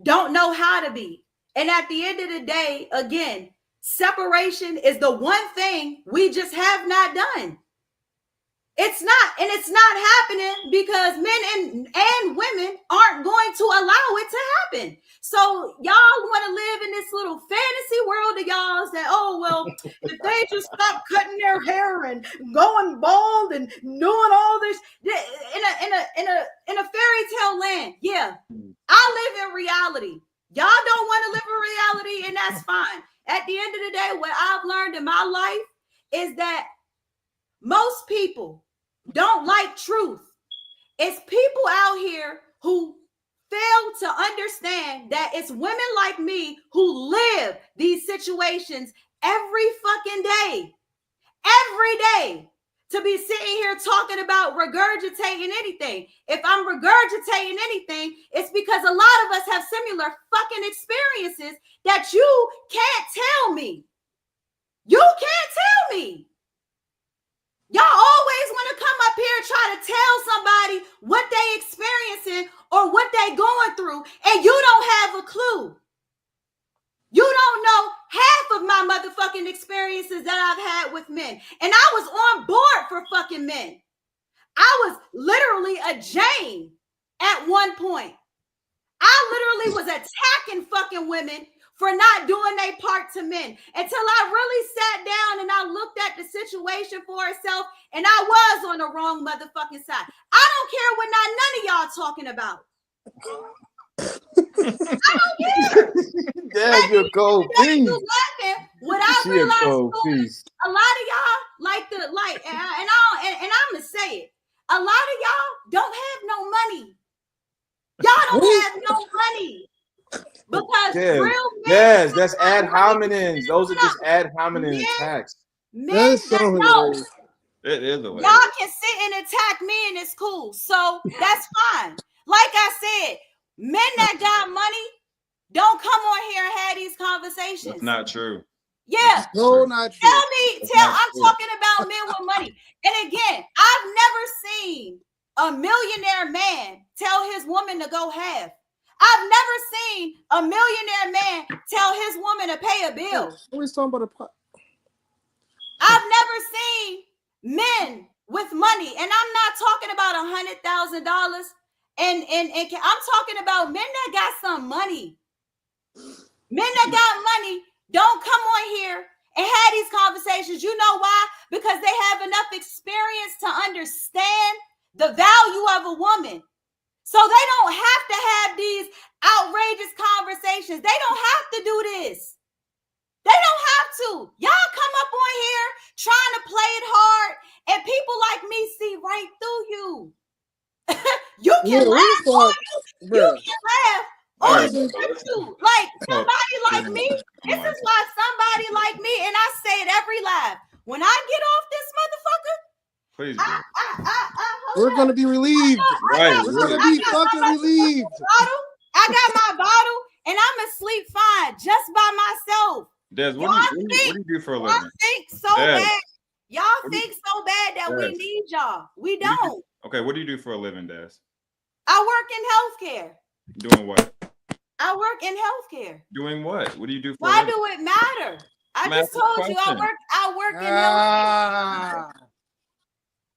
don't know how to be. And at the end of the day, again, separation is the one thing we just have not done. It's not happening because men and women aren't going to allow it to happen. So y'all want to live in this little fantasy world of y'all's that, oh, well, if they just stop cutting their hair and going bald and doing all this in a fairy tale land. Yeah, I live in reality. Y'all don't want to live in reality, and that's fine. At the end of the day, what I've learned in my life is that most people don't like truth. It's people out here who fail to understand that it's women like me who live these situations every fucking day. Every day. To be sitting here talking about regurgitating anything. If I'm regurgitating anything, it's because a lot of us have similar fucking experiences that you can't tell me. You can't tell me. Y'all always want to come up here and try to tell somebody what they experiencing or what they going through, and you don't have a clue. You don't know half of my motherfucking experiences that I've had with men. And I was on board for fucking men. I was literally a Jane at one point. I literally was attacking fucking women for not doing their part to men until I really sat down and I looked at the situation for itself, and I was on the wrong motherfucking side. I don't care what none of y'all talking about. I don't care. Damn, you're cold piece. What I realized, a lot of y'all and I'm gonna say it. A lot of y'all don't have no money. Y'all don't have no money because real men. Yes, that's ad hominems. Those are just ad hominem attacks. Men that know. It is a way. Y'all can sit and attack me and it's cool. So that's fine. Like I said, men that got money don't come on here and have these conversations. That's not true. Yeah. No, not true. I'm talking about men with money. And again, I've never seen a millionaire man tell his woman to go half. I've never seen a millionaire man tell his woman to pay a bill. Always talking about a pot. I've never seen men with money, and I'm not talking about $100,000. And I'm talking about men that got some money. Men that got money don't come on here and have these conversations. You know why? Because they have enough experience to understand the value of a woman. So they don't have to have these outrageous conversations. They don't have to do this. They don't have to. Y'all come up on here trying to play it hard, and people like me see right through you. You can laugh all you can laugh all you want to. Like somebody like me, this is why somebody like me, and I say it every live. When I get off this motherfucker, please we're gonna be relieved. Right, we're gonna be fucking relieved. I got my bottle, and I'm asleep fine just by myself. Des, what do you do for a living? Y'all think so bad. Y'all think so bad that we need y'all. We don't. Okay, what do you do for a living, Des? I work in healthcare. Doing what? I work in healthcare. Doing what? What do you do for Why a living? do it matter? I just told you I work in healthcare.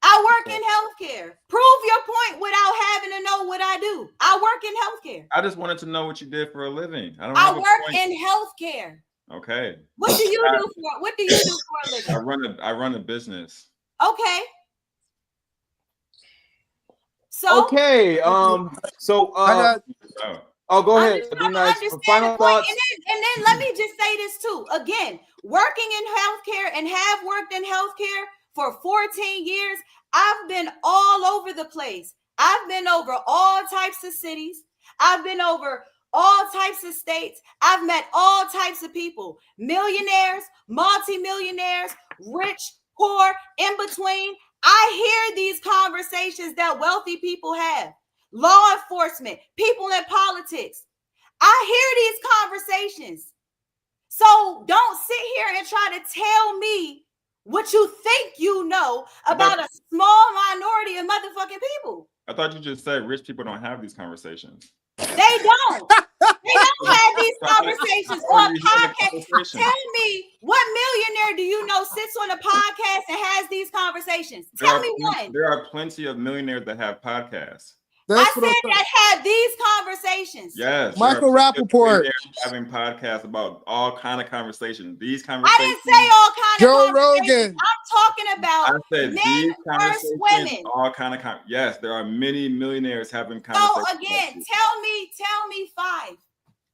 I work in healthcare. Prove your point without having to know what I do. I work in healthcare. I just wanted to know what you did for a living. I work in healthcare. Okay. What do you do for a living? I run a business. Okay. So okay. Go ahead. Be nice. Final thoughts. And then let me just say this too. Again, working in healthcare and have worked in healthcare for 14 years, I've been all over the place. I've been over all types of cities. I've been over all types of states. I've met all types of people, millionaires, multimillionaires, rich, poor, in between. I hear these conversations that wealthy people have, law enforcement, people in politics. I hear these conversations. So don't sit here and try to tell me what you think you know about a small minority of motherfucking people. I thought you just said rich people don't have these conversations. They don't. They don't have these conversations on podcasts. Tell me what millionaire do you know sits on a podcast and has these conversations? Tell me one. There are plenty of millionaires that have podcasts. I said that have these conversations. Yes. Michael Rappaport having podcasts about all kind of conversations. These conversations. I didn't say all kind Joe of conversations. Rogan. I'm talking about I said men these versus women. all kind of yes, there are many millionaires having conversations. So again, tell me 5.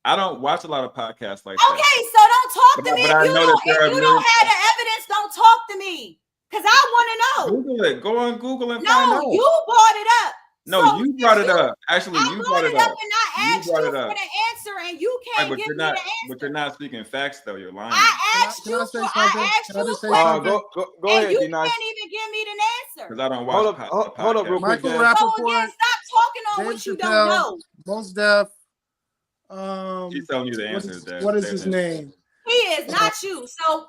I don't watch a lot of podcasts like that. Okay, so don't talk to me. If you don't have the evidence, don't talk to me. Because I want to know. Google it. Go on Google and find out. No, you brought it up. No, so you brought it up. Actually, you brought it up. And I asked you for the answer, and you can't give me the answer. But you're not speaking facts, though. You're lying. I asked you a question, go ahead, you D-Nice. can't even give me the answer. Because I don't watch hold up real quick. Michael So Rappaport, again, stop talking on what you don't know. Most Def. He's telling you the answers. What is his name? He is not you. So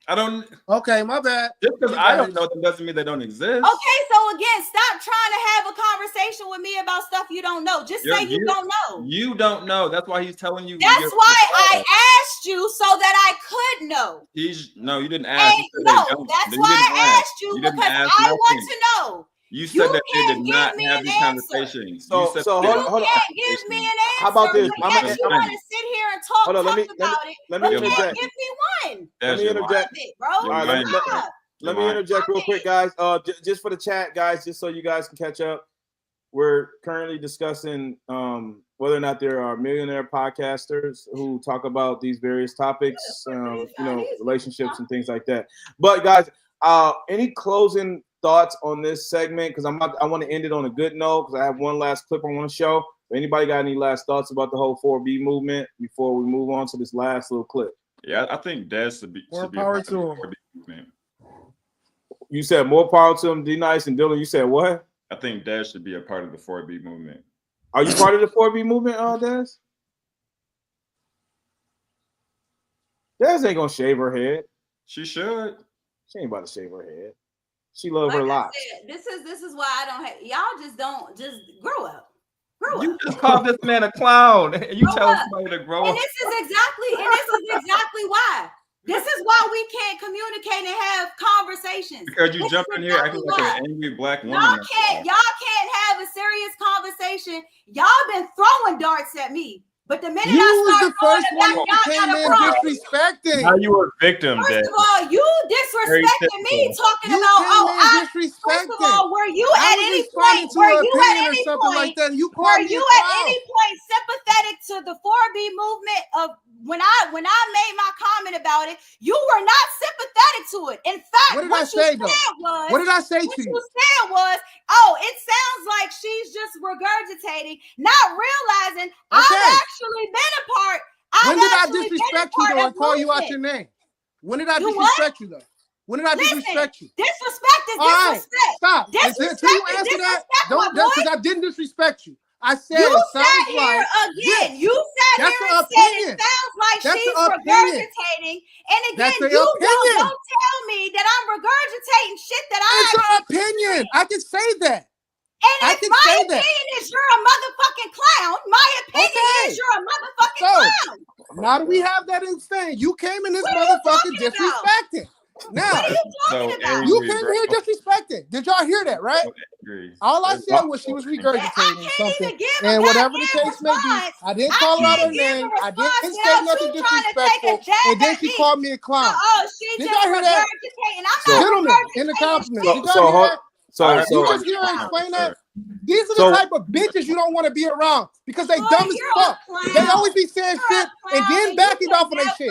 I don't. Okay, my bad. Just because I don't know them doesn't mean they don't exist. Okay, so again, stop trying to have a conversation with me about stuff you don't know. Just say you don't know. You don't know. That's why he's telling you. That's why I asked you so that I could know. No, you didn't ask. That's why I asked you because I want to know. You said that they did not have these conversations. So hold on. Give me an answer. How about this? You want to sit here and talk about it. Let me interject. Give me one. Let me interject, bro. All right, let me interject real quick, guys. Just for the chat, guys, just so you guys can catch up. We're currently discussing whether or not there are millionaire podcasters who talk about these various topics, relationships and things like that. But guys, any closing thoughts on this segment? Because I want to end it on a good note because I have one last clip I want to show. Anybody got any last thoughts about the whole 4B movement before we move on to this last little clip? Yeah, I think Des should be more power to him. 4B movement. You said more power to him, D-Nice and Dylan. You said what? I think Des should be a part of the 4B movement. Are you part of the 4B movement, Des? Des ain't gonna shave her head. She should. She ain't about to shave her head. She love her locks. This is why I don't have y'all. Just grow up. You just called this man a clown, and you tell somebody to grow up. And this is exactly why. This is why we can't communicate and have conversations. Because you jump in here acting like an angry black woman. Y'all can't have a serious conversation. Y'all been throwing darts at me. But the minute You I was start the first one going that back, y'all came got a in problem. disrespecting. Now you were a victim, First Dad. of all, you Very disrespecting me, typical. talking You about, came oh, in first of disrespecting. all, were you I at was any responding point, to an opinion or something like that, and you called me a clown. sympathetic to the 4B movement of when I made my comment about it, you were not sympathetic to it. In fact, What did I say though? What did I say to you? What you said was, oh, it sounds like she's just regurgitating, not realizing I've actually been a part. When did I disrespect you though and call you out your name? When did I disrespect you though? When did I disrespect you? Disrespect is All right, disrespect. stop. Disrespect Until you is answer that, disrespect, don't, my boy. because I didn't disrespect you. I said You it sat sounds here like again. this. You sat That's here an and opinion. said it sounds like That's she's an opinion. regurgitating. And That's again, an you opinion. don't tell me that I'm regurgitating shit that I It's an actually opinion. I can say that. And I if can my say that. opinion is you're a motherfucking clown, my opinion is you're a motherfucking clown. Now that we have that in thing, you came in this What are you motherfucking talking about? disrespecting. Now, What are you talking about? you came here disrespecting. Did y'all hear that, right? All I said was she was regurgitating something. And whatever the case may be, I didn't call her out her name. I didn't say nothing disrespectful. And then she called me a clown. Did y'all hear that? Gentlemen, in the compliments. Did y'all hear that? You just hear her explain that? These are the type of bitches you don't want to be around because they dumb as fuck. They always be saying shit and then backing off of their shit.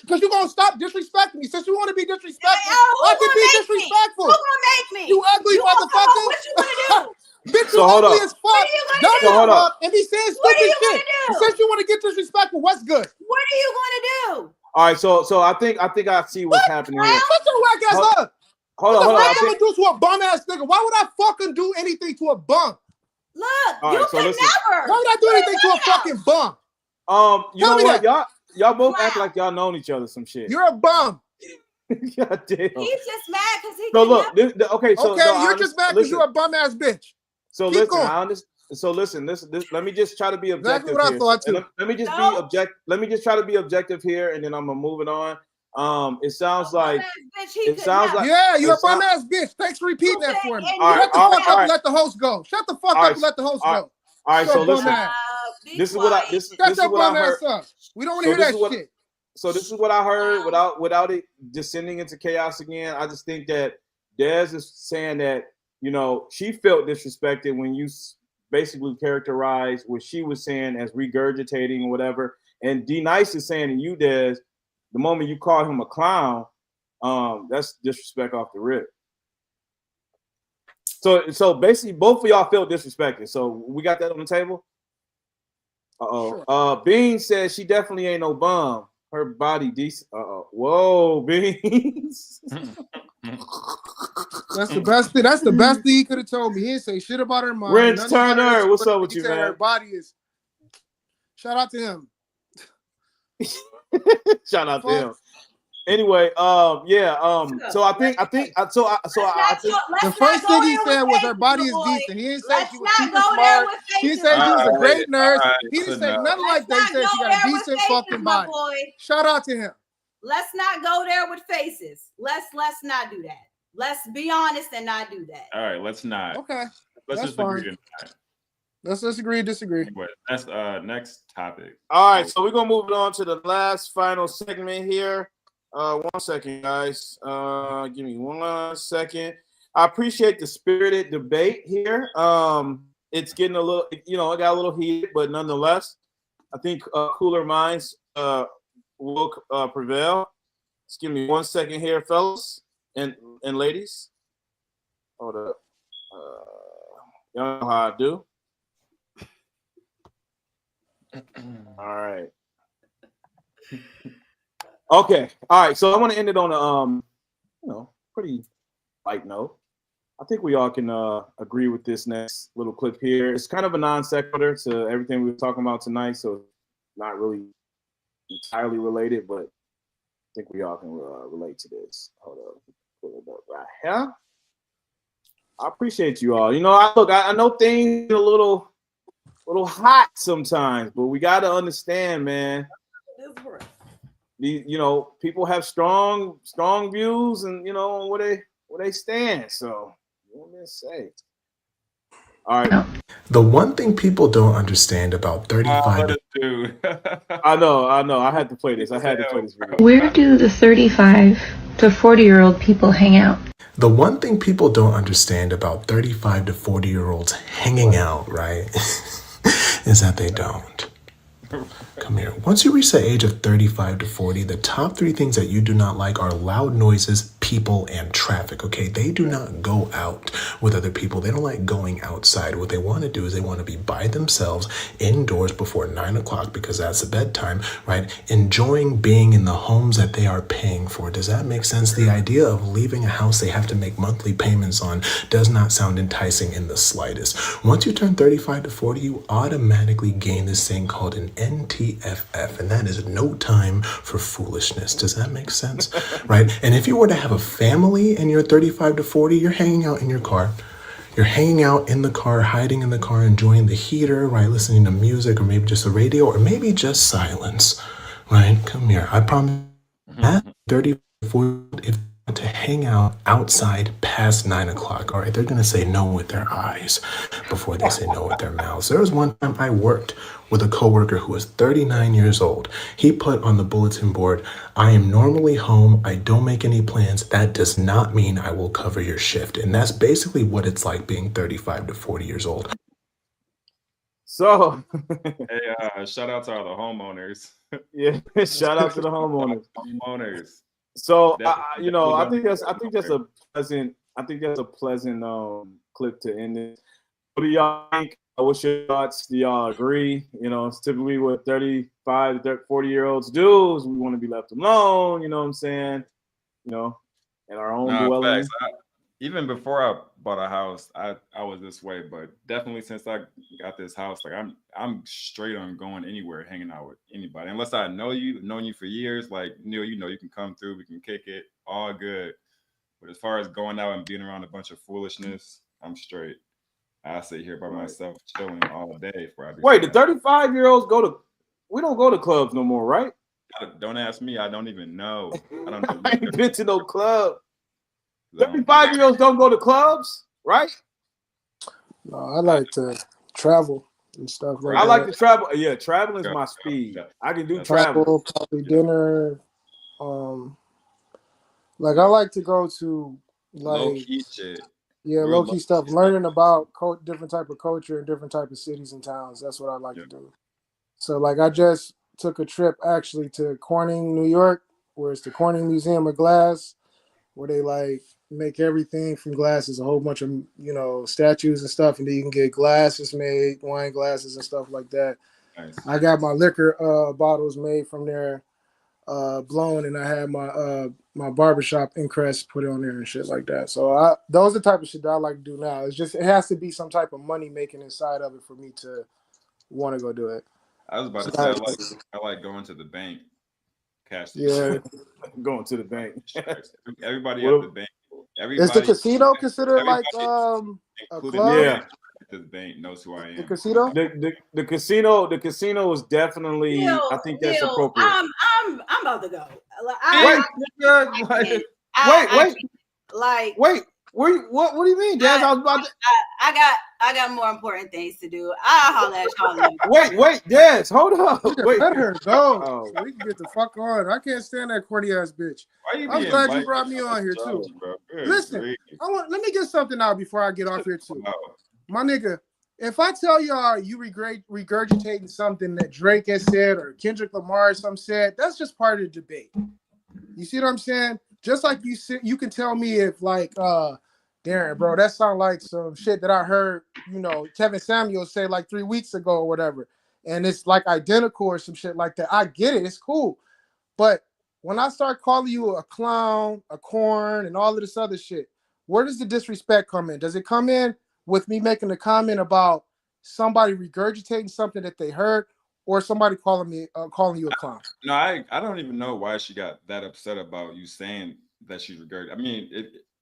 Because you're gonna stop disrespecting me. Since you want to be disrespectful, I can be disrespectful. Who gonna make me? You ugly motherfucker. What you gonna do? Bitch, you So hold ugly up. as fuck. Dumb So hold as up. fuck and be saying What are stupid you shit. gonna do? And since you want to get disrespectful, what's good? What are you gonna do? All right, so I think I see what's happening here. Shut your whack ass up. Hold on. What the I fuck I'm think- gonna do to a bum ass nigga? Why would I fucking do anything to a bum? Look, All right, you so could listen. never. Why would I do anything to a fucking bum? You Tell know me what? that. Y'all both act like y'all known each other some shit. You're a bum. God damn. He's just mad because he So could look, okay, so you're just mad because you're a bum ass bitch. So Keep listen, going. I understand. So listen, this. Let me just try to be objective Exactly what I here. thought, And too. let me just be object. Let me just try to be objective here, and then I'm gonna move it on. It sounds like yeah, you're a it bum sound- ass bitch. Thanks for repeating that for me. All right, Shut the all fuck right, up all and let the host go. Shut the fuck All up right, and let the host all go. right. All right, Shut so your bum listen. ass. This is what I this Shut is your what I bum heard. ass up. We don't want So to hear this is that what- shit. So this is what I heard without it descending into chaos again. I just think that Dez is saying that, you know, she felt disrespected when you basically characterized what she was saying as regurgitating or whatever. And D Nice is saying to you, Dez, the moment you call him a clown, that's disrespect off the rip. So basically both of y'all felt disrespected. So we got that on the table. Sure. Bean says she definitely ain't no bum. Her body decent. Whoa, Beans. That's the best thing. That's the best thing he could have told me. He didn't say shit about her mind. Wrench nothing about her Turner, what's sexuality. up with He you, said man? her body is. Shout out to him. Shout out to him. Anyway, so I think the first thing he said was her body is decent. He didn't say she was super smart. He didn't say she was a great nurse. He didn't say nothing like that. He said she got a decent fucking body. Shout out to him. Let's not go there with faces. Let's not do that. Let's be honest and not do that. All right, let's not. Okay. Let's That's just agree fine. to not. Let's disagree. Anyway, that's next topic. all right, so we're gonna move it on to the last final segment here. 1 second, guys. Give me 1 second. I appreciate the spirited debate here. It's getting a little, it got a little heated, but nonetheless, I think cooler minds will prevail. Just give me 1 second here, fellas and ladies. Hold up. Y'all know how I do. All right. Okay. All right. So I want to end it on a pretty light note. I think we all can agree with this next little clip here. It's kind of a non sequitur to everything we were talking about tonight, so not really entirely related, but I think we all can relate to this. Hold up. Pull it up right here. I appreciate you all. I know things get a little hot sometimes, but we got to understand, man. People have strong views, and where they stand. So, what do I say? All right. The one thing people don't understand about 35. too. I know. I had to play this. I had to play this video. Where do the 35 to 40-year-old people hang out? The one thing people don't understand about 35 to 40-year-olds hanging out, right, is that they don't. Come here. Once you reach the age of 35 to 40, the top 3 things that you do not like are loud noises, people, and traffic, okay? They do not go out with other people. They don't like going outside. What they want to do is they want to be by themselves indoors before 9 o'clock because that's the bedtime, right? Enjoying being in the homes that they are paying for. Does that make sense? The idea of leaving a house they have to make monthly payments on does not sound enticing in the slightest. Once you turn 35 to 40, you automatically gain this thing called an NTFF, and that is no time for foolishness. Does that make sense? Right? And if you were to have a family and you're 35 to 40, you're hanging out in your car. You're hanging out in the car, hiding in the car, enjoying the heater, right? Listening to music or maybe just the radio or maybe just silence, right? Come here. I promise at 30, 40, if they want to hang out outside past 9 o'clock, all right, they're going to say no with their eyes before they say no with their mouths. There was one time I worked with a coworker who was 39 years old. He put on the bulletin board, I am normally home. I don't make any plans. That does not mean I will cover your shift. And that's basically what it's like being 35 to 40 years old. So, hey, shout out to all the homeowners. Yeah, shout out to the homeowners. Homeowners. So, I think that's a pleasant clip to end it. What do y'all think? What's your thoughts? Do y'all agree? It's typically what 35 to 40-year-olds do is we want to be left alone, you know what I'm saying? In our own dwelling. Facts. Even before I bought a house, I was this way, but definitely since I got this house, like I'm straight on going anywhere, hanging out with anybody. Unless I known you for years, like Neil, you can come through, we can kick it, all good. But as far as going out and being around a bunch of foolishness, I'm straight. I sit here by myself chilling all day before I do. Wait, the 35-year-olds we don't go to clubs no more, right? Don't ask me. I don't even know. I don't know. I ain't been to no club. 35-year-olds don't go to clubs, right? No, I like to travel and stuff like that. I like to travel. Yeah, traveling is my speed. I can do travel. Probably dinner. Like I like to go to low-key shit. Yeah, low-key stuff. Learning about different type of culture and different type of cities and towns. That's what I like to do. So like I just took a trip actually to Corning, New York, where it's the Corning Museum of Glass, where they like make everything from glasses, a whole bunch of statues and stuff, and then you can get glasses made, wine glasses and stuff like that. Nice. I got my liquor bottles made from there, blown, and I had my barbershop crest put on there and shit like that. So those are the type of shit that I like to do now. It has to be some type of money making inside of it for me to want to go do it. I was about to say I like going to the bank, cash. Going to the bank. Everybody at the bank. Is the casino considered like a club? Yeah. The bank knows who I am. The casino? The casino is definitely. I think that's appropriate. I'm about to go. Wait. What do you mean, Daz? I was about to. I got more important things to do. I'll holler at y'all. Wait, Daz, hold up. Wait, let her go. So we can get the fuck on. I can't stand that corny ass bitch. I'm glad you brought me on here too. Listen, let me get something out before I get off here too. My nigga, if I tell y'all you regurgitating something that Drake has said or Kendrick Lamar or some said, that's just part of the debate. You see what I'm saying? Just like you can tell me if like Darren, bro, that sound like some shit that I heard, Kevin Samuel say like 3 weeks ago or whatever. And it's like identical or some shit like that. I get it. It's cool. But when I start calling you a clown, a corn, and all of this other shit, where does the disrespect come in? Does it come in with me making a comment about somebody regurgitating something that they heard, or somebody calling you a clown? No, I don't even know why she got that upset about you saying that she's regurgitating. I mean,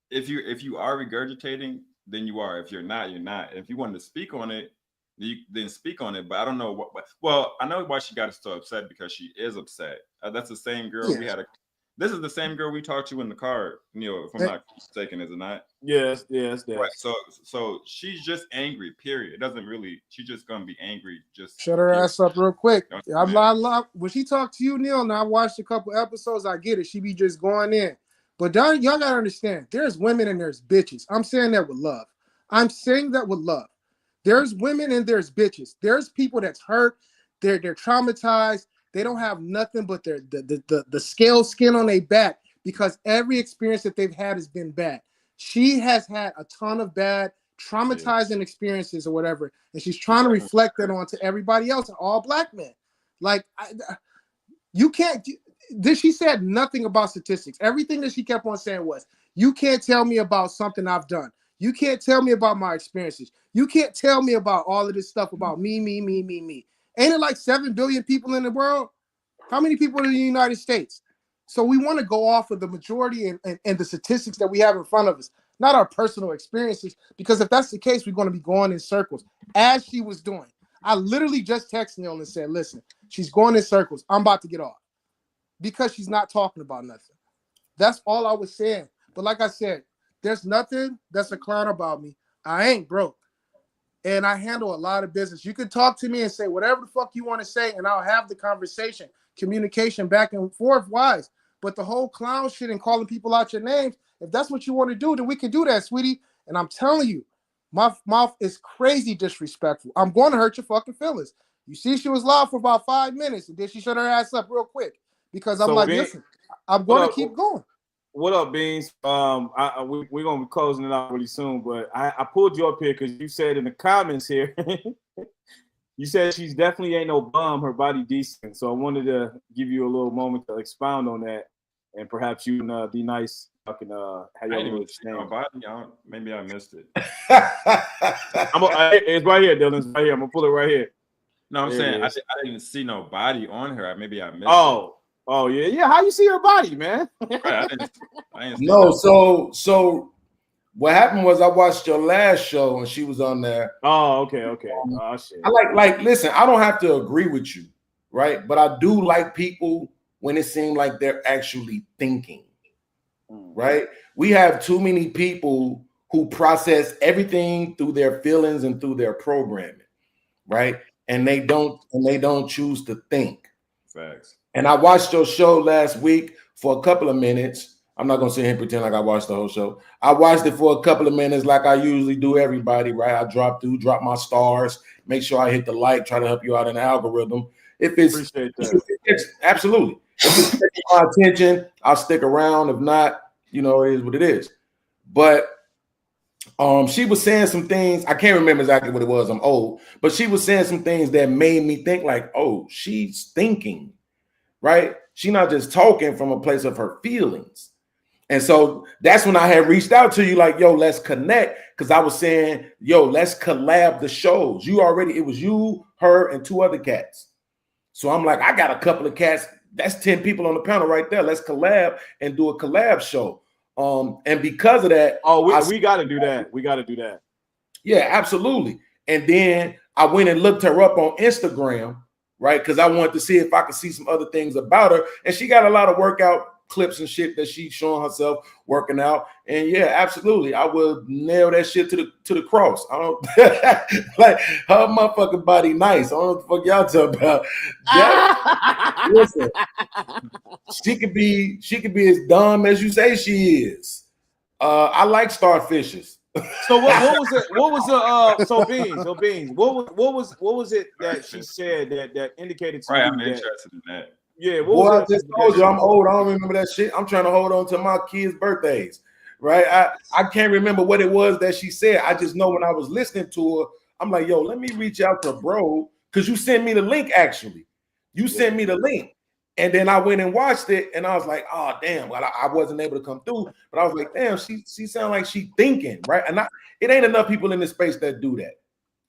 if you are regurgitating, then you are. If you're not, you're not. If you wanted to speak on it, then speak on it. But I don't know what. Well, I know why she got so upset, because she is upset. That's the same girl we had This is the same girl we talked to in the car, Neil, if I'm not mistaken, is it not? Yes. Right. So she's just angry, period. It doesn't really, she's just gonna be angry. Just shut her ass up real quick. I man. love when she talked to you, Neil, and I watched a couple episodes, I get it. She be just going in. But y'all gotta understand, there's women and there's bitches. I'm saying that with love. I'm saying that with love. There's women and there's bitches. There's people that's hurt, they're traumatized. They don't have nothing but the scale skin on their back because every experience that they've had has been bad. She has had a ton of bad, traumatizing experiences or whatever, and she's trying to reflect that onto everybody else, all black men. Like, you can't. She said nothing about statistics. Everything that she kept on saying was, "You can't tell me about something I've done. You can't tell me about my experiences. You can't tell me about all of this stuff about me. Ain't it like 7 billion people in the world? How many people in the United States? So we want to go off of the majority and the statistics that we have in front of us, not our personal experiences, because if that's the case, we're going to be going in circles, as she was doing. I literally just texted Neil and said, listen, she's going in circles. I'm about to get off because she's not talking about nothing. That's all I was saying. But like I said, there's nothing that's a clown about me. I ain't broke. And I handle a lot of business. You can talk to me and say whatever the fuck you want to say, and I'll have the conversation, communication back and forth wise. But the whole clown shit and calling people out your names, if that's what you want to do, then we can do that, sweetie. And I'm telling you, my mouth is crazy disrespectful. I'm going to hurt your fucking feelings. You see, she was loud for about 5 minutes, and then she shut her ass up real quick because I'm like, listen, I'm going to keep going. What up, Beans? We're gonna be closing it out really soon, but I pulled you up here because you said in the comments here, you said she's definitely ain't no bum, her body decent. So I wanted to give you a little moment to expound on that, and perhaps you and D Nice fucking have your little exchange. Maybe I missed it. It's right here, Dylan. It's right here. I'm gonna pull it right here. No, I'm saying I didn't see no body on her. Maybe I missed it. Oh yeah. How you see her body, man? I didn't No, so what happened was I watched your last show and she was on there. Oh, okay. Oh shit. I like listen, I don't have to agree with you, right? But I do like people when it seems like they're actually thinking, right? We have too many people who process everything through their feelings and through their programming, right? And they don't choose to think. Facts. And I watched your show last week for a couple of minutes. I'm not gonna sit here and pretend like I watched the whole show. I watched it for a couple of minutes, like I usually do. Everybody, right? I drop my stars, make sure I hit the like, try to help you out in the algorithm. If it's absolutely, if it's my attention, I'll stick around. If not, it is what it is. But she was saying some things. I can't remember exactly what it was. I'm old, but she was saying some things that made me think like, oh, she's thinking. Right? She's not just talking from a place of her feelings. And so that's when I had reached out to you like, yo, let's connect. Because I was saying, yo, let's collab the shows. It was you, her, and 2 other cats. So I'm like, I got a couple of cats. That's 10 people on the panel right there. Let's collab and do a collab show. And because of that, we got to do that. We got to do that. Yeah, absolutely. And then I went and looked her up on Instagram. Right, because I wanted to see if I could see some other things about her, and she got a lot of workout clips and shit that she's showing herself working out. And yeah, absolutely, I would nail that shit to the cross. I don't like her motherfucking body nice. I don't know what the fuck y'all talking about. Listen, she could be as dumb as you say she is. I like starfishes. So what was it? What was the so Beans? What was it that she said that indicated to you? I'm interested in that. Yeah, I just told you I'm old. I don't remember that shit. I'm trying to hold on to my kids' birthdays, right? I can't remember what it was that she said. I just know when I was listening to her, I'm like, yo, let me reach out to bro, because you sent me the link. Actually, you sent me the link. And then I went and watched it, and I was like, "Oh damn!" Well, I wasn't able to come through, but I was like, "Damn, she sounds like she thinking, right?" And it ain't enough people in this space that do that.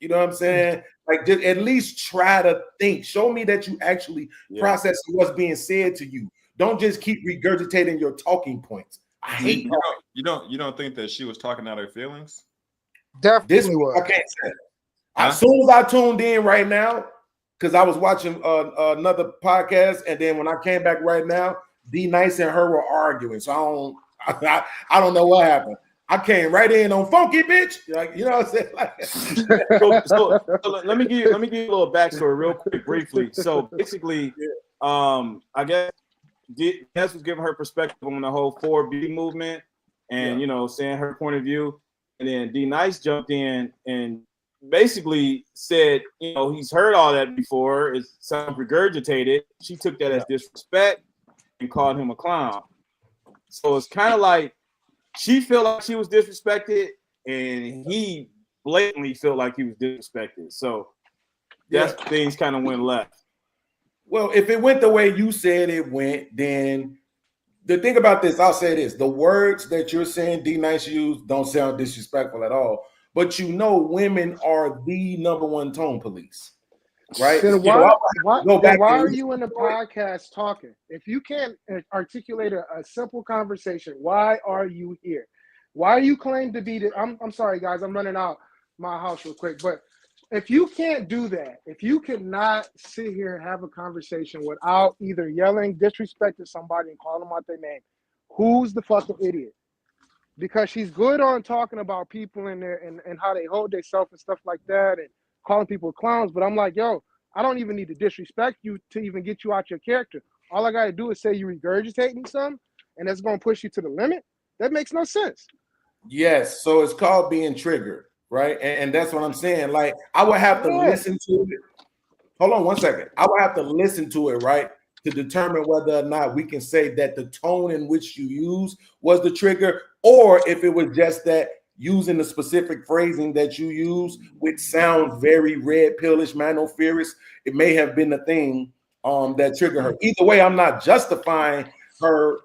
You know what I'm saying? Like, just at least try to think. Show me that you actually process what's being said to you. Don't just keep regurgitating your talking points. I hate. You don't think that she was talking out her feelings? Definitely was. I can't say. As soon as I tuned in right now, because I was watching another podcast, and then when I came back right now, D Nice and her were arguing. So I don't know what happened. I came right in on funky bitch. Like, you know what I'm saying? Like, so let me give you a little backstory real quick, briefly. So basically, I guess Ness was giving her perspective on the whole 4B movement and saying her point of view. And then D Nice jumped in and basically said, he's heard all that before. It sounds regurgitated. She took that as disrespect and called him a clown. So it's kind of like she felt like she was disrespected, and he blatantly felt like he was disrespected. So that's things kind of went left. Well, if it went the way you said it went, then the thing about this, I'll say this: the words that you're saying D Nice used don't sound disrespectful at all. But women are the number one tone police, right? Then why are to you in the podcast talking? If you can't articulate a simple conversation, why are you here? Why do you claim to be the? I'm sorry, guys. I'm running out my house real quick, but if you can't do that, if you cannot sit here and have a conversation without either yelling, disrespecting somebody, and calling them out their name, who's the fucking idiot? Because she's good on talking about people and how they hold themselves and stuff like that, and calling people clowns. But I'm like, yo, I don't even need to disrespect you to even get you out your character. All I gotta do is say you're regurgitating something, and that's gonna push you to the limit. That makes no sense. Yes, so it's called being triggered, right? And that's what I'm saying. Like, I would have to listen to it. Hold on one second. I would have to listen to it, right, to determine whether or not we can say that the tone in which you use was the trigger, or if it was just that using the specific phrasing that you use, which sounds very red pillish, mano-fearist, it may have been the thing that triggered her. Either way, I'm not justifying her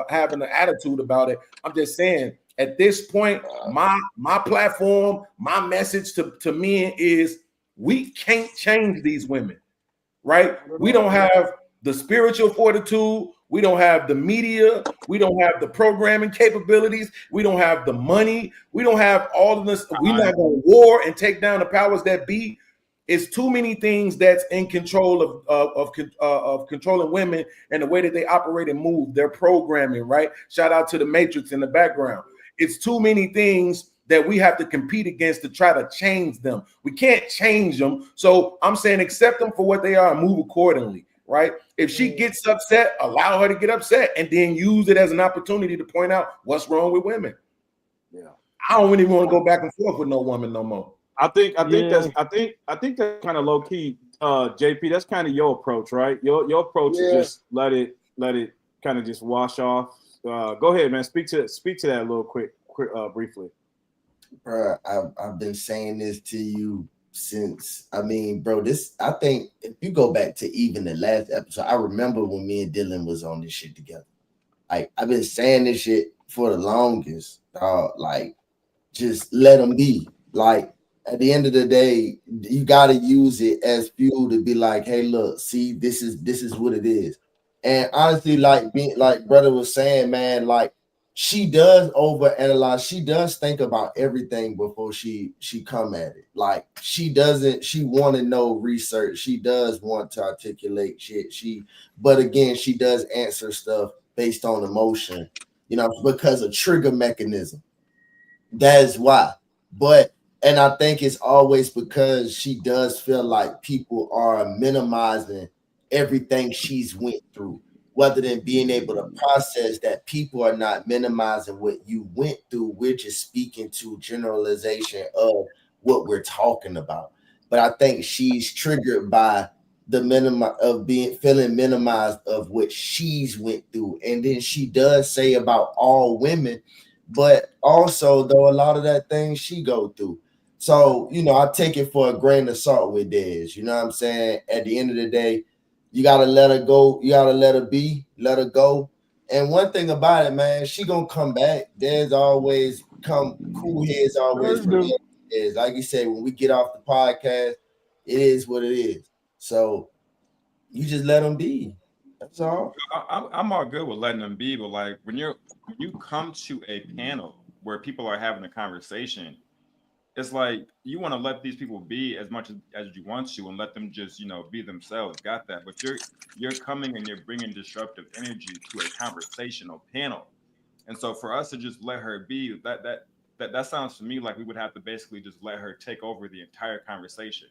having an attitude about it. I'm just saying, at this point, my platform, my message to men is we can't change these women, right? We don't have the spiritual fortitude. We don't have the media. We don't have the programming capabilities. We don't have the money. We don't have all of this. We're not going to war and take down the powers that be. It's too many things that's in control of controlling women and the way that they operate and move, their programming, right? Shout out to the Matrix in the background. It's too many things that we have to compete against to try to change them. We can't change them. So I'm saying accept them for what they are and move accordingly, right? If she gets upset, allow her to get upset and then use it as an opportunity to point out what's wrong with women. Yeah. I don't even want to go back and forth with no woman no more. I think that's kind of low key, JP. That's kind of your approach, right? Your approach is just let it kind of just wash off. Go ahead, man. Speak to that a little quick briefly. Bro, I've been saying this to you since. I mean, bro, I think if you go back to even the last episode, I remember when me and Dylan was on this shit together. Like, I've been saying this shit for the longest. Like, just let them be. Like, at the end of the day, you got to use it as fuel to be like, hey, look, see, this is what it is. And honestly, like brother was saying, man, like, she does overanalyze. She does think about everything before she come at it. Like, she want to know research. She does want to articulate shit. But again, she does answer stuff based on emotion, because of trigger mechanism. That is why. And I think it's always because she does feel like people are minimizing everything she's went through, rather than being able to process that people are not minimizing what you went through. We're just speaking to generalization of what we're talking about. But I think she's triggered by the minimum of feeling minimized of what she's went through. And then she does say about all women, but also though a lot of that thing she go through. So, I take it for a grain of salt with Dez. You know what I'm saying? At the end of the day, you got to let her go. You got to let her be, let her go. And one thing about it, man, she going to come back. There's always cool heads always from is. Like you said, when we get off the podcast, it is what it is. So you just let them be. That's all. I'm all good with letting them be, but like when you come to a panel where people are having a conversation, it's like you want to let these people be as much as you want to, and let them just, you know, be themselves. Got that? But you're coming and you're bringing disruptive energy to a conversational panel, and so for us to just let her be, that sounds to me like we would have to basically just let her take over the entire conversation.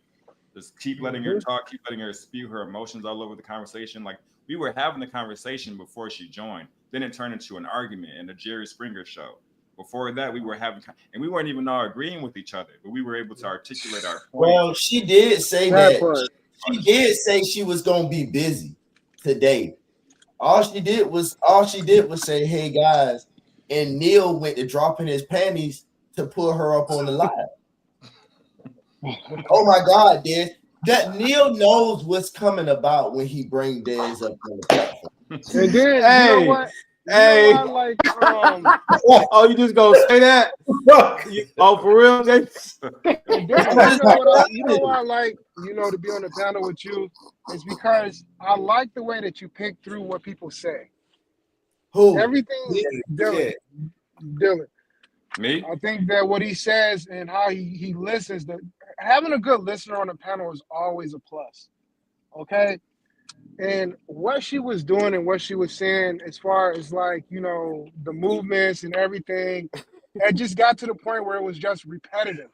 Just keep letting her talk, keep letting her spew her emotions all over the conversation. Like we were having the conversation before she joined. Then it turned into an argument in the Jerry Springer show. Before that, we were having, and we weren't even all agreeing with each other, but we were able to articulate our point. Well, she did say that. She did say she was gonna be busy today. All she did was say, "Hey guys," and Neil went to dropping his panties to pull her up on the live. Oh my God, Dez. That Neil knows what's coming about when he brings Dez up on the platform. And then you know what? Hey, I like oh, you just gonna say that? Oh, for real, Jay? you know why I like, to be on the panel with you is because I like the way that you pick through what people say. Who? Everything, Dylan. Me? I think that what he says and how he listens, having a good listener on the panel is always a plus. Okay? And what she was doing and what she was saying as far as like, the movements and everything, it just got to the point where it was just repetitive.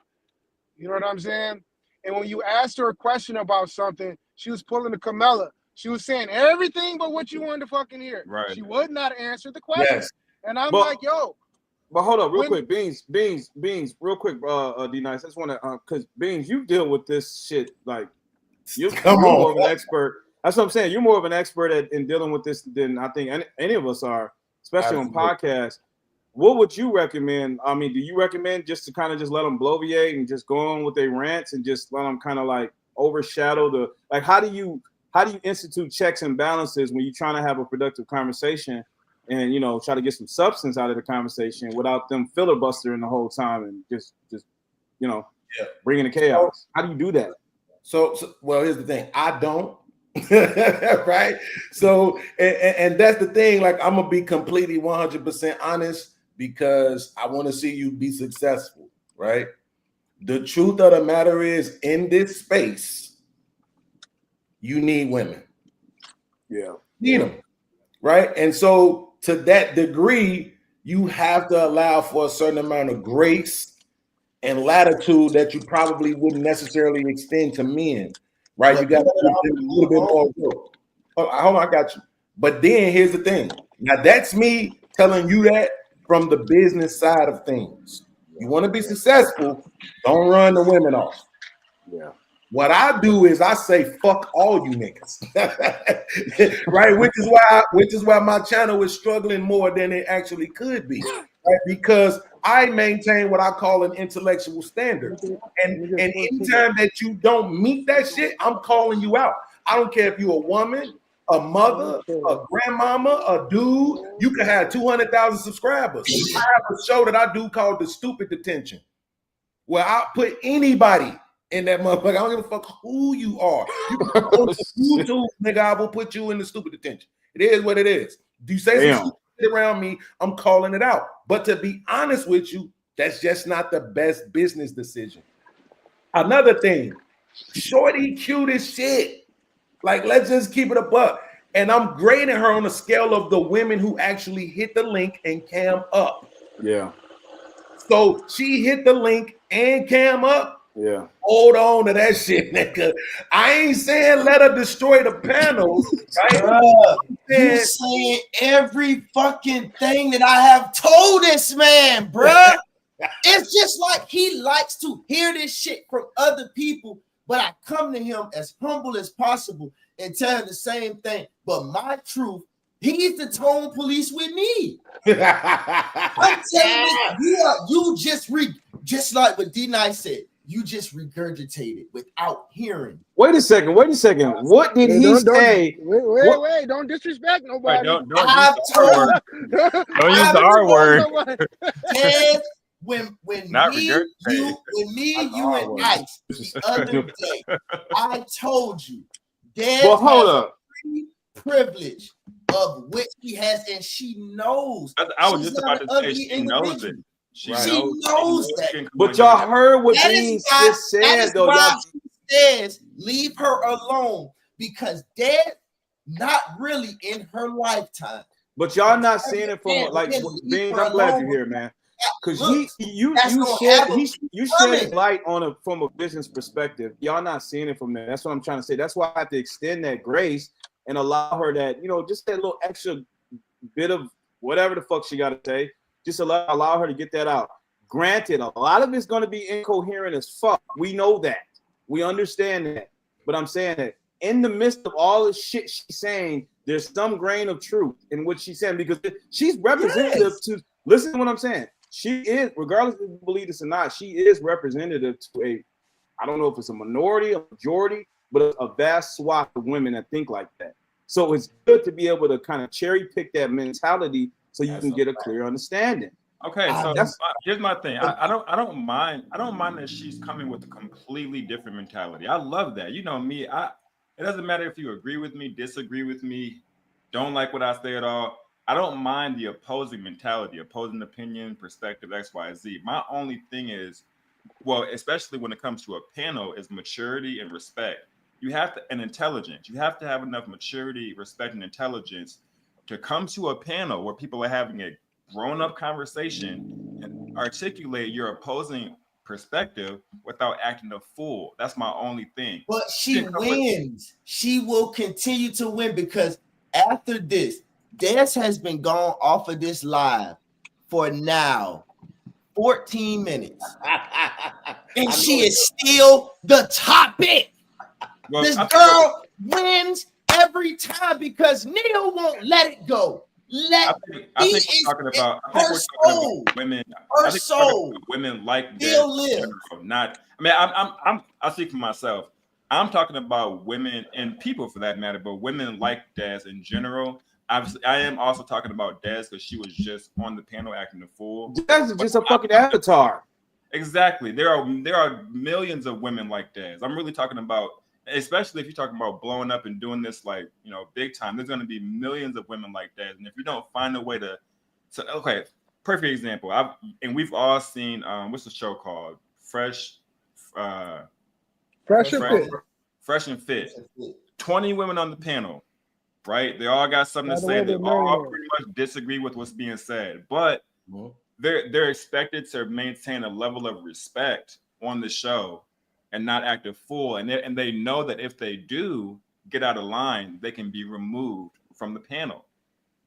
You know what I'm saying? And when you asked her a question about something, she was pulling the Camilla. She was saying everything but what you wanted to fucking hear. Right. She would not answer the question. Yes. And I'm like, yo. But hold up, real quick, Beans, real quick, D-Nice. I just want to, because Beans, you deal with this shit like you're more of an expert. That's what I'm saying. You're more of an expert in dealing with this than I think any of us are, especially on podcasts. What would you recommend? I mean, do you recommend just to kind of just let them bloviate and just go on with their rants and just let them kind of like overshadow the, like, how do you institute checks and balances when you're trying to have a productive conversation and, try to get some substance out of the conversation without them filibustering the whole time and just bringing the chaos? How do you do that? So well, here's the thing. I don't. Right. So, and that's the thing. Like, I'm gonna be completely 100% honest because I want to see you be successful. Right. The truth of the matter is, in this space, you need women. Yeah. Need them. Right. And so, to that degree, you have to allow for a certain amount of grace and latitude that you probably wouldn't necessarily extend to men. Right, you got to do a little bit more work. Hold on, I got you. But then here's the thing. Now that's me telling you that from the business side of things. You want to be successful, don't run the women off. Yeah. What I do is I say fuck all you niggas, right? Which is why my channel is struggling more than it actually could be, right? Because I maintain what I call an intellectual standard, and anytime that you don't meet that shit, I'm calling you out. I don't care if you're a woman, a mother, a grandmama, a dude. You can have 200,000 subscribers. I have a show that I do called The Stupid Detention, where I put anybody in that motherfucker. I don't give a fuck who you are. You can go to YouTube, nigga, I will put you in the stupid detention. It is what it is. Do you say some shit around me? I'm calling it out. But to be honest with you, that's just not the best business decision. Another thing, Shorty cute as shit. Like, let's just keep it a buck. And I'm grading her on a scale of the women who actually hit the link and cam up. Yeah. So she hit the link and cam up. Yeah. Hold on to that shit, nigga. I ain't saying let her destroy the panel. Right? You saying every fucking thing that I have told this man, bruh. It's just like he likes to hear this shit from other people, but I come to him as humble as possible and tell him the same thing. But my truth, he's the tone police with me. I'm telling you, just like what D-Nice said. You just regurgitated without hearing. Wait a second. What did he say? Wait, don't disrespect nobody. Don't use the R word. Ted, when me, you, and Ice the other day, I told you, Dad has a privilege of which he has, and she knows. I was just about to say she knows it. She knows that. But y'all heard what That Beans is why, just that said, is though. why Y'all, she says leave her alone because Dad not really in her lifetime. but y'all not seeing it from like Beans. I'm glad you're here, man. Because you shed light on it from a business perspective. Y'all not seeing it from there. That's what I'm trying to say. That's why I have to extend that grace and allow her that, you know, just that little extra bit of whatever the fuck she got to say. Just allow her to get that out. Granted, a lot of it's going to be incoherent as fuck. We know that. We understand that. But I'm saying that in the midst of all the shit she's saying, there's some grain of truth in what she's saying because she's representative to, listen to what I'm saying. She is, regardless if you believe this or not, she is representative to a, I don't know if it's a minority, a majority, but a vast swath of women that think like that. So it's good to be able to kind of cherry pick that mentality so you can get a clear understanding. Okay, so here's my thing. I don't mind that she's coming with a completely different mentality. I love that. You know me. It doesn't matter if you agree with me, disagree with me, don't like what I say at all. I don't mind the opposing mentality, opposing opinion, perspective, X, Y, Z. My only thing is, well, especially when it comes to a panel, is maturity and respect. You have to, and intelligence. You have to have enough maturity, respect, and intelligence to come to a panel where people are having a grown-up conversation and articulate your opposing perspective without acting a fool. That's my only thing. But she wins. She will continue to win because after this, Des has been gone off of this live for now 14 minutes. And she is still the topic. Well, this girl wins every time because Neil won't let it go. I think we're talking about women. Her soul. Women like that. Not. I mean, I speak for myself. I'm talking about women and people for that matter, but women like Des in general. I am also talking about Des because she was just on the panel acting a fool. Des is just a fucking avatar. Exactly. There are millions of women like Des. I'm really talking about, especially if you're talking about blowing up and doing this like, you know, big time. There's going to be millions of women like Des, and if you don't find a way to okay, perfect example. And we've all seen what's the show called? Fresh and Fit. 20 women on the panel. Right, they all got something to say. They all pretty much disagree with what's being said, but they're expected to maintain a level of respect on the show and not act a fool. And they know that if they do get out of line, they can be removed from the panel.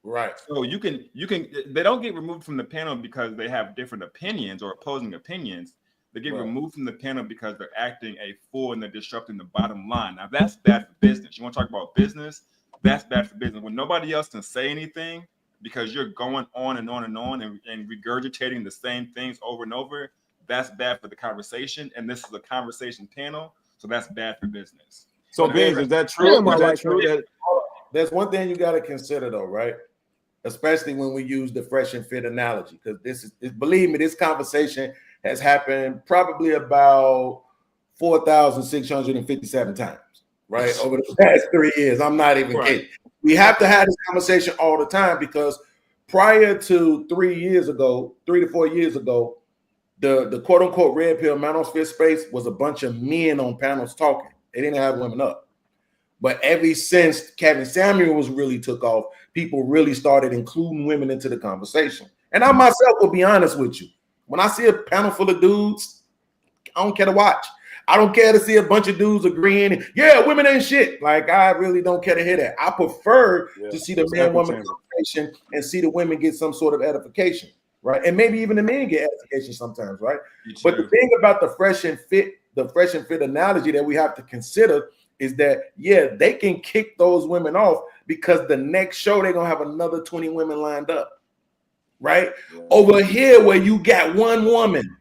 Right. So you can. They don't get removed from the panel because they have different opinions or opposing opinions. They get removed from the panel because they're acting a fool and they're disrupting the bottom line. Now that's bad for business. You want to talk about business? That's bad for business. When nobody else can say anything because you're going on and on and on and regurgitating the same things over and over, that's bad for the conversation. And this is a conversation panel, so that's bad for business. So, Beans, is that true? Is that true? There's one thing you got to consider, though, right? Especially when we use the fresh and fit analogy, because believe me, this conversation has happened probably about 4,657 times. Right, over the past 3 years. I'm not even kidding. We have to have this conversation all the time because prior to 3 to 4 years ago, the quote unquote red pill manosphere space was a bunch of men on panels talking. They didn't have women up. But ever since Kevin Samuels really took off, people really started including women into the conversation. And I myself will be honest with you. When I see a panel full of dudes, I don't care to watch. I don't care to see a bunch of dudes agreeing. Yeah, women ain't shit. Like, I really don't care to hear that. I prefer to see the man-woman conversation and see the women get some sort of edification, right? And maybe even the men get edification sometimes, right? But the thing about the fresh and fit analogy that we have to consider is that, yeah, they can kick those women off because the next show they're going to have another 20 women lined up, right? Yeah. Over here where you got one woman,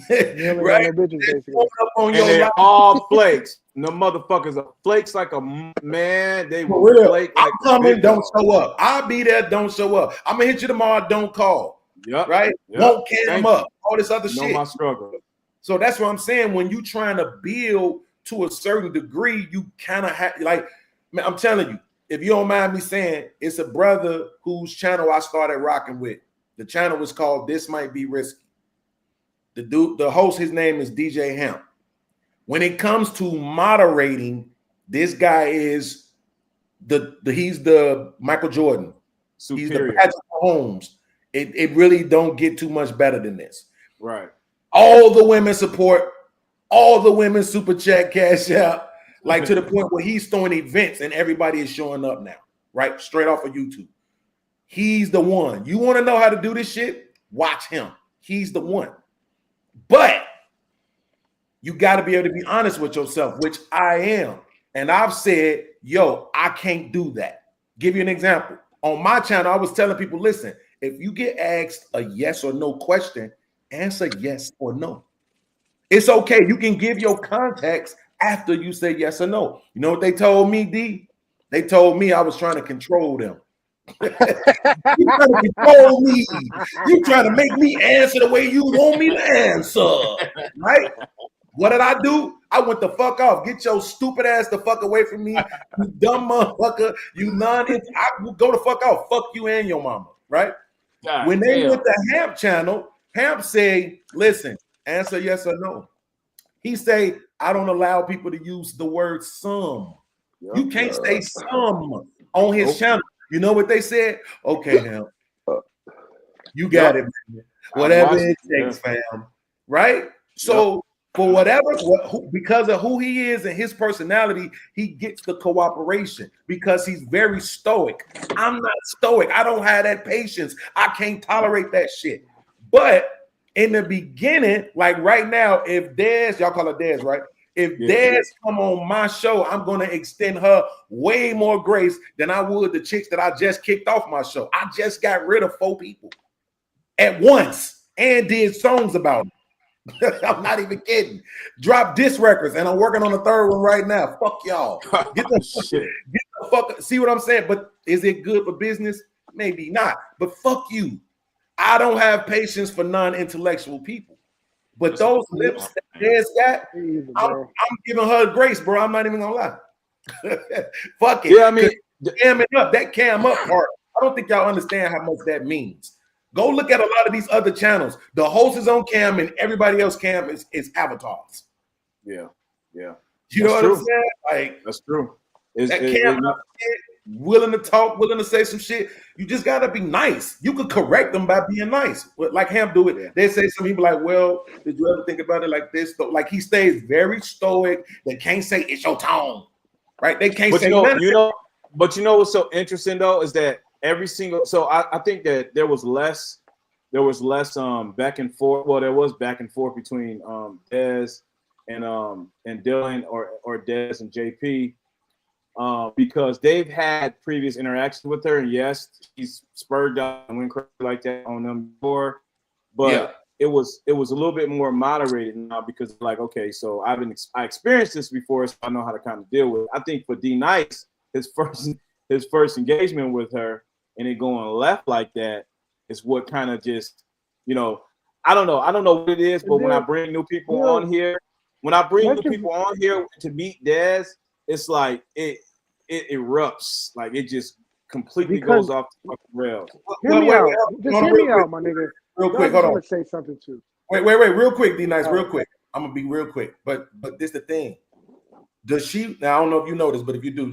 right? And they're all flakes. No motherfuckers are flakes like a man. They will flake like I'm coming, don't show up. I'll be there, don't show up. I'm gonna hit you tomorrow, don't call. Yep. Right? Yep. Won't cam up. All this other shit. My struggle. So that's what I'm saying. When you trying to build to a certain degree, you kind of have like, man, I'm telling you, if you don't mind me saying, it's a brother whose channel I started rocking with. The channel was called This Might Be Risky. The host, his name is DJ Hemp. When it comes to moderating, this guy is he's the Michael Jordan. Superior. He's the Patrick Mahomes. It really don't get too much better than this. Right. All the women support, all the women super chat, cash out, like to the point where he's throwing events and everybody is showing up now, right? Straight off of YouTube. He's the one. You want to know how to do this shit? Watch him. He's the one. But you got to be able to be honest with yourself, which I am. And I've said, yo, I can't do that. Give you an example. On my channel, I was telling people, listen, if you get asked a yes or no question, answer yes or no. It's okay. You can give your context after you say yes or no. You know what they told me, D? They told me I was trying to control them. You trying to control me. You trying to make me answer the way you want me to answer, right? What did I do? I went the fuck off. Get your stupid ass the fuck away from me, you dumb motherfucker. You I go the fuck off. Fuck you and your mama, right? God, when they went to Hamp channel, Hamp say, listen, answer yes or no. He say, I don't allow people to use the word some. You can't say some on his channel. You know what they said? Okay, Hamp. You got it, man. Whatever it takes, fam. Right? So for whatever, because of who he is and his personality, he gets the cooperation because he's very stoic. I'm not stoic. I don't have that patience. I can't tolerate that shit. But in the beginning, like right now, if Dez, y'all call her Dez, right? If Dez come on my show, I'm going to extend her way more grace than I would the chicks that I just kicked off my show. I just got rid of 4 people at once and did songs about them. I'm not even kidding. Drop disc records, and I'm working on the 3rd one right now. Fuck y'all. Get the fuck. See what I'm saying? But is it good for business? Maybe not. But fuck you. I don't have patience for non-intellectual people. But those lips that Dez got, I'm giving her grace, bro. I'm not even gonna lie. Fuck it. Yeah, I mean, that cam up part. I don't think y'all understand how much that means. Go look at a lot of these other channels. The host is on cam and everybody else cam is avatars. Yeah. You know what I'm saying? Like, that's true. Willing to talk, willing to say some shit. You just gotta be nice. You could correct them by being nice. Like Ham do it. They say some people like, well, did you ever think about it like this? So, like he stays very stoic. They can't say it's your tone, right? They can't say nothing. But you know what's so interesting though is that every single. So I think that there was less back and forth. Well, there was back and forth between Dez and Dylan or Dez and JP. Because they've had previous interactions with her, and yes, she's spurred up and went crazy like that on them before, but it was a little bit more moderated now because like, okay, so I experienced this before, so I know how to kind of deal with it. I think for D Nice, his first engagement with her and it going left like that is what kind of just, I don't know what it is, but when I bring new people on here, to meet Dez, it's like it erupts, like it just completely goes off the fucking rails. Hear me out, my nigga. Real quick, hold on. Say something too. Wait, real quick, D Nice, real quick. I'm gonna be real quick, but this the thing. Does she? Now I don't know if you know this, but if you do,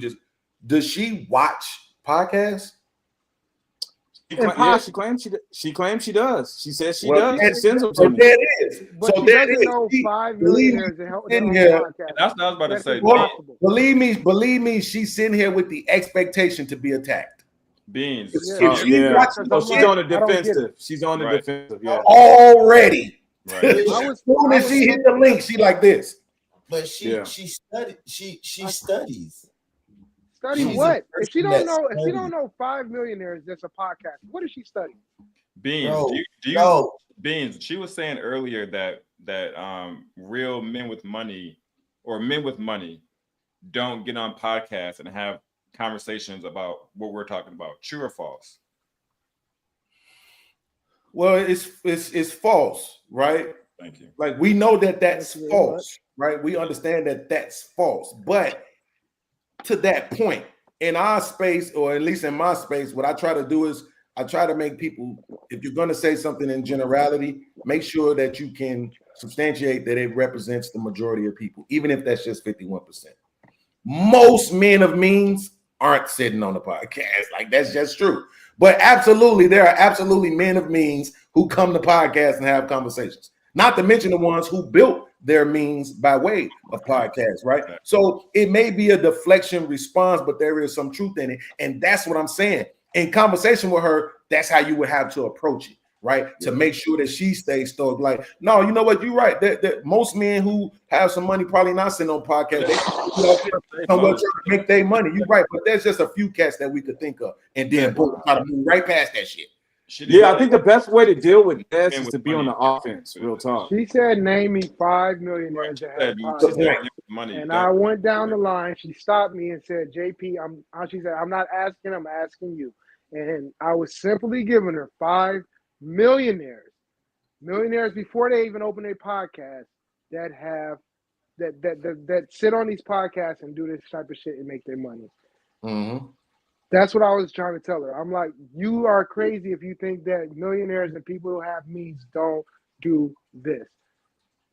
does she watch podcasts? She claims she does. She says she does. She sends them to so me. There it is. But so she there doesn't know 5 millionaires to help them podcast. That's what I was about to say. Believe me, she's sitting here with the expectation to be attacked. Beans. She's on the defensive. She's on the defensive. Yeah. Already. Right. As soon as she hit the link, she like this. But she studied. She studies. Study what? If she don't know 5 millionaires, that's a podcast. What does she study? Beans. Beans. She was saying earlier that real men with money or men with money don't get on podcasts and have conversations about what we're talking about. True or false? Well, it's false, right? Thank you. Like we know that's false, right? We understand that that's false, but to that point, in our space, or at least in my space, what I try to do is I try to make people, if you're going to say something in generality, make sure that you can substantiate that it represents the majority of people, even if that's just 51%. Most men of means aren't sitting on the podcast. Like, that's just true. But absolutely, there are absolutely men of means who come to podcasts and have conversations. Not to mention the ones who built their means by way of podcasts, right? So it may be a deflection response, but there is some truth in it. And that's what I'm saying. In conversation with her, that's how you would have to approach it, right? To make sure that she stays stoic. Like, no, you know what? You're right. That most men who have some money probably not sitting on podcasts. They somewhere trying to make their money. You're right. But there's just a few cats that we could think of. And then boom, try to move right past that shit. Yeah, I think the best way to deal with this is to be on the offense. Real talk. She said, "Name me 5 millionaires that have money." And I went down the line. She stopped me and said, "JP, she said, I'm not asking. I'm asking you." And I was simply giving her 5 millionaires before they even open their podcast that have that sit on these podcasts and do this type of shit and make their money. Mm-hmm. That's what I was trying to tell her. I'm like, you are crazy if you think that millionaires and people who have means don't do this.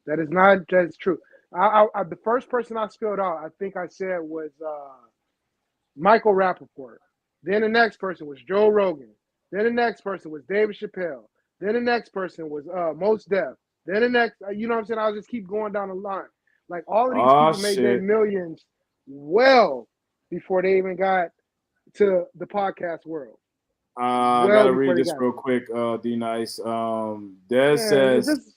That is not that's true. The first person I spelled out, I think I said was Michael Rappaport. Then the next person was Joe Rogan. Then the next person was David Chappelle. Then the next person was Mos Def. Then the next, you know what I'm saying? I'll just keep going down the line. Like all of these people made their millions well before they even got to the podcast world. I gotta read this real quick, D Nice. Des says,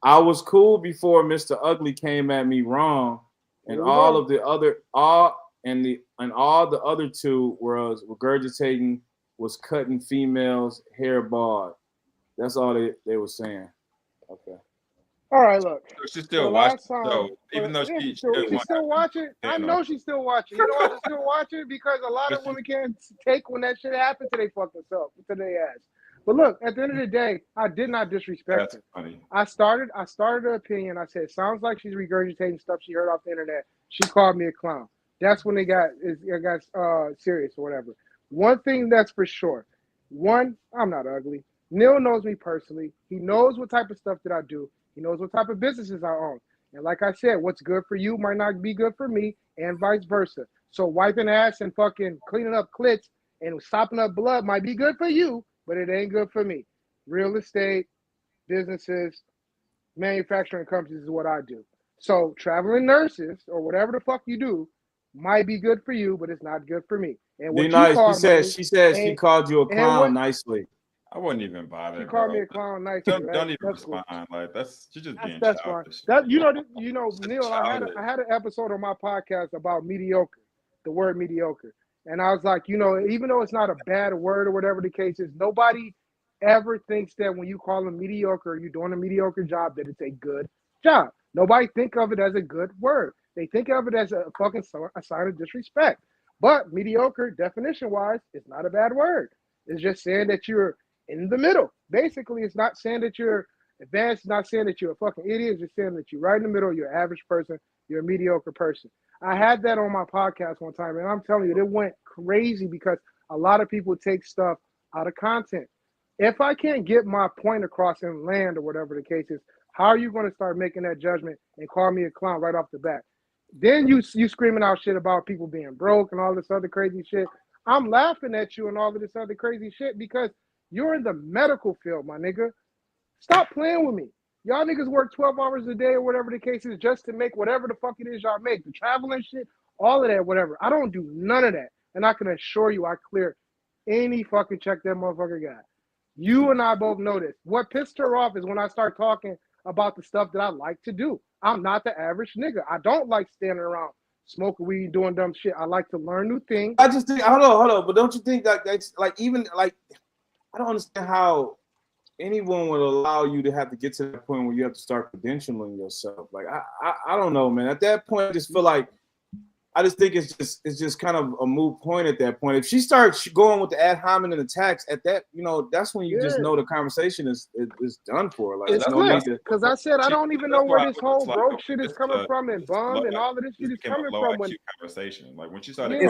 I was cool before Mr. Ugly came at me wrong, and all the other two was regurgitating, was cutting females' hair bald. That's all they were saying. Okay. All right, look. She's still watching. So even though she's still watching, I know she's still watching. You know why she's still watching? Because a lot of women can't take when that shit happens to they fucking self, to their ass. But look, at the end of the day, I did not disrespect her. Funny. I started her opinion. I said, sounds like she's regurgitating stuff she heard off the internet. She called me a clown. That's when it got serious or whatever. One thing that's for sure. One, I'm not ugly. Neil knows me personally. He knows what type of stuff that I do. He knows what type of businesses I own. And like I said, what's good for you might not be good for me and vice versa. So wiping ass and fucking cleaning up clits and stopping up blood might be good for you, but it ain't good for me. Real estate, businesses, manufacturing companies is what I do. So traveling nurses or whatever the fuck you do might be good for you, but it's not good for me. And what she said she called you a clown nicely. I wouldn't even bother. She called me a clown nicely. Don't even respond. Cool. Like she's just being childish. Fine. You know, Neil. I had an episode on my podcast about mediocre, the word mediocre, and I was like, even though it's not a bad word or whatever the case is, nobody ever thinks that when you call them mediocre, or you're doing a mediocre job, that it's a good job. Nobody think of it as a good word. They think of it as a fucking sign of disrespect. But mediocre, definition-wise, is not a bad word. It's just saying that you're in the middle. Basically, it's not saying that you're advanced. It's not saying that you're a fucking idiot. It's just saying that you're right in the middle. You're an average person. You're a mediocre person. I had that on my podcast one time, and I'm telling you, it went crazy because a lot of people take stuff out of content. If I can't get my point across in land or whatever the case is, how are you going to start making that judgment and call me a clown right off the bat? Then you screaming out shit about people being broke and all this other crazy shit. I'm laughing at you and all of this other crazy shit because you're in the medical field, my nigga. Stop playing with me. Y'all niggas work 12 hours a day or whatever the case is just to make whatever the fuck it is y'all make. The traveling shit, all of that, whatever. I don't do none of that. And I can assure you I clear any fucking check that motherfucker got. You and I both know this. What pissed her off is when I start talking about the stuff that I like to do. I'm not the average nigga. I don't like standing around smoking weed, doing dumb shit. I like to learn new things. I just think, hold on. But don't you think that that's like even like I don't understand how anyone would allow you to have to get to that point where you have to start credentialing yourself. Like I don't know, man. At that point, I just feel like I just think it's just kind of a moot point at that point. If she starts going with the ad hominem attacks at that, that's when you just know the conversation is done for. Like it's because I said I don't even know where this whole broke shit is coming from and bum and all of this shit is coming from. Conversation like when she started.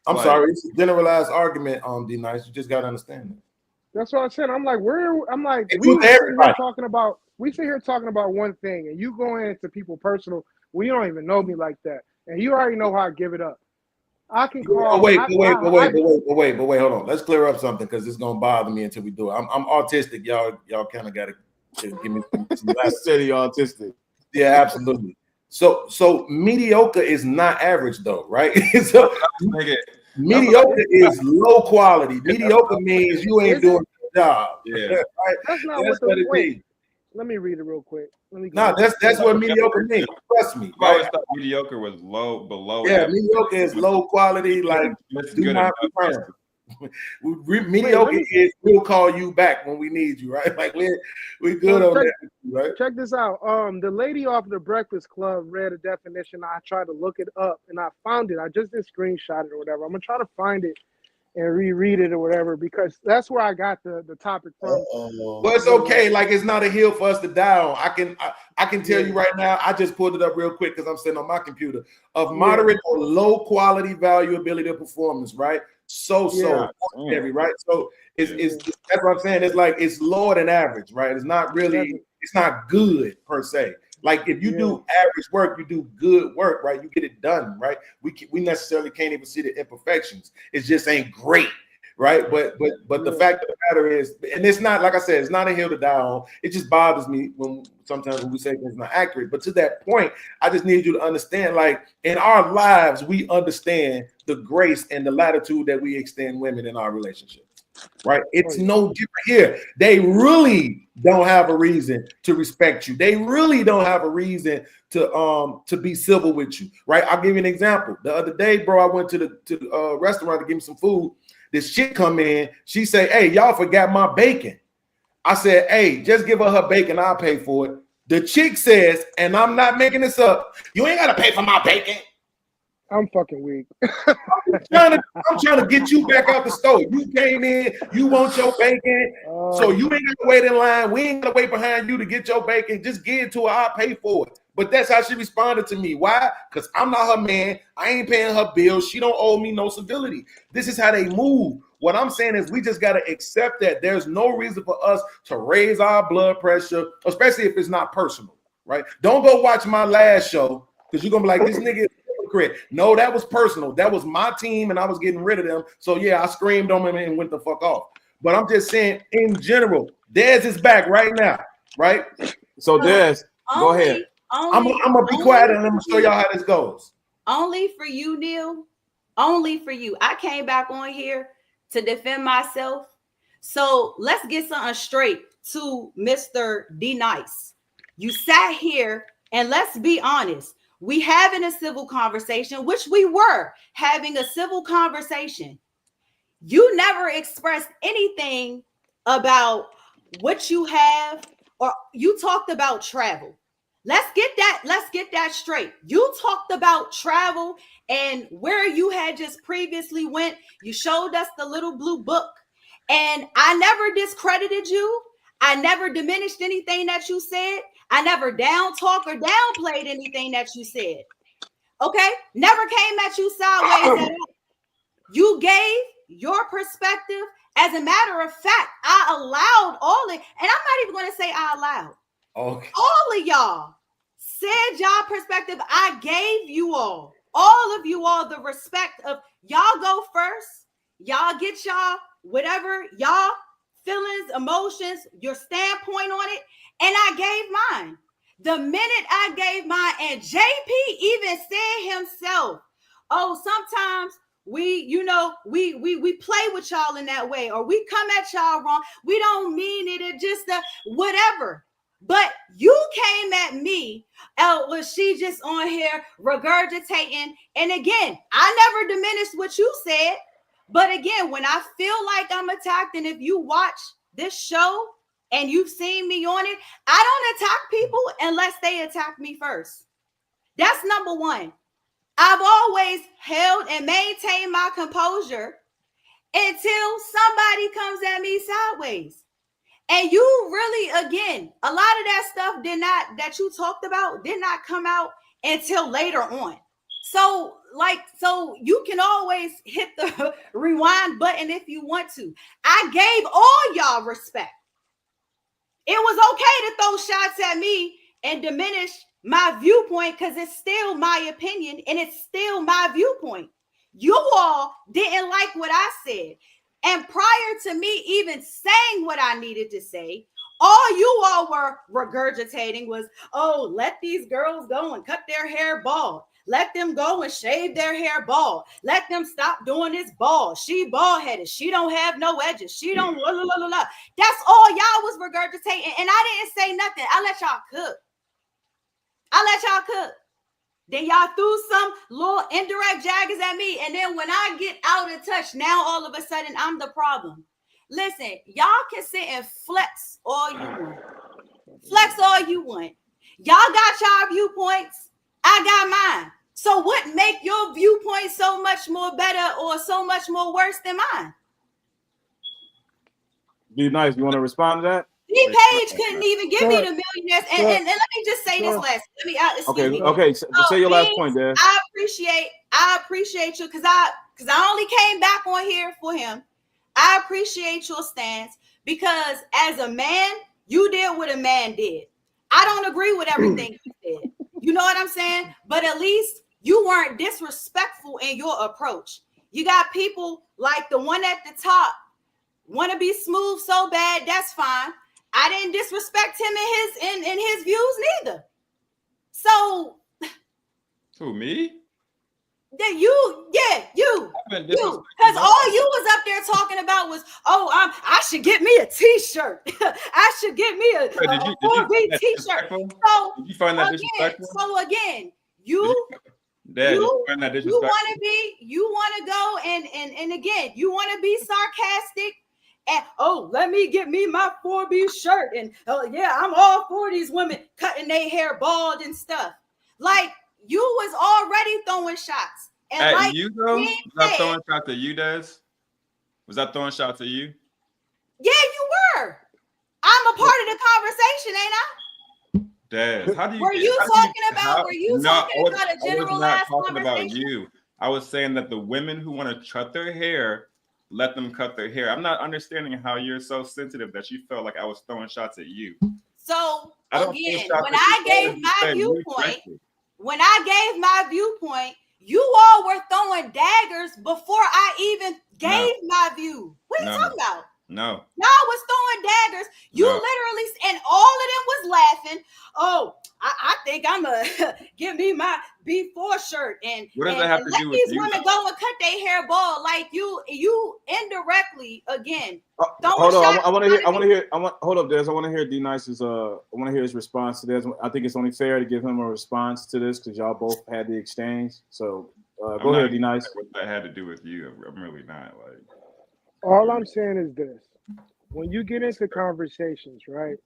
I'm Like- sorry, it's a generalized argument on D Nice. You just gotta understand that. That's what I said. I'm like, It's we with sit here everybody. talking about one thing, and you going into people personal. We don't even know me like that, and you already know how I give it up. I can call. Oh, wait, hold on. Let's clear up something because it's gonna bother me until we do it. I'm autistic. Y'all kind of gotta give me some Said he autistic. Yeah, absolutely. So mediocre is not average though, right? So mediocre is low quality. Mediocre means you ain't doing the job. Yeah. Right? That's not That's what it wait. means. Let me read it real quick. No, that's what mediocre means. Trust me. I always thought mediocre was below. Yeah, average. mediocre is low quality, like It's do good not enough. return. Mediocre is we'll call you back when we need you, right? Like we good on that, right? Check this out. The lady off the Breakfast Club read a definition. I tried to look it up and I found it. I just did screenshot it or whatever. I'm gonna try to find it and reread it or whatever because that's where I got the topic from. Well, it's okay. Like it's not a hill for us to die on. I can tell you right now. I just pulled it up real quick because I'm sitting on my computer. Of moderate or low quality valuability of performance, right? Heavy, right? So it's that's what I'm saying. It's like it's lower than average, right? It's not really. It's not good per se. Like if you do average work, you do good work, right? You get it done, right? We necessarily can't even see the imperfections. It just ain't great, right? But the fact of the matter is, and it's not like I said, it's not a hill to die on. It just bothers me when sometimes we say things not accurate. But to that point, I just need you to understand, like in our lives, we understand the grace and the latitude that we extend women in our relationships. Right, it's no different here. They really don't have a reason to respect you. They really don't have a reason to be civil with you. Right, I'll give you an example. The other day, bro, I went to the restaurant to give me some food. This chick come in. She say, "Hey, y'all forgot my bacon." I said, "Hey, just give her bacon. I'll pay for it." The chick says, and I'm not making this up, "You ain't gotta pay for my bacon." I'm fucking weak. I'm trying to get you back out the store. You came in, you want your bacon, so you ain't got to wait in line. We ain't got to wait behind you to get your bacon. Just give it to her. I'll pay for it. But that's how she responded to me. Why? Because I'm not her man. I ain't paying her bills. She don't owe me no civility. This is how they move. What I'm saying is we just got to accept that there's no reason for us to raise our blood pressure, especially if it's not personal, right? Don't go watch my last show because you're going to be like, this nigga no, that was personal. That was my team, and I was getting rid of them. So yeah, I screamed on him and went the fuck off. But I'm just saying, in general, Dez is back right now, right? So Dez, go ahead. I'm gonna be quiet and I'm gonna show y'all how this goes. Only for you, Neil. Only for you. I came back on here to defend myself. So let's get something straight to Mr. D Nice. You sat here, and let's be honest. We having a civil conversation, which we were having a civil conversation. You never expressed anything about what you have, or you talked about travel. Let's get that straight. You talked about travel and where you had just previously went. You showed us the little blue book, and I never discredited you. I never diminished anything that you said. I never down talk or downplayed anything that you said. Okay? Never came at you sideways at all. You gave your perspective. As a matter of fact, I allowed all it, and I'm not even going to say I allowed. Okay. All of y'all said y'all perspective. I gave you all of you all, the respect of y'all go first. Y'all get y'all whatever y'all feelings, emotions, your standpoint on it. And I gave mine. The minute I gave mine, and JP even said himself, "Oh, sometimes we play with y'all in that way, or we come at y'all wrong. We don't mean it. It just whatever." But you came at me. Was she just on here regurgitating? And again, I never diminished what you said. But again, when I feel like I'm attacked, and if you watch this show and you've seen me on it, I don't attack people unless they attack me first. That's number one. I've always held and maintained my composure until somebody comes at me sideways. And you really, again, a lot of that stuff that you talked about did not come out until later on. So you can always hit the rewind button if you want to. I gave all y'all respect. It was okay to throw shots at me and diminish my viewpoint because it's still my opinion and it's still my viewpoint. You all didn't like what I said. And prior to me even saying what I needed to say, all you all were regurgitating was, oh, let these girls go and cut their hair bald. Let them go and shave their hair bald. Let them stop doing this bald. She bald headed. She don't have no edges. She don't. Blah, blah, blah, blah. That's all y'all was regurgitating. And I didn't say nothing. I let y'all cook. Then y'all threw some little indirect jaggers at me. And then when I get out of touch, now all of a sudden I'm the problem. Listen, y'all can sit and flex all you want. Flex all you want. Y'all got y'all viewpoints. I got mine. So what make your viewpoint so much more better or so much more worse than mine? Be nice. You want to respond to that? Page couldn't even give me the millionaires. And let me just say this last. Okay. So say your last point, Dad. I appreciate you because I only came back on here for him. I appreciate your stance because as a man, you did what a man did. I don't agree with everything you said. You know what I'm saying? But at least you weren't disrespectful in your approach. You got people like the one at the top want to be smooth so bad. That's fine. I didn't disrespect him in his views neither. So who, me? You. Because all you was up there talking about was, I should get me a t-shirt. I should get me a 4B t-shirt. So did you find that disrespectful? So again, you find that disrespectful? You want to go and again, you want to be sarcastic. And let me get me my 4B shirt. And I'm all for these women cutting their hair bald and stuff. Like you was already throwing shots. And at like you though? Was that throwing shots at you, Des? Was that throwing shots at you? Yeah, you were. I'm a part of the conversation, ain't I? Des, how do you? Were you talking about a generalized talking conversation? About you. I was saying that the women who want to cut their hair, let them cut their hair. I'm not understanding how you're so sensitive that you felt like I was throwing shots at you. So again, when I gave my viewpoint, you all were throwing daggers before I even gave my view. What are you talking about? No. I was throwing daggers. You literally, and all of them was laughing. Oh, I think I'm gonna give me my B4 shirt and what does that have to do with these women go and cut their hair bald. Like you indirectly again. Hold on, I want to hear. Hold up, Des. I want to hear D-Nice's. I want to hear his response to this. I think it's only fair to give him a response to this because y'all both had the exchange. So go ahead, D-Nice. What that had to do with you? I'm really not like. All I'm saying is this. When you get into conversations, right,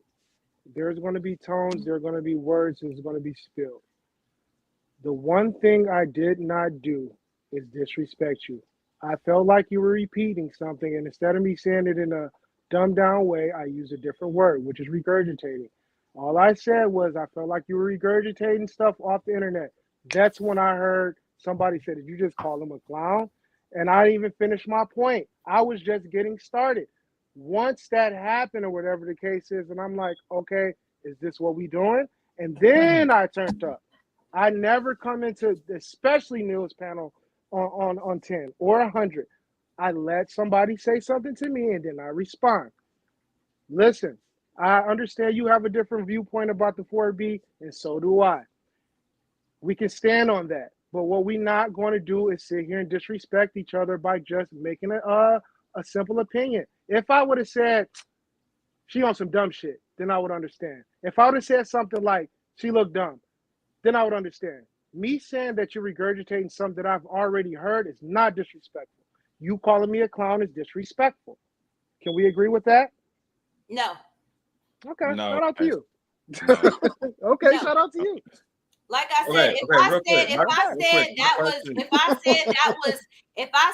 there's going to be tones, there are going to be words, there's going to be spilled. The one thing I did not do is disrespect you. I felt like you were repeating something, and instead of me saying it in a dumbed down way, I used a different word, which is regurgitating. All I said was I felt like you were regurgitating stuff off the internet. That's when I heard somebody say, did you just call him a clown? And I didn't even finish my point. I was just getting started. Once that happened or whatever the case is, and I'm like, okay, is this what we doing? And then I turned up. I never come into, especially Neil's panel on 10 or 100. I let somebody say something to me and then I respond. Listen, I understand you have a different viewpoint about the 4B, and so do I. We can stand on that. But what we're not going to do is sit here and disrespect each other by just making a simple opinion. If I would have said she on some dumb shit, then I would understand. If I would have said something like she looked dumb, then I would understand. Me saying that you're regurgitating something that I've already heard is not disrespectful. You calling me a clown is disrespectful. Can we agree with that? No. Okay, no, shout out to you. No. Okay, no. Shout out to you. Like I said, if I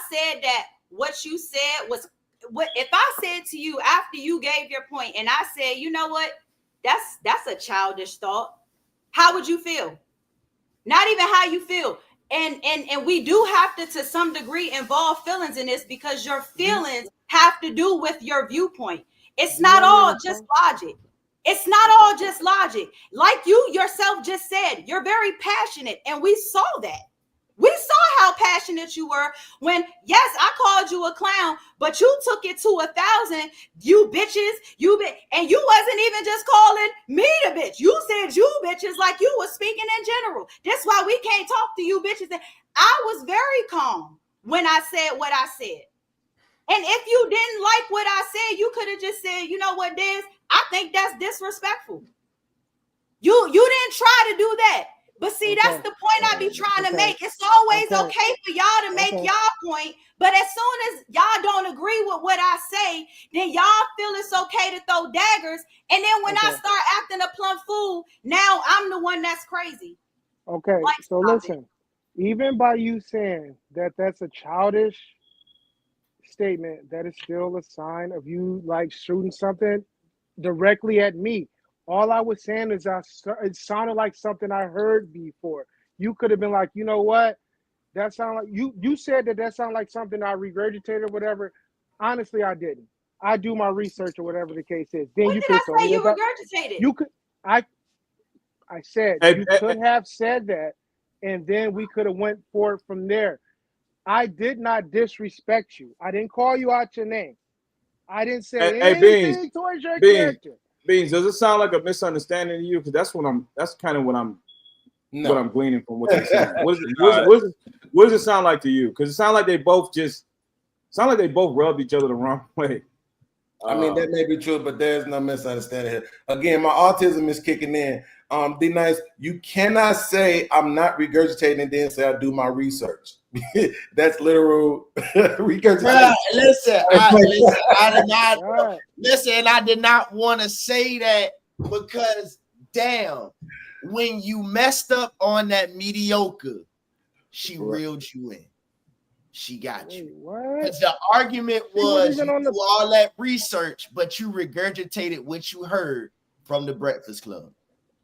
said that what you said was what if I said to you after you gave your point and I said, you know what, that's a childish thought. How would you feel? Not even how you feel. And we do have to some degree involve feelings in this, because your feelings have to do with your viewpoint. It's not all just logic. It's not all just logic. Like you yourself just said, you're very passionate, and we saw that. We saw how passionate you were when, yes, I called you a clown, but you took it to 1,000. You bitches, and you wasn't even just calling me the bitch. You said you bitches like you was speaking in general. That's why we can't talk to you bitches. I was very calm when I said what I said. And if you didn't like what I said, you could have just said, you know what, Des, I think that's disrespectful. You didn't try to do that. But see, that's the point I be trying to make. It's always okay for y'all to make y'all point. But as soon as y'all don't agree with what I say, then y'all feel it's okay to throw daggers. And then when I start acting a plumb fool, now I'm the one that's crazy. Okay, so listen, even by you saying that that's a childish statement, that is still a sign of you like shooting something directly at me. All I was saying is it sounded like something I heard before. You could have been like, you know what? That sounded like you said that sounded like something I regurgitated or whatever. Honestly, I didn't. I do my research or whatever the case is. Then what you did could I say you regurgitated? You could I said you could have said that, and then we could have went for it from there. I did not disrespect you. I didn't call you out your name. I didn't say anything towards your character. Beans, does it sound like a misunderstanding to you? Because that's kind of what I'm gleaning from what you're saying. What does it sound like to you? Because it sounds like they both rubbed each other the wrong way. I mean, that may be true, but there's no misunderstanding here. Again, my autism is kicking in. D-Nice, you cannot say I'm not regurgitating and then say I do my research. That's literal regurgitation. Listen, I did not want to say that because, damn, when you messed up on that mediocre, she reeled you in. She got you. Because the argument was you do all that research, but you regurgitated what you heard from the Breakfast Club.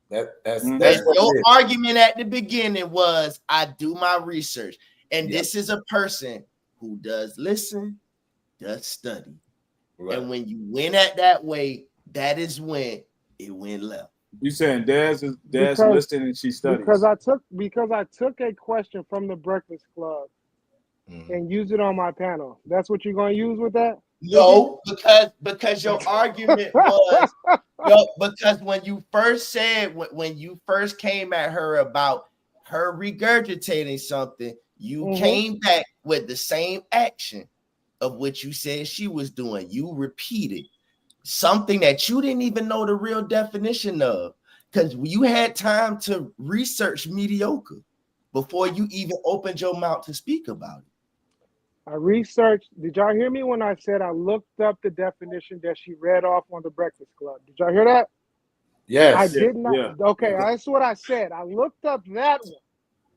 That's your argument at the beginning was I do my research. And this is a person who does listen, does study. Right. And when you went at that way, that is when it went left. You saying Des listening and she studies. Because I took a question from the Breakfast Club and used it on my panel. That's what you're going to use with that? No, because your argument was because when you first came at her about her regurgitating something, you came back with the same action of what you said she was doing. You repeated something that you didn't even know the real definition of, because you had time to research mediocre before you even opened your mouth to speak about it. I researched. Did y'all hear me when I said I looked up the definition that she read off on the Breakfast Club? Did y'all hear that? Yes. I did not. Yeah. Okay, that's what I said. I looked up that one.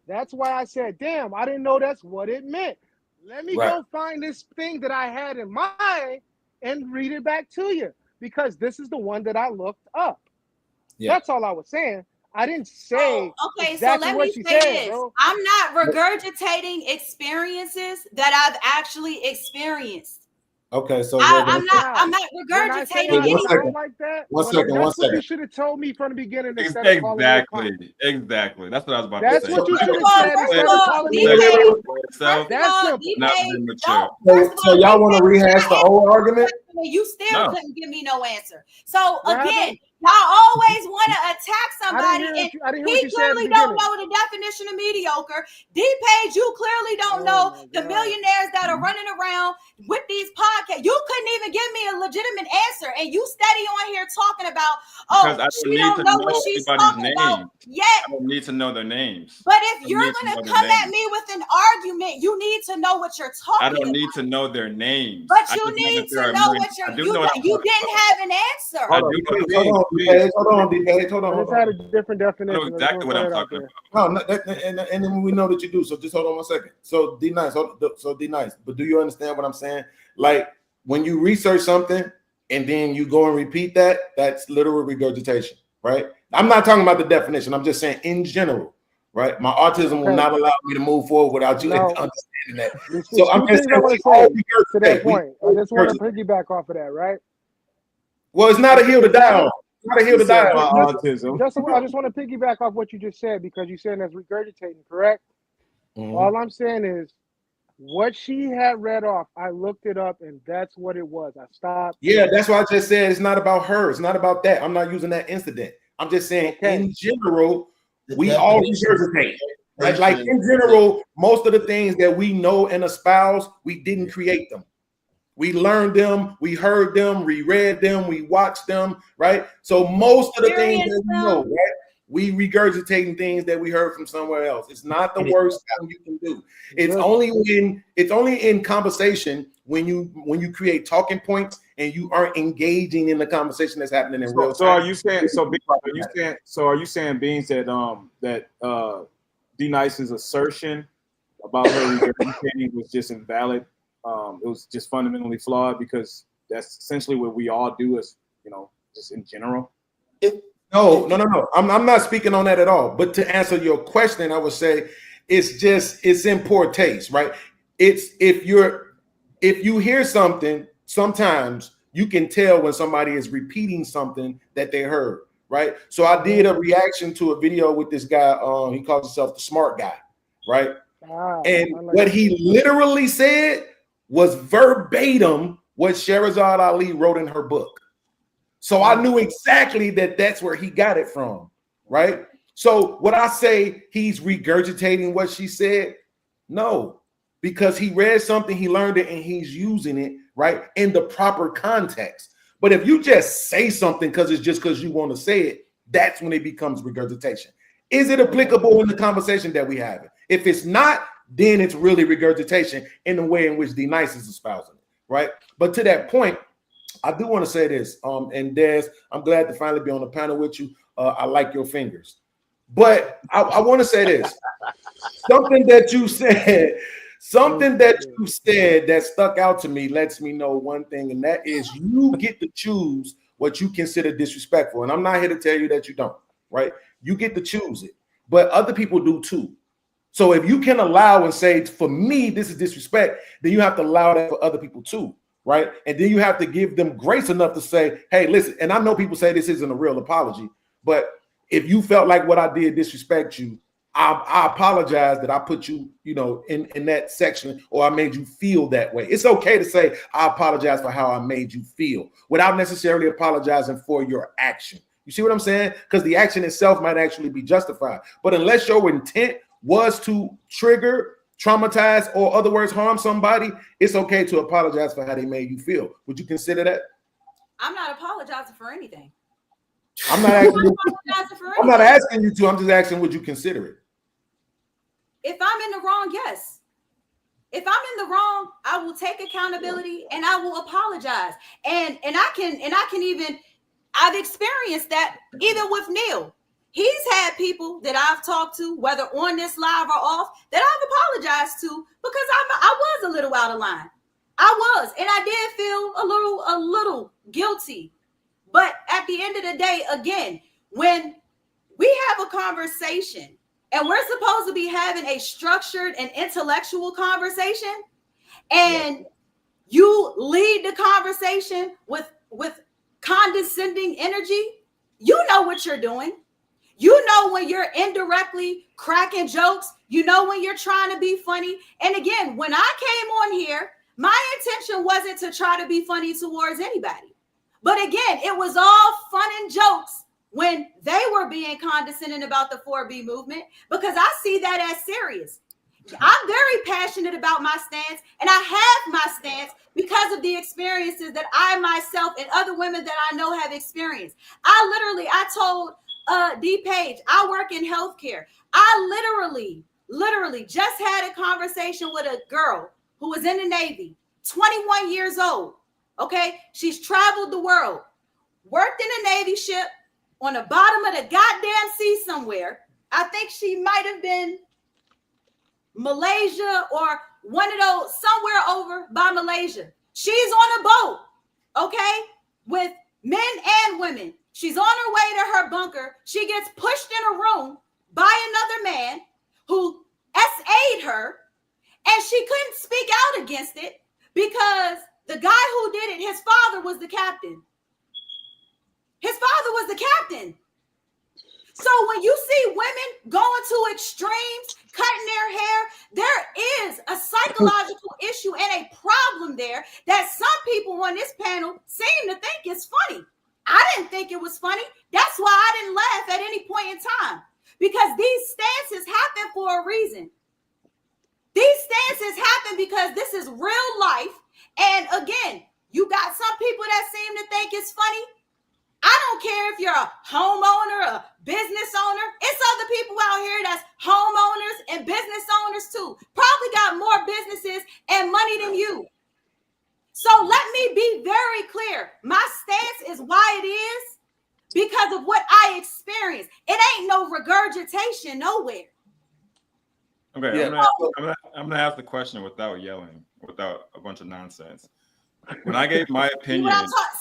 That's why I said, damn, I didn't know that's what it meant. Let me go find this thing that I had in mind and read it back to you, because this is the one that I looked up. Yeah. That's all I was saying. I didn't say okay, exactly so let what me she say said, this. bro. I'm not regurgitating experiences that I've actually experienced. Okay, so I'm not regurgitating anything like that. One second. You should have told me from the beginning instead of calling me a clown. Exactly. That's what I was about That's to say. what you should have said instead of calling me a clown. That's simple. So y'all want to rehash the old argument? You still couldn't give me no answer. So again, y'all always want to attack somebody, and he clearly don't know the definition of mediocre. D-Page, you clearly don't know the millionaires that are running around with these podcasts. You couldn't even give me a legitimate answer, and you steady on here talking about, she don't know what she's talking about yet. I don't need to know their names. But if you're going to come at me with an argument, you need to know what you're talking about. I don't need to know their names. But you need to know what you didn't have an answer. Hold on, D-Page. Let's have a different definition. I know exactly what I'm talking about. No, and then we know that you do. So just hold on 1 second. So D-Nice, but do you understand what I'm saying? Like when you research something and then you go and repeat that, that's literal regurgitation, right? I'm not talking about the definition. I'm just saying in general. right? My autism will not allow me to move forward without you understanding that. There's So I'm two just things I saying, want we to say all to that regurgitate. point. I just want to piggyback off of that, right? Well, it's not a hill to die on. It's not a hill to die on. I just want to piggyback off what you just said because you said that's regurgitating, correct? Mhm. All I'm saying is what she had read off, I looked it up and that's what it was. I stopped. Yeah, that's why I just said it's not about her. It's not about that. I'm not using that incident. I'm just saying in general, we all regurgitate. Right? Like in general, most of the things that we know and espouse, we didn't create them. We learned them, we heard them, we read them, we watched them, right? So most of the things that we know, right? We regurgitating things that we heard from somewhere else. It's not the worst thing you can do. It's only in conversation when you create talking points and you aren't engaging in the conversation that's happening in real time. So are you saying Beans that D-Nice's assertion about her regurgitating was just invalid? It was just fundamentally flawed because that's essentially what we all do as, just in general. No. I'm not speaking on that at all. But to answer your question, I would say it's in poor taste, right? It's if you hear something, sometimes you can tell when somebody is repeating something that they heard, right? So I did a reaction to a video with this guy. He calls himself the smart guy, right? And what he literally said was verbatim what Sherazade Ali wrote in her book. So I knew exactly that that's where he got it from, right? So would I say he's regurgitating what she said? No, because he read something, he learned it, and he's using it, right, in the proper context. But if you just say something because it's just because you want to say it, that's when it becomes regurgitation. Is it applicable in the conversation that we have? If it's not, then it's really regurgitation in the way in which D-Nice is espousing it, right? But to that point, I do want to say this, and Des, I'm glad to finally be on the panel with you. I like your fingers. But I want to say this. Something that you said that stuck out to me lets me know one thing, and that is you get to choose what you consider disrespectful. And I'm not here to tell you that you don't, right? You get to choose it, but other people do too. So if you can allow and say, for me, this is disrespect, then you have to allow that for other people too, right? And then you have to give them grace enough to say, hey, listen, and I know people say this isn't a real apology, but if you felt like what I did disrespect you, I apologize that I put you, in that section, or I made you feel that way. It's okay to say, I apologize for how I made you feel without necessarily apologizing for your action. You see what I'm saying? Because the action itself might actually be justified. But unless your intent was to trigger, traumatize, or other words, harm somebody, it's okay to apologize for how they made you feel. Would you consider that? I'm not apologizing for anything. I'm not asking you to. I'm just asking, would you consider it? If I'm in the wrong, yes. If I'm in the wrong, I will take accountability and I will apologize. And I can even, I've experienced that even with Neil. He's had people that I've talked to, whether on this live or off, that I've apologized to because I was a little out of line. I was, and I did feel a little guilty. But at the end of the day, again, when we have a conversation and we're supposed to be having a structured and intellectual conversation, and you lead the conversation with condescending energy, you know what you're doing. You know when you're indirectly cracking jokes. You know when you're trying to be funny. And again, when I came on here, my intention wasn't to try to be funny towards anybody. But again, it was all fun and jokes when they were being condescending about the 4B movement, because I see that as serious. I'm very passionate about my stance, and I have my stance because of the experiences that I myself and other women that I know have experienced. I told D Page, I work in healthcare. I literally just had a conversation with a girl who was in the Navy, 21 years old. Okay, she's traveled the world, worked in a Navy ship on the bottom of the goddamn sea somewhere. I think she might have been Malaysia or one of those, somewhere over by Malaysia. She's on a boat, okay, with men and women. She's on her way to her bunker. She gets pushed in a room by another man who SA'd her, and she couldn't speak out against it because the guy who did it, his father was the captain. His father was the captain. So when you see women going to extremes, cutting their hair, there is a psychological issue and a problem there that some people on this panel seem to think is funny. I didn't think it was funny. That's why I didn't laugh at any point in time, because these stances happen for a reason. These stances happen because this is real life. And again, you got some people that seem to think it's funny. I don't care if you're a homeowner, a business owner. It's other people out here that's homeowners and business owners too. Probably got more businesses and money than you. So let me be very clear. My stance is why it is because of what I experienced. It ain't no regurgitation nowhere. Okay, Yeah. I'm gonna ask the question without yelling, without a bunch of nonsense. When I gave my opinion,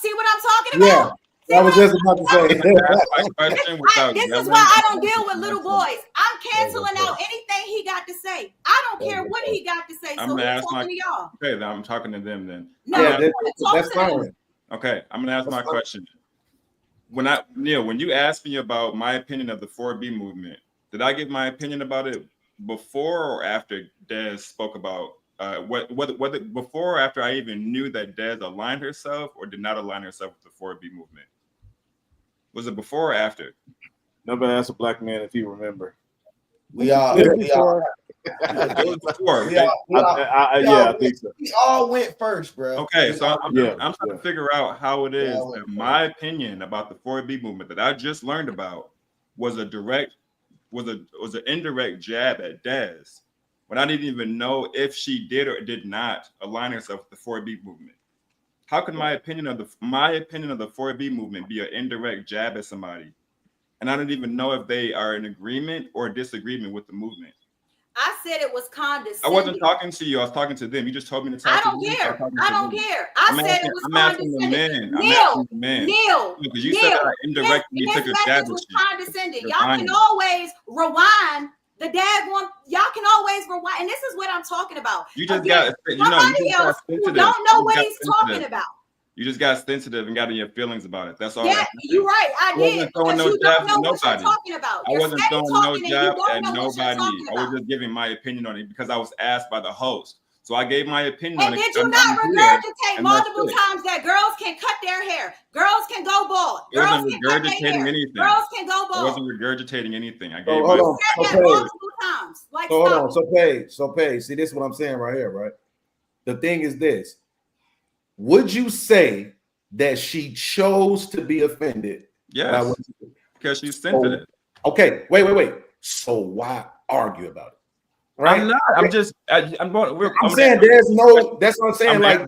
See what I'm talking about? Yeah. I was just about to say. This is why I don't deal with little boys. I'm canceling out anything he got to say. I don't care what he got to say. So he's talking to y'all. Okay, then I'm talking to them then. No, that's fine. Okay, I'm gonna ask my question. Neil, when you asked me about my opinion of the 4B movement, did I give my opinion about it before or after Des spoke about whether before or after I even knew that Des aligned herself or did not align herself with the 4B movement? Was it before or after? Nobody asked a black man if he remember. We are. Before. Yeah, I think so. We all went first, bro. Okay, so I'm trying to figure out how it is that my opinion about the 4B movement that I just learned about was an indirect jab at Des when I didn't even know if she did or did not align herself with the 4B movement. How can my opinion of the 4B movement be an indirect jab at somebody, and I don't even know if they are in agreement or disagreement with the movement? I said it was condescending. I wasn't talking to you. I was talking to them. You just told me to talk I to don't them. care. I don't care. I said it was I'm asking the men. Neil, because you said that I indirectly took a jab at you. Condescending. Y'all can always rewind the daggone. Y'all can always rewind, and this is what I'm talking about. You just Again, somebody else who don't know what he's talking about. You just got sensitive and got in your feelings about it. That's all. Yeah, you're right. I did. Because you don't know what you're talking about. I wasn't throwing no jab at nobody. I was just giving my opinion on it because I was asked by the host. So I gave my opinion on it. And did you not regurgitate multiple times that girls can cut their hair, girls can go bald, girls can cut their hair, girls can go bald? I wasn't regurgitating anything. I gave hold on. multiple times. Like, hold on. So Paige, see, this is what I'm saying right here, right? The thing is this. Would you say that she chose to be offended? Yes, because she's sensitive. Okay, wait. So why argue about it? Right? I'm not. I'm just. I'm saying there's no. That's what I'm saying. I'm going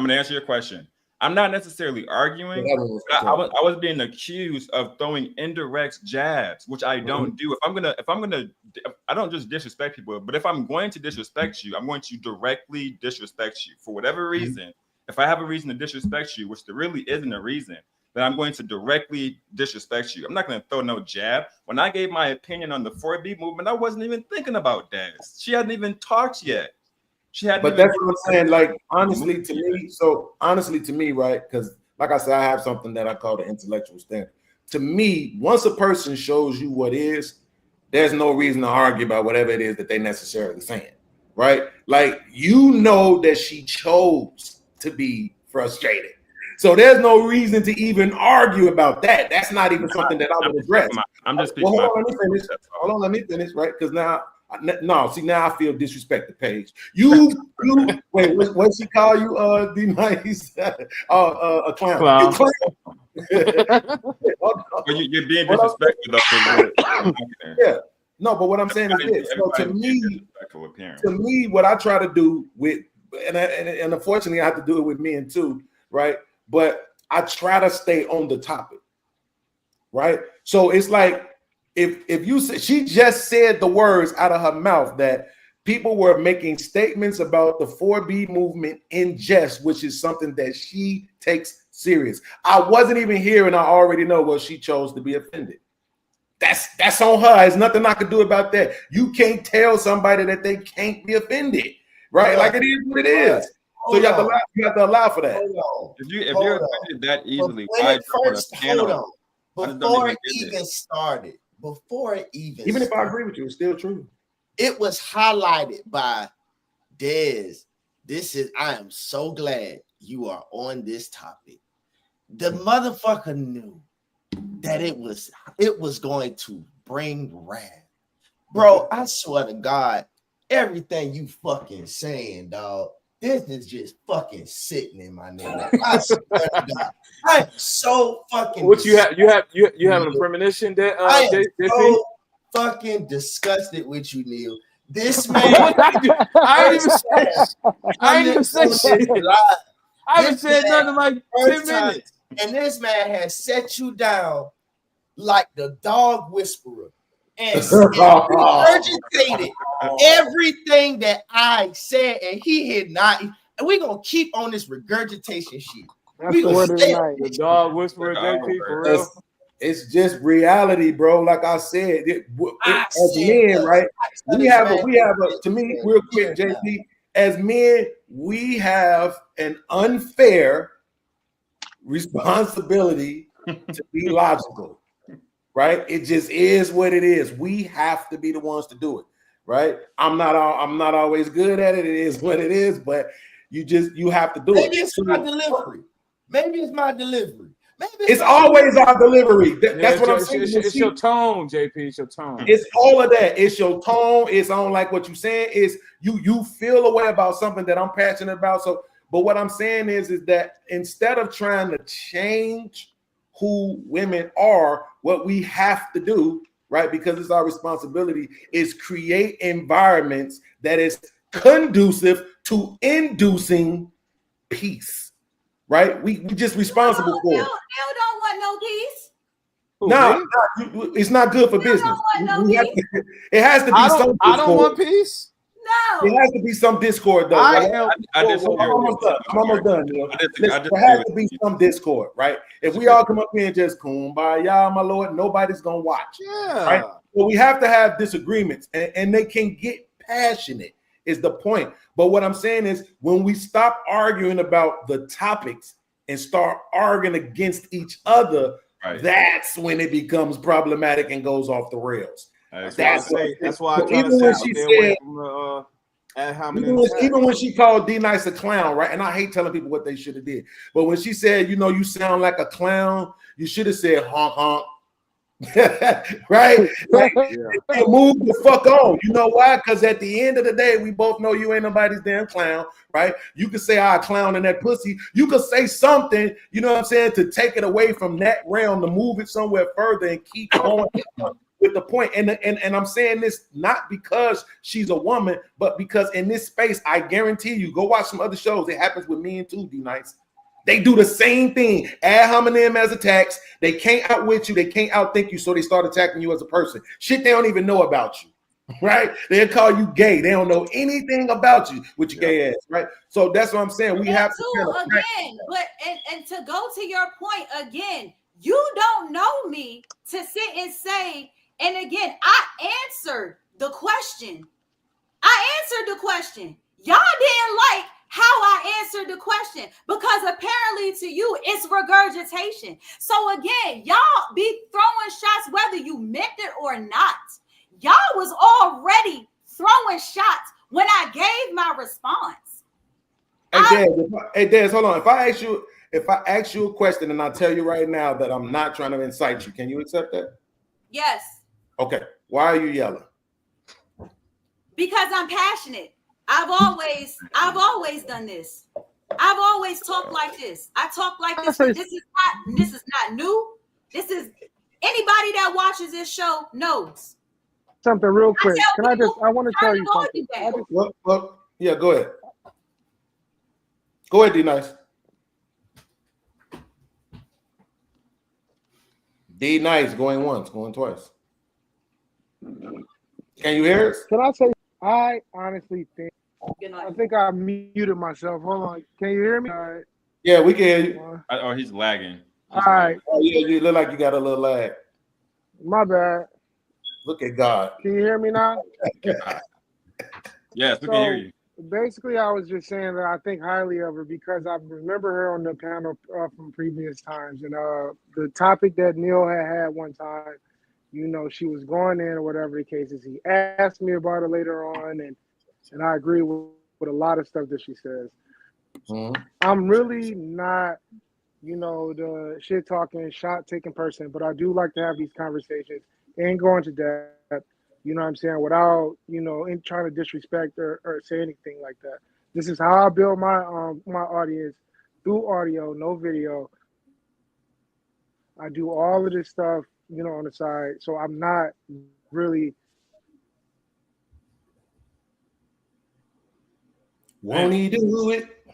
to answer your question. I'm not necessarily arguing. I was being accused of throwing indirect jabs, which I don't do. I don't just disrespect people, but if I'm going to disrespect you, I'm going to directly disrespect you for whatever reason. If I have a reason to disrespect you, which there really isn't a reason, then I'm going to directly disrespect you. I'm not going to throw no jab. When I gave my opinion on the 4B movement, I wasn't even thinking about Des. She hadn't even talked yet. But that's what I'm saying. Like, honestly to me, right? Because like I said, I have something that I call the intellectual standard. To me, once a person shows you what is, there's no reason to argue about whatever it is that they necessarily saying, right? Like, you know that she chose to be frustrated. So there's no reason to even argue about that. That's not even something that I would address. I'm just speaking. Hold on, let me finish, right? Because now I feel disrespected, Paige. You wait, what she call you? The nice a clown. You're being disrespectful though. Yeah. No, but what I'm saying is this. So to me, what I try to do with and unfortunately I have to do it with men too, right? But I try to stay on the topic, right? So it's like if you say, she just said the words out of her mouth that people were making statements about the 4B movement in jest, which is something that she takes serious. I wasn't even here and I already know what she chose to be offended. That's on her. There's nothing I can do about that. You can't tell somebody that they can't be offended, right? Like it is what it is. So you have to allow for that. If you're offended that easily, When why it jump on a first, panel? before it even started, Even if I agree with you, it's still true. It was highlighted by Dez. I am so glad you are on this topic. The motherfucker knew that it was going to bring wrath. Bro, I swear to God, everything you fucking saying, dog, this is just fucking sickening, my nigga. I swear to God. I'm so fucking What you having a premonition that I am JP? so fucking disgusted with you, Neil. This man, I ain't even say shit. I haven't said nothing in like 10 minutes. And this man has set you down like the dog whisperer and regurgitated everything that I said, and he had not. And we're gonna keep on this regurgitation shit. That's the word of the night. The dog whisperer, JP, for real. It's just reality, bro. Like I said, as men, right? We have a to me, real quick, JP. As men, we have an unfair responsibility to be logical, right? It just is what it is. We have to be the ones to do it, right? I'm not always good at it. It is what it is, but you have to do it. Maybe it's my delivery. Maybe it's my delivery. It's always our delivery. That's what I'm saying. It's your tone, JP. It's your tone. It's all of that. It's your tone. It's on like what you're saying. Is you feel a way about something that I'm passionate about. So, but what I'm saying is that instead of trying to change who women are, what we have to do, right? Because it's our responsibility, is create environments that is conducive to inducing peace. Right? We just responsible for it. Neil don't want no peace. No, it's not good for business. It has to be some discord. I don't want peace. No. It has to be some discord, though. I'm almost done. There has to be some discord, right? If we all come up here and just kumbaya, my lord, nobody's gonna watch. Yeah. Right? Well, we have to have disagreements, and they can get passionate. Is the point. But what I'm saying is when we stop arguing about the topics and start arguing against each other, that's when it becomes problematic and goes off the rails. That's why I try even to when say she stay said, away from even when she called D Nice a clown, right? And I hate telling people what they should have did. But when she said, you sound like a clown, you should have said honk honk. Right? Like, move the fuck on. You know why? Because at the end of the day, we both know you ain't nobody's damn clown, right? You could say I clown in that pussy. You could say something, you know what I'm saying, to take it away from that realm, to move it somewhere further and keep going with the point. And I'm saying this not because she's a woman, but because in this space, I guarantee you, go watch some other shows. It happens with me and too, D Nice. They do the same thing. Ad hominem as attacks. They can't outwit you. They can't outthink you, so they start attacking you as a person. Shit they don't even know about you, right? They'll call you gay. They don't know anything about you with your gay ass, right? So that's what I'm saying. We have to again, but and to go to your point again, you don't know me to sit and say, and again, I answered the question. Y'all didn't like how I answered the question because apparently to you it's regurgitation. So again, y'all be throwing shots whether you meant it or not. Y'all was already throwing shots when I gave my response. Hey, Dez, hold on. If I ask you a question and I tell you right now that I'm not trying to incite you, can you accept that? Yes. Okay. Why are you yelling? Because I'm passionate. I've always done this. I've always talked like this. I talk like this. This is not new. This is anybody that watches this show knows. Something real quick. I want to tell you something. Yeah, go ahead. Go ahead, D Nice. D Nice going once, going twice. Can you hear us? Can I say? I honestly think. I think I muted myself. Hold on. Can you hear me? All right. Yeah, we can hear you. He's lagging. All right. Oh, yeah, you look like you got a little lag. My bad. Look at God. Can you hear me now? Yes, we can hear you. Basically, I was just saying that I think highly of her because I remember her on the panel from previous times, and the topic that Neil had one time, you know, she was going in or whatever the case is. He asked me about it later on, and I agree with a lot of stuff that she says. Mm-hmm. I'm really not, you know, the shit talking, shot taking person, but I do like to have these conversations and go into depth, you know what I'm saying, without, you know, in trying to disrespect or say anything like that. This is how I build my my audience through audio, no video. I do all of this stuff, you know, on the side. So I'm not really. Won't he do it?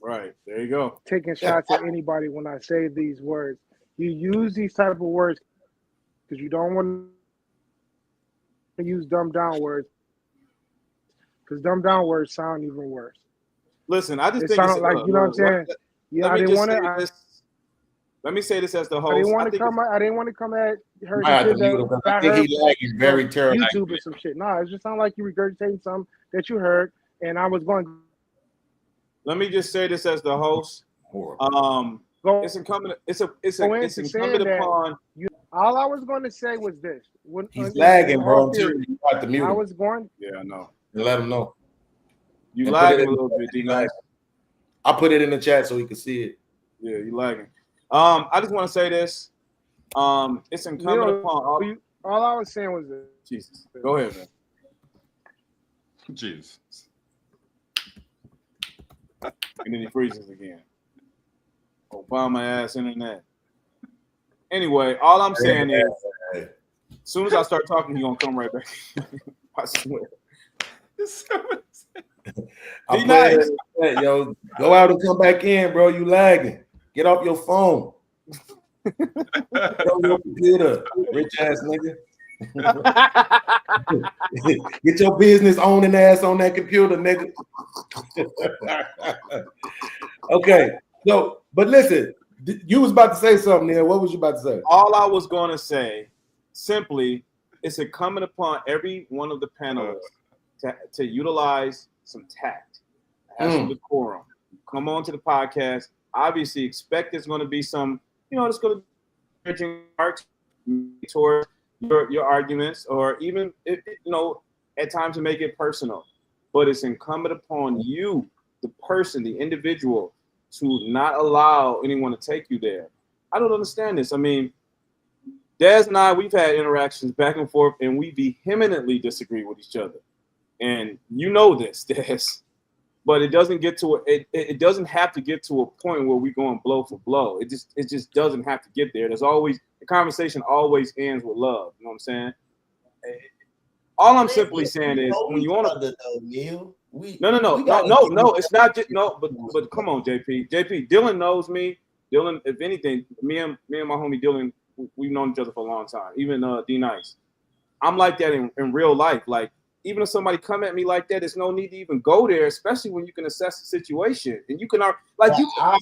Right. There you go. Taking shots at anybody when I say these words. You use these type of words because you don't want to use dumbed down words because dumbed down words sound even worse. Listen, I just it think sound it's like, you know what I'm saying? Yeah, I didn't want to. Let me say this as the host. I didn't want to come at her. I think he lagging very terrible. YouTube or some shit. No, it just sounded like you regurgitating something that you heard, and I was going. Let me just say this as the host. It's incumbent. It's incumbent upon. All I was going to say was this. He's lagging, bro. You got to mute him. I was going. Yeah, I know. Let him know. You lagging a little bit, D-Nice. I put it in the chat so he can see it. Yeah, you lagging. I just want to say this. It's incumbent upon all I was saying was this. Jesus. Go ahead, man. Jesus. And then he freezes again. Obama ass internet. Anyway, all I'm saying is, as soon as I start talking, he's gonna come right back. I swear. Be nice. Yo, go out and come back in, bro. You lagging. Get off your phone. Get on your computer, rich ass nigga. Get your business owning ass on that computer, nigga. Okay, so but listen, you was about to say something there. What was you about to say? All I was going to say, simply, it's incumbent upon every one of the panelists to utilize some tact, have some decorum. Come on to the podcast. Obviously, expect there's going to be some, you know, there's going to be arcs towards your arguments, or even, you know, at times to make it personal. But it's incumbent upon you, the person, the individual, to not allow anyone to take you there. I don't understand this. I mean, Dez and I, we've had interactions back and forth, and we vehemently disagree with each other. And you know this, Dez. But it doesn't get to it doesn't have to get to a point where we're going blow for blow. It just doesn't have to get there. There's always the conversation always ends with love. You know what I'm saying? All I'm simply saying is when you want to No. It's not just but come on, JP. Dylan knows me. Dylan, if anything, me and my homie Dylan, we've known each other for a long time. Even D-Nice. I'm like that in real life. Like, even if somebody come at me like that, there's no need to even go there, especially when you can assess the situation. And you can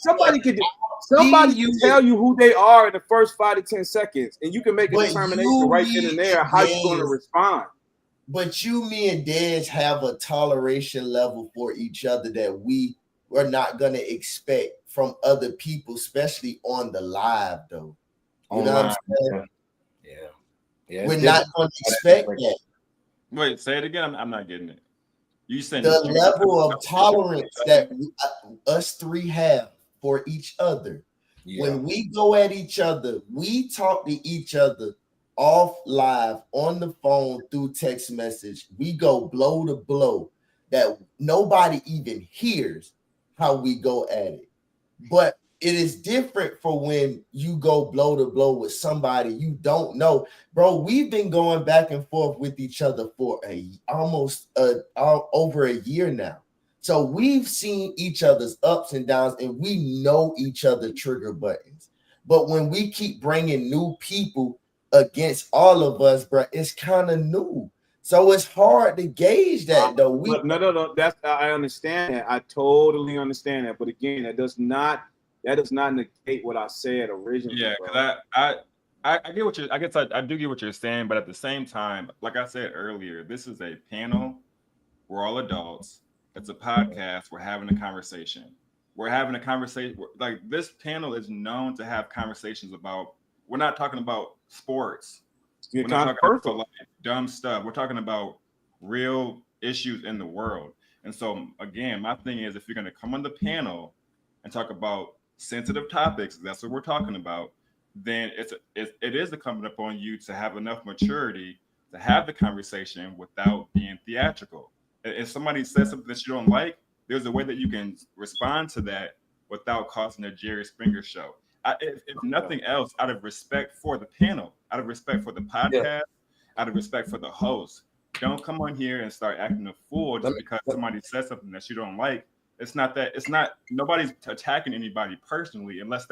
somebody can tell you who they are in the first 5 to 10 seconds, and you can make a determination right then and there how you're going to respond. But me and Dez have a toleration level for each other that we are not going to expect from other people, especially on the live, though. You know what I'm saying? Yeah. We're not going to expect that. Wait, say it again. I'm not getting it. You said the level of tolerance that us three have for each other. Yeah. When we go at each other, we talk to each other off live, on the phone, through text message. We go blow to blow that nobody even hears how we go at it. But it is different for when you go blow to blow with somebody you don't know. Bro, we've been going back and forth with each other for almost over a year now. So we've seen each other's ups and downs, and we know each other trigger buttons. But when we keep bringing new people against all of us, bro, it's kind of new. So it's hard to gauge that, though. No. I understand that. I totally understand that. But again, that does not negate what I said originally. Yeah, because I get what you're. I guess I do get what you're saying, but at the same time, like I said earlier, this is a panel. We're all adults. It's a podcast. We're having a conversation. We're having a conversation. Like this panel is known to have conversations about. We're not talking about sports. We're not talking about like dumb stuff. We're talking about real issues in the world. And so again, my thing is, if you're going to come on the panel and talk about sensitive topics, that's what we're talking about, then it is incumbent upon you to have enough maturity to have the conversation without being theatrical. If somebody says something that you don't like, there's a way that you can respond to that without causing a Jerry Springer show. If nothing else, out of respect for the panel, out of respect for the podcast, out of respect for the host, don't come on here and start acting a fool just because somebody says something that you don't like. It's not nobody's attacking anybody personally unless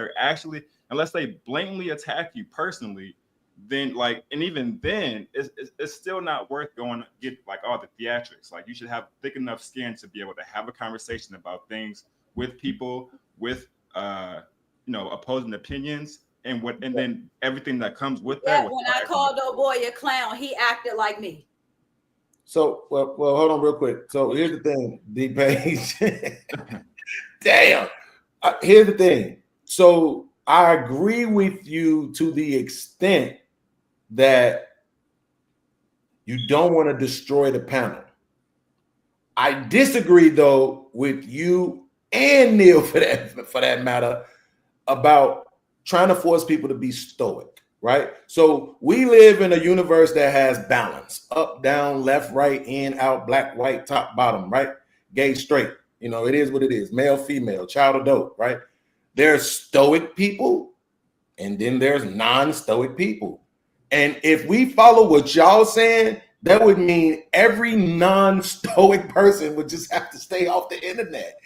they blatantly attack you personally. Then and even then it's still not worth going to get like all the theatrics. Like you should have thick enough skin to be able to have a conversation about things with people with opposing opinions and then everything that comes with that. When I called old boy a clown, he acted like me. So, well, hold on real quick. So here's the thing, D-Page. Damn. Here's the thing. So I agree with you to the extent that you don't want to destroy the panel. I disagree, though, with you and Neil for that matter about trying to force people to be stoic. Right. So we live in a universe that has balance, up, down, left, right, in, out, black, white, top, bottom, right? Gay, straight. It is what it is. Male, female, child, adult, right? There's stoic people and then there's non-stoic people. And if we follow what y'all saying, that would mean every non-stoic person would just have to stay off the internet.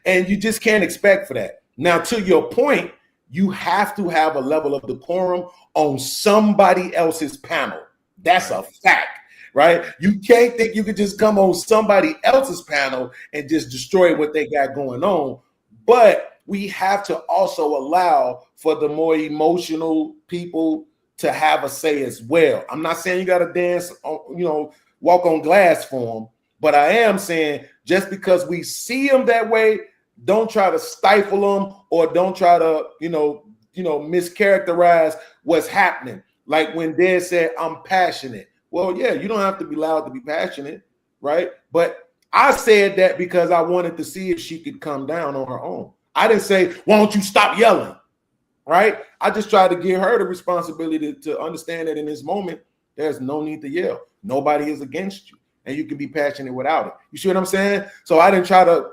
And you just can't expect for that. Now, to your point, you have to have a level of decorum on somebody else's panel. That's a fact, right? You can't think you could just come on somebody else's panel and just destroy what they got going on. But we have to also allow for the more emotional people to have a say as well. I'm not saying you got to dance, walk on glass for them, but I am saying just because we see them that way, don't try to stifle them or don't try to, mischaracterize what's happening. Like when Dad said, I'm passionate. Well, yeah, you don't have to be loud to be passionate, right? But I said that because I wanted to see if she could come down on her own. I didn't say, why don't you stop yelling, right? I just tried to give her the responsibility to understand that in this moment, there's no need to yell. Nobody is against you, and you can be passionate without it. You see what I'm saying? So I didn't try to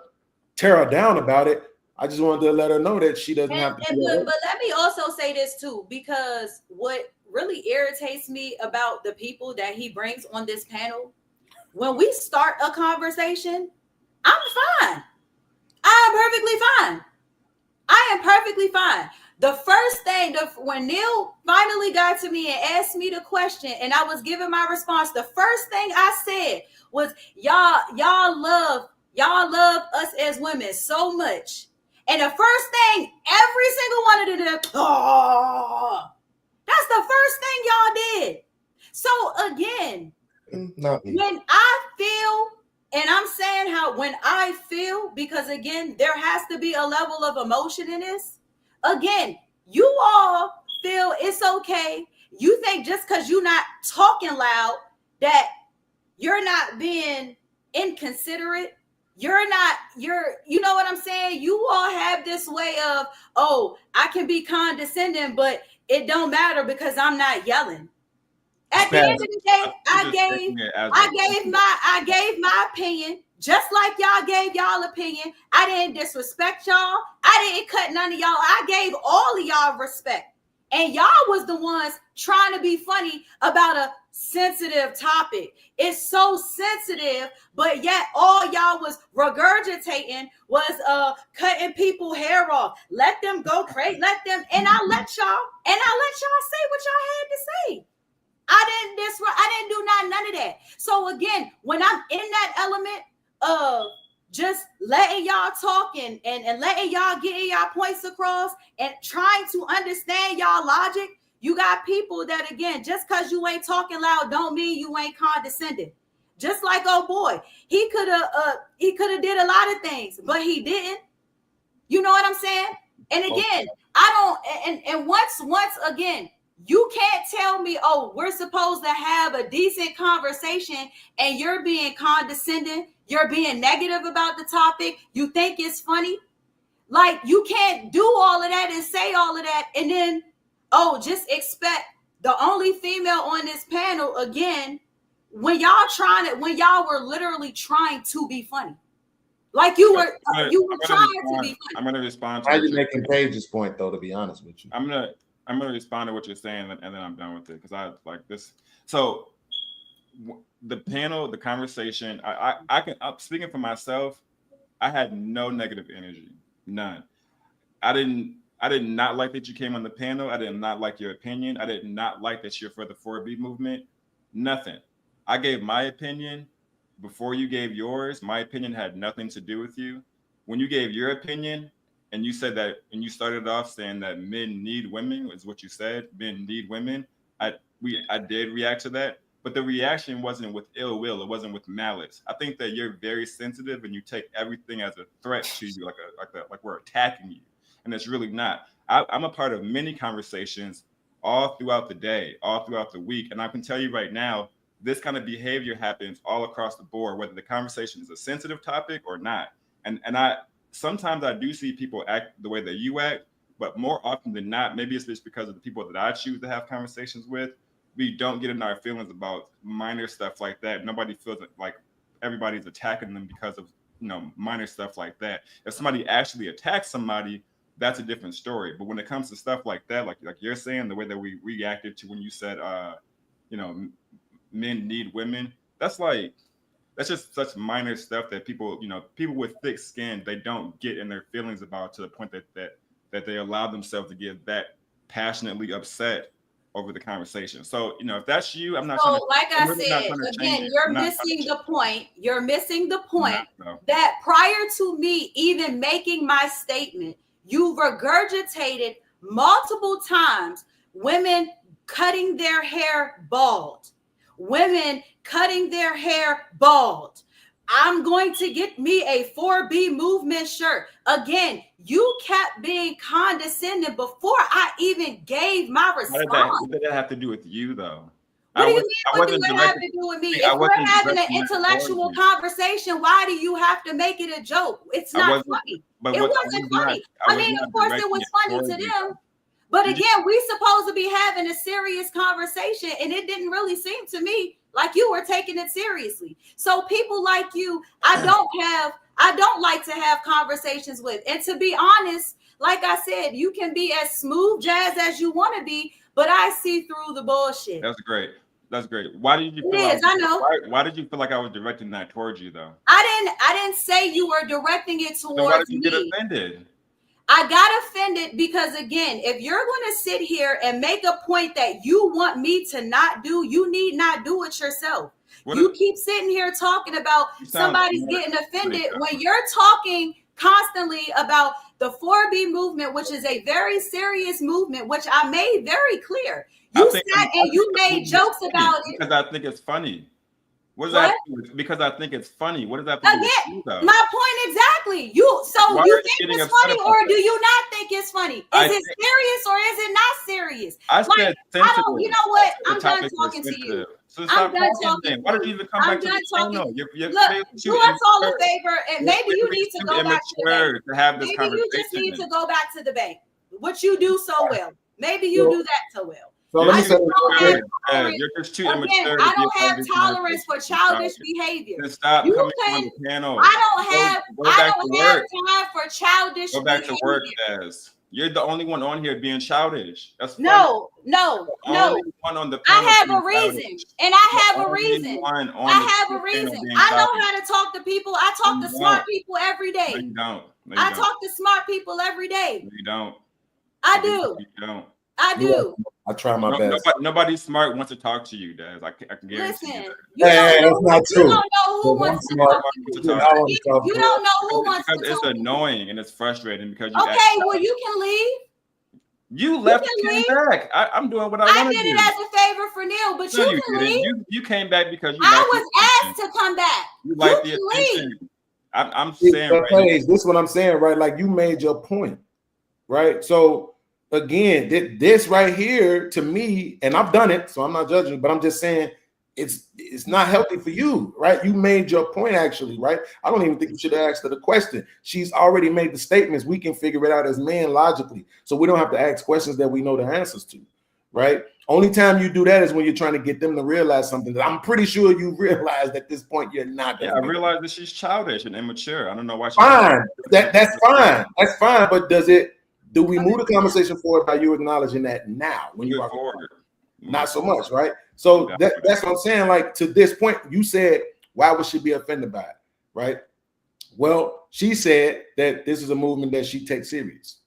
tear her down about it. I just wanted to let her know that she doesn't have to. But let me also say this too, because what really irritates me about the people that he brings on this panel, when we start a conversation, I'm fine. I am perfectly fine. I am perfectly fine. The first thing, when Neil finally got to me and asked me the question and I was giving my response, the first thing I said was, y'all love us as women so much. And the first thing every single one of them, that's the first thing y'all did. So again, when I feel, and I'm saying when I feel, because again, there has to be a level of emotion in this. Again, you all feel it's okay. You think just because you're not talking loud that you're not being inconsiderate. You know what I'm saying? You all have this way of, I can be condescending, but it don't matter because I'm not yelling. At the end of the day, I gave my opinion, just like y'all gave y'all opinion. I didn't disrespect y'all. I didn't cut none of y'all. I gave all of y'all respect. And y'all was the ones trying to be funny about a sensitive topic. It's so sensitive, but yet all y'all was regurgitating was cutting people hair off. Let them go crazy. And I let y'all say what y'all had to say. I didn't do none of that. So again, when I'm in that element of just letting y'all talk and letting y'all get y'all points across and trying to understand y'all logic, You got people that, again, just because you ain't talking loud don't mean you ain't condescending. Just like, oh boy, he could have did a lot of things, but he didn't. You know what I'm saying? And again, I don't, and once again, you can't tell me, oh, we're supposed to have a decent conversation and you're being condescending, you're being negative about the topic, you think it's funny. Like, you can't do all of that and say all of that and then, oh, just expect the only female on this panel again when y'all were literally trying to be funny. Like you were trying to be funny. I'm gonna respond to Why are you making Paige's point though, to be honest with you? I'm gonna respond to what you're saying and then I'm done with it because I like this. So the panel, the conversation, I'm speaking for myself, I had no negative energy. None. I did not like that you came on the panel. I did not like your opinion. I did not like that you're for the 4B movement. Nothing. I gave my opinion before you gave yours. My opinion had nothing to do with you. When you gave your opinion and you said that, and you started off saying that men need women, is what you said. Men need women. I did react to that, but the reaction wasn't with ill will. It wasn't with malice. I think that you're very sensitive and you take everything as a threat to you, like we're attacking you, and it's really not. I'm a part of many conversations all throughout the day, all throughout the week, and I can tell you right now, this kind of behavior happens all across the board, whether the conversation is a sensitive topic or not. And I sometimes I do see people act the way that you act, but more often than not, maybe it's just because of the people that I choose to have conversations with, we don't get in our feelings about minor stuff like that. Nobody feels like everybody's attacking them because of minor stuff like that. If somebody actually attacks somebody, that's a different story. But when it comes to stuff like that, like you're saying, the way that we reacted to when you said men need women, that's just such minor stuff that people with thick skin, they don't get in their feelings about, to the point that they allow themselves to get that passionately upset over the conversation. So if that's you, I'm not. So trying to, like I really said, again, you're missing the point. You're missing the point that prior to me even making my statement, you regurgitated multiple times women cutting their hair bald. Women cutting their hair bald. I'm going to get me a 4B movement shirt. Again, you kept being condescending before I even gave my response. What did that have to do with you, though? What do you mean? What do it have to do with me? If we're having an intellectual conversation, why do you have to make it a joke? It's not funny. It wasn't funny. I mean, of course, it was funny to them. But again, we supposed to be having a serious conversation, and it didn't really seem to me like you were taking it seriously. So people like you, I don't like to have conversations with. And to be honest, like I said, you can be as smooth jazz as you want to be, but I see through the bullshit. That's great. That's great. Why did you feel I know. Why did you feel like I was directing that towards you, though? I didn't say you were directing it towards me. So why did you get offended? I got offended because, again, if you're going to sit here and make a point that you want me to not do, you need not do it yourself. You keep sitting here talking about somebody's getting offended when you're talking constantly about the 4B movement, which is a very serious movement, which I made very clear. You sat and you made jokes about it. Because I think it's funny. What does that do? Because I think it's funny. What does that do with you, though? My point exactly. You think it's funny, or do you not think it's funny? Is it serious or is it not serious? I said sensitive. You know what? I'm done talking to you. So I'm done talking. Why did you even come back to the channel? Look, do us all a favor, and maybe you need to go back to the bank. To have this maybe you just need to go back to the bank, which you do so well. Maybe you do that so well. So let me say, you're just too immature. I don't have tolerance for childish behavior. Stop coming on the panel. I don't have time for childish behavior. Go back to work, Des. You're the only one on here being childish. That's funny. No. One on the panel I have a reason, and I have a reason. I have a reason. I know how to talk to people. I talk to smart people every day. No, you don't. I talk to smart people every day. No, you don't. I do. You don't. I do. I try my best. Nobody smart wants to talk to you, Des. I can guarantee you. That's not true. You don't know who wants to talk to you. You don't know who wants to talk to you. It's annoying and it's frustrating because you. Okay, well, you can leave. You left can and leave. came back. I'm doing what I I want to did do. it as a favor for Neil, but No, you you can didn't. leave. You came back because you I liked was the asked attention. to come back. You You like the can attention. leave. I'm saying But right Paige, this is what I'm saying, right? Like you made your point, right? So again, this right here to me, and I've done it, so I'm not judging, but I'm just saying it's not healthy for you, right? You made your point actually, right? I don't even think you should have asked her the question. She's already made the statements. We can figure it out as men logically, so we don't have to ask questions that we know the answers to, right? Only time you do that is when you're trying to get them to realize something that I'm pretty sure you realized at this point you're not. Yeah, I realize that she's childish and immature. I don't know why she's Fine. That's fine. That's fine. But do we move the conversation forward by you acknowledging that now when you are forward? Not so much, right? So that's what I'm saying. Like to this point, you said, why would she be offended by it? Right? Well, she said that this is a movement that she takes serious.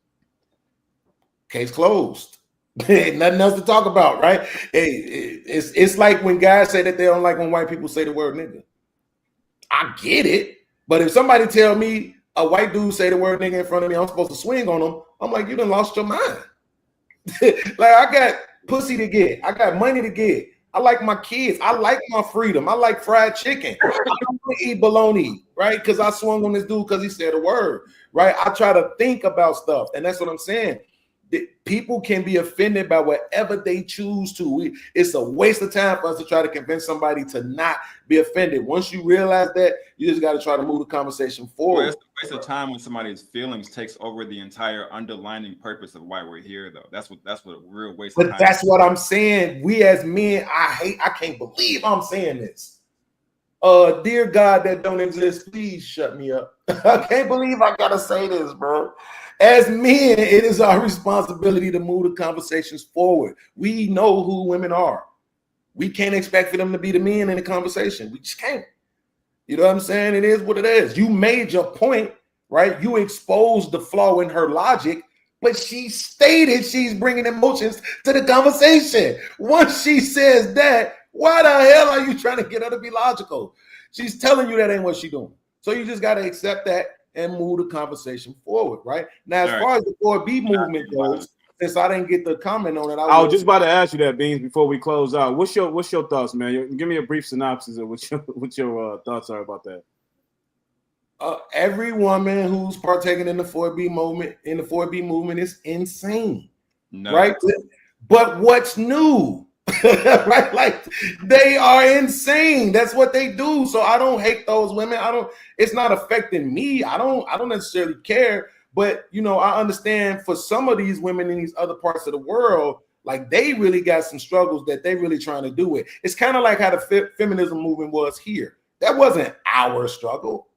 Case closed. Nothing else to talk about, right? It's like when guys say that they don't like when white people say the word nigga. I get it, but if somebody tell me a white dude say the word nigga in front of me, I'm supposed to swing on them. I'm like, you done lost your mind. Like I got pussy to get, I got money to get. I like my kids. I like my freedom. I like fried chicken. I don't want to eat bologna, right? Because I swung on this dude because he said a word, right? I try to think about stuff, and that's what I'm saying. People can be offended by whatever they choose to. It's a waste of time for us to try to convince somebody to not be offended. Once you realize that, you just got to try to move the conversation forward. Well, it's a waste of time when somebody's feelings takes over the entire underlining purpose of why we're here, though. That's what a real waste of time. But that's what I'm saying. We as men, I can't believe I'm saying this. Dear God that don't exist, please shut me up. I can't believe I gotta say this, bro. As men, it is our responsibility to move the conversations forward. We know who women are. We can't expect for them to be the men in the conversation. We just can't. You know what I'm saying? It is what it is. You made your point, right? You exposed the flaw in her logic, but she stated she's bringing emotions to the conversation. Once she says that, why the hell are you trying to get her to be logical? She's telling you that ain't what she's doing. So you just got to accept that and move the conversation forward, right? Now, as far as the 4B movement goes, since I didn't get the comment on it, I was just about to ask you that, Beans, before we close out. What's your thoughts, man? Give me a brief synopsis of what your thoughts are about that. Every woman who's partaking in the 4B movement is insane, right? But what's new? Right, like they are insane. That's what they do. So I don't hate those women. It's not affecting me. I don't necessarily care. But you know, I understand for some of these women in these other parts of the world, like they really got some struggles that they really trying to do it. It's kind of like how the feminism movement was here. That wasn't our struggle,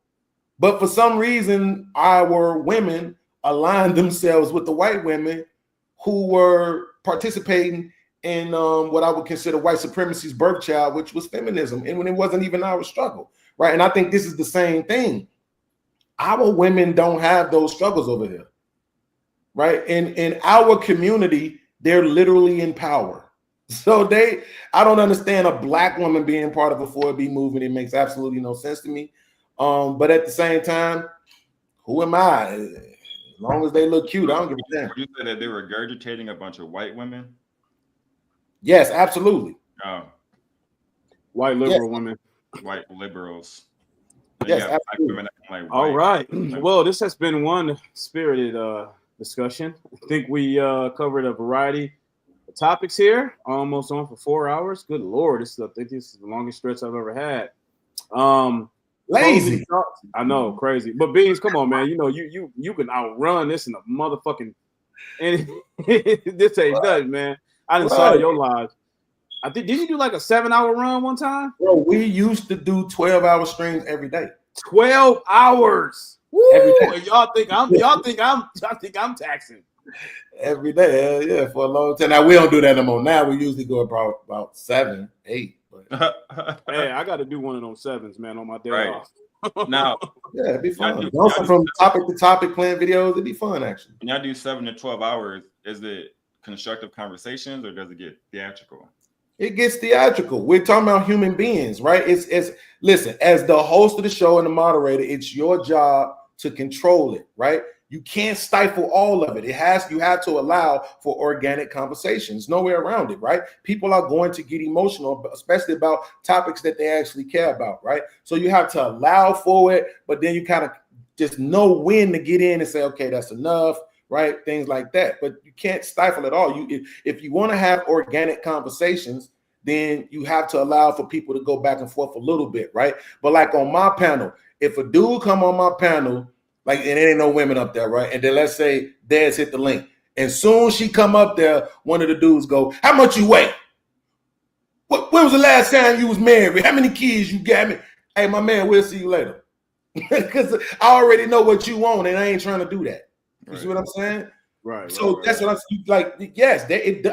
but for some reason, our women aligned themselves with the white women who were participating in what I would consider white supremacy's birth child, which was feminism, and when it wasn't even our struggle, right? And I think this is the same thing. Our women don't have those struggles over here, right? In our community, they're literally in power. So I don't understand a black woman being part of a 4B movement. It makes absolutely no sense to me. But at the same time, who am I? As long as they look cute, I don't give a damn. You said that they were regurgitating a bunch of white women? Yes, absolutely. White liberal women. White liberals. Yes, absolutely. All right. Well, this has been one spirited discussion. I think we covered a variety of topics here. Almost on for 4 hours. Good Lord, I think this is the longest stretch I've ever had. Lazy. I know, crazy. But Beans, come on, man. You know, you can outrun this in a motherfucking. And this ain't nothing, man. I didn't saw your live. I think did you do like a 7-hour run one time? Bro, we used to do 12-hour streams every day. 12 hours. Woo! Every day. Y'all think I'm taxing. Every day, yeah, for a long time. Now we don't do that no more. Now we usually go about 7, 8. But hey, I got to do one of those 7s, man, on my day off. Now, yeah, it'd be fun. Also from topic to topic, playing videos, it'd be fun actually. When y'all do 7 to 12 hours, is it constructive conversations or does it get theatrical? It gets theatrical. We're talking about human beings, right? It's listen, as the host of the show and the moderator, it's your job to control it, right? You can't stifle all of it. You have to allow for organic conversations. No way around it, right? People are going to get emotional, especially about topics that they actually care about, right? So you have to allow for it, but then you kind of just know when to get in and say, okay, that's enough, right? Things like that. But you can't stifle it all. If you want to have organic conversations, then you have to allow for people to go back and forth a little bit, right? But like on my panel, if a dude come on my panel, like, and there ain't no women up there, right? And then let's say Dez hit the link. And soon she come up there, one of the dudes go, how much you weigh? When was the last time you was married? How many kids you got? Me? Hey, my man, we'll see you later. Because I already know what you want, and I ain't trying to do that. You see what I'm saying? Right. So that's what I'm like. Yes,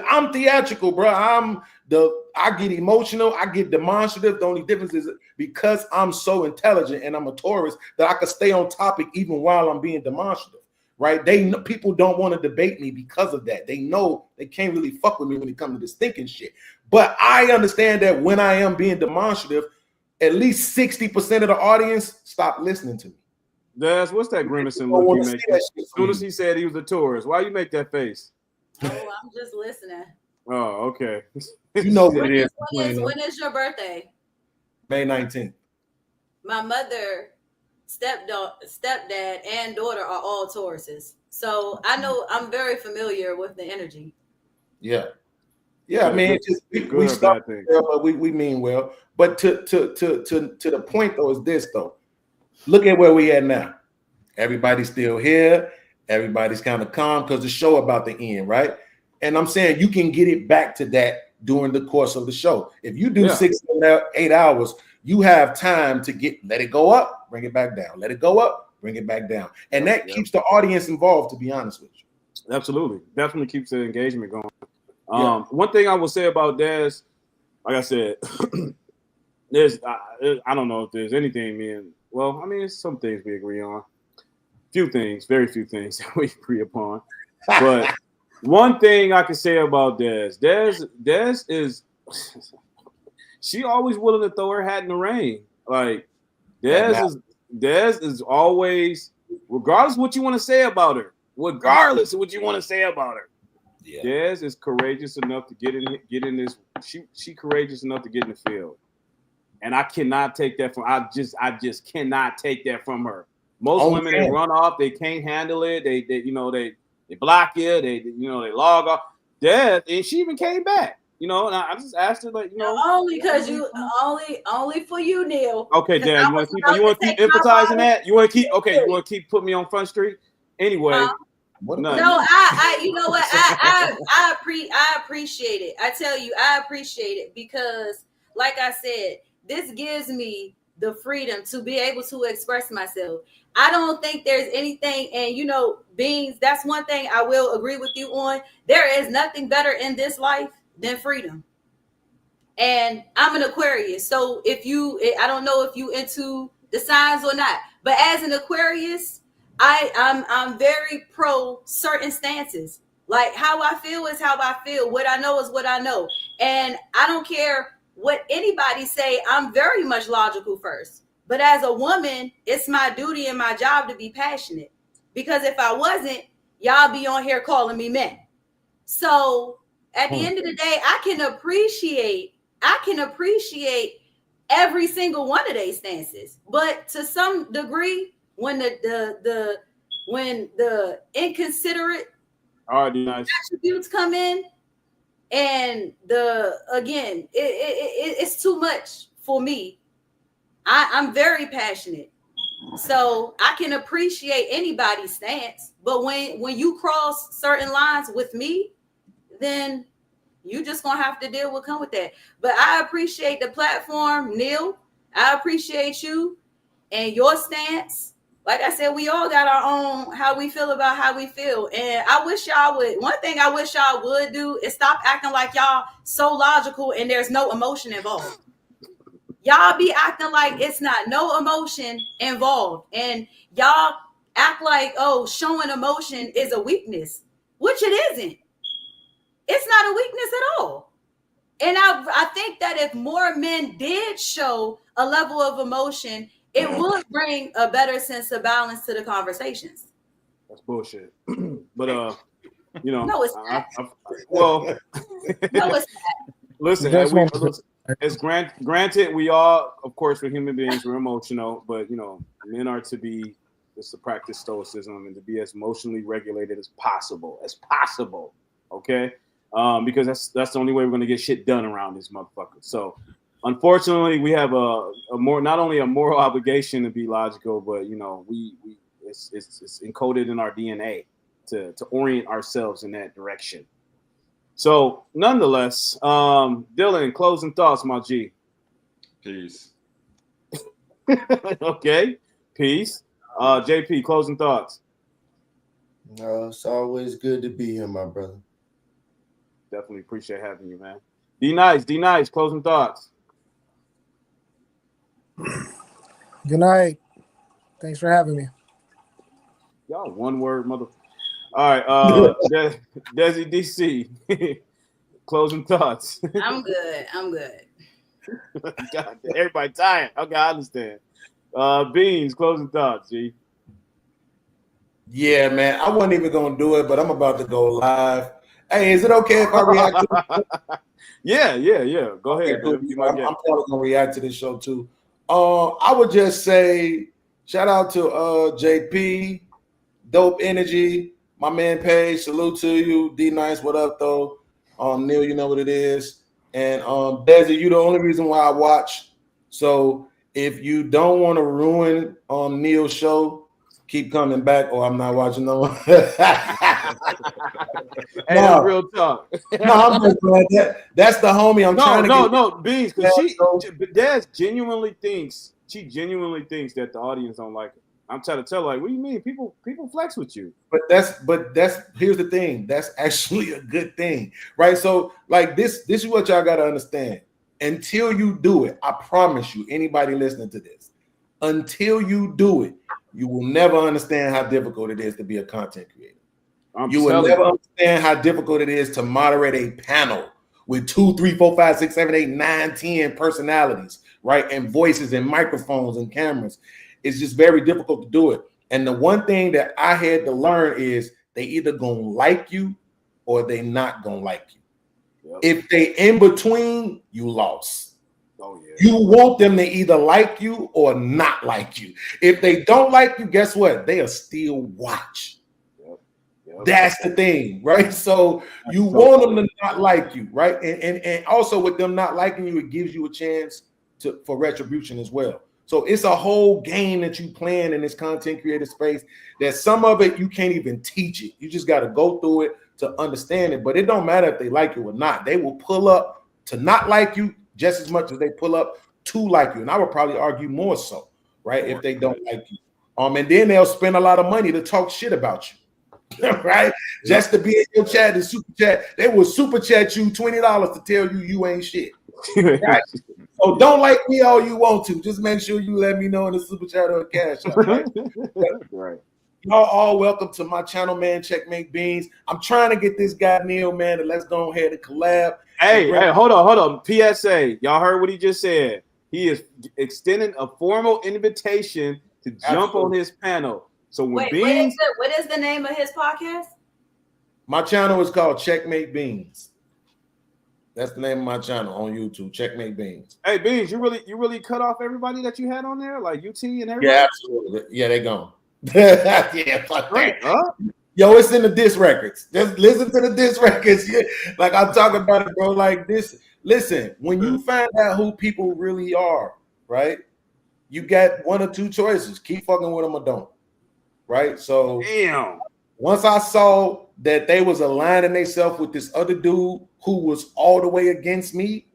I'm theatrical, bro. I get emotional. I get demonstrative. The only difference is because I'm so intelligent and I'm a Taurus that I can stay on topic even while I'm being demonstrative. Right? People don't want to debate me because of that. They know they can't really fuck with me when it comes to this thinking shit. But I understand that when I am being demonstrative, at least 60% of the audience stop listening to me. Des, what's that grimacing look you make? As soon as he said he was a tourist, why you make that face? Oh, I'm just listening. Oh, okay. You know what it is. When is your birthday? May 19th. My mother, stepdad, and daughter are all Tauruses. So I know I'm very familiar with the energy. Yeah. Yeah, I mean, we start well, but we mean well. But to the point though is this though. Look at where we at now. Everybody's still here. Everybody's kind of calm because the show about to end, right? And I'm saying you can get it back to that during the course of the show. If you do 6 or 8 hours, you have time to let it go up, bring it back down. Let it go up, bring it back down. And that keeps the audience involved, to be honest with you. Absolutely. Definitely keeps the engagement going. One thing I will say about Dez, like I said, I don't know if there's anything I mean, some things we agree on. Very few things that we agree upon. But one thing I can say about Dez is she always willing to throw her hat in the ring. Like Dez is always, regardless of what you want to say about her, Yeah. Dez is courageous enough to get in this. She courageous enough to get in the field. And I cannot take that from I just cannot take that from her. Most women they run off, they can't handle it. They block you, they log off. Dez, and she even came back. And I just asked her only because only for you, Neil. Okay, Dad, you want to keep emphasizing that? You want to keep putting me on Front Street? Anyway. I you know what? I appreciate it. I tell you, I appreciate it because, like I said, this gives me the freedom to be able to express myself. I don't think there's anything, and beings, that's one thing I will agree with you on. There is nothing better in this life than freedom. And I'm an Aquarius. So I don't know if you into the signs or not, but as an Aquarius, I'm very pro certain stances. Like how I feel is how I feel. What I know is what I know. And I don't care what anybody say. I'm very much logical first. But as a woman, it's my duty and my job to be passionate. Because if I wasn't, y'all be on here calling me men. So at the end of the day, I can appreciate every single one of these stances. But to some degree, when the inconsiderate attributes come in, and it's too much for me. I'm very passionate, so I can appreciate anybody's stance. But when you cross certain lines with me, then you just gonna have to deal with that. But I appreciate the platform, Neil. I appreciate you and your stance. Like I said, we all got our own how we feel about how we feel. And I wish y'all would. One thing I wish y'all would do is stop acting like y'all so logical and there's no emotion involved. Y'all be acting like it's not no emotion involved. And y'all act like, showing emotion is a weakness, which it isn't. It's not a weakness at all. And I think that if more men did show a level of emotion, it would bring a better sense of balance to the conversations. That's bullshit. But you know, No, it's well, no, it's listen, Just want to- listen, it's granted we all, of course, we're human beings, we're emotional, but you know, men are to be just to practice stoicism and to be as emotionally regulated as possible. Okay, because that's the only way we're going to get shit done around this motherfucker. So, unfortunately, we have a more, not only a moral obligation to be logical, but you know, it's encoded in our DNA to orient ourselves in that direction. So, nonetheless, Dylan, closing thoughts, my G. Peace. Okay, peace. JP, closing thoughts. No, it's always good to be here, my brother. Definitely appreciate having you, man. D Nice, closing thoughts. Good night. Thanks for having me. Y'all one word, mother. All right, Desi DC, closing thoughts. I'm good. God, everybody tired. Okay, I understand. Beans, closing thoughts, G. Yeah, man. I wasn't even gonna do it, but I'm about to go live. Hey, is it okay if I react to Yeah. Go ahead. Okay, cool. I'm probably gonna react to this show too. I would just say shout out to JP, Dope Energy, my man Paige, salute to you. D Nice, what up though? Neil, you know what it is. And Desi, you the only reason why I watch. So if you don't want to ruin Neil's show, keep coming back, or I'm not watching no more. Hey, that's real talk. No, I'm just glad that's the homie. I'm trying to get. Beans, because Des genuinely thinks that the audience don't like it. I'm trying to tell her, like, what do you mean? People flex with you. But that's here's the thing. That's actually a good thing, right? So like this is what y'all gotta understand. Until you do it, I promise you, anybody listening to this, until you do it, you will never understand how difficult it is to be a content creator. You will never understand how difficult it is to moderate a panel with 2, 3, 4, 5, 6, 7, 8, 9, 10 personalities, right? And voices and microphones and cameras. It's just very difficult to do it. And the one thing that I had to learn is they either gonna like you or they not gonna like you. Yep. If they in between, you lost. Oh, yeah. You want them to either like you or not like you. If they don't like you, guess what? They'll still watch. That's the thing, right? So you want them to not like you, right? And also with them not liking you, it gives you a chance for retribution as well. So it's a whole game that you playing in this content creator space that some of it you can't even teach it. You just got to go through it to understand it. But it don't matter if they like you or not. They will pull up to not like you just as much as they pull up to like you. And I would probably argue more so, right? If they don't like you. And then they'll spend a lot of money to talk shit about you. Right, just to be in your chat and super chat, they will super chat you $20 to tell you ain't shit. Right? So don't like me all you want to. Just make sure you let me know in the super chat or cash app. Right? Right. Y'all all welcome to my channel, man. Checkmate Beans. I'm trying to get this guy Neil, man. And let's go ahead and collab. Hey, hold on. PSA. Y'all heard what he just said. He is extending a formal invitation to jump on his panel. So when Beans, what is the name of his podcast? My channel is called Checkmate Beans. That's the name of my channel on YouTube. Checkmate Beans. Hey Beans, you really cut off everybody that you had on there, like UT and everybody. Yeah, absolutely. Yeah, they gone. Yeah, fuck right. Yo, it's in the disc records. Just listen to the disc records. Yeah. Like I'm talking about it, bro. Like this. Listen, when you find out who people really are, right? You got one or two choices: keep fucking with them or don't. Right, so damn. Once I saw that they was aligning themselves with this other dude who was all the way against me,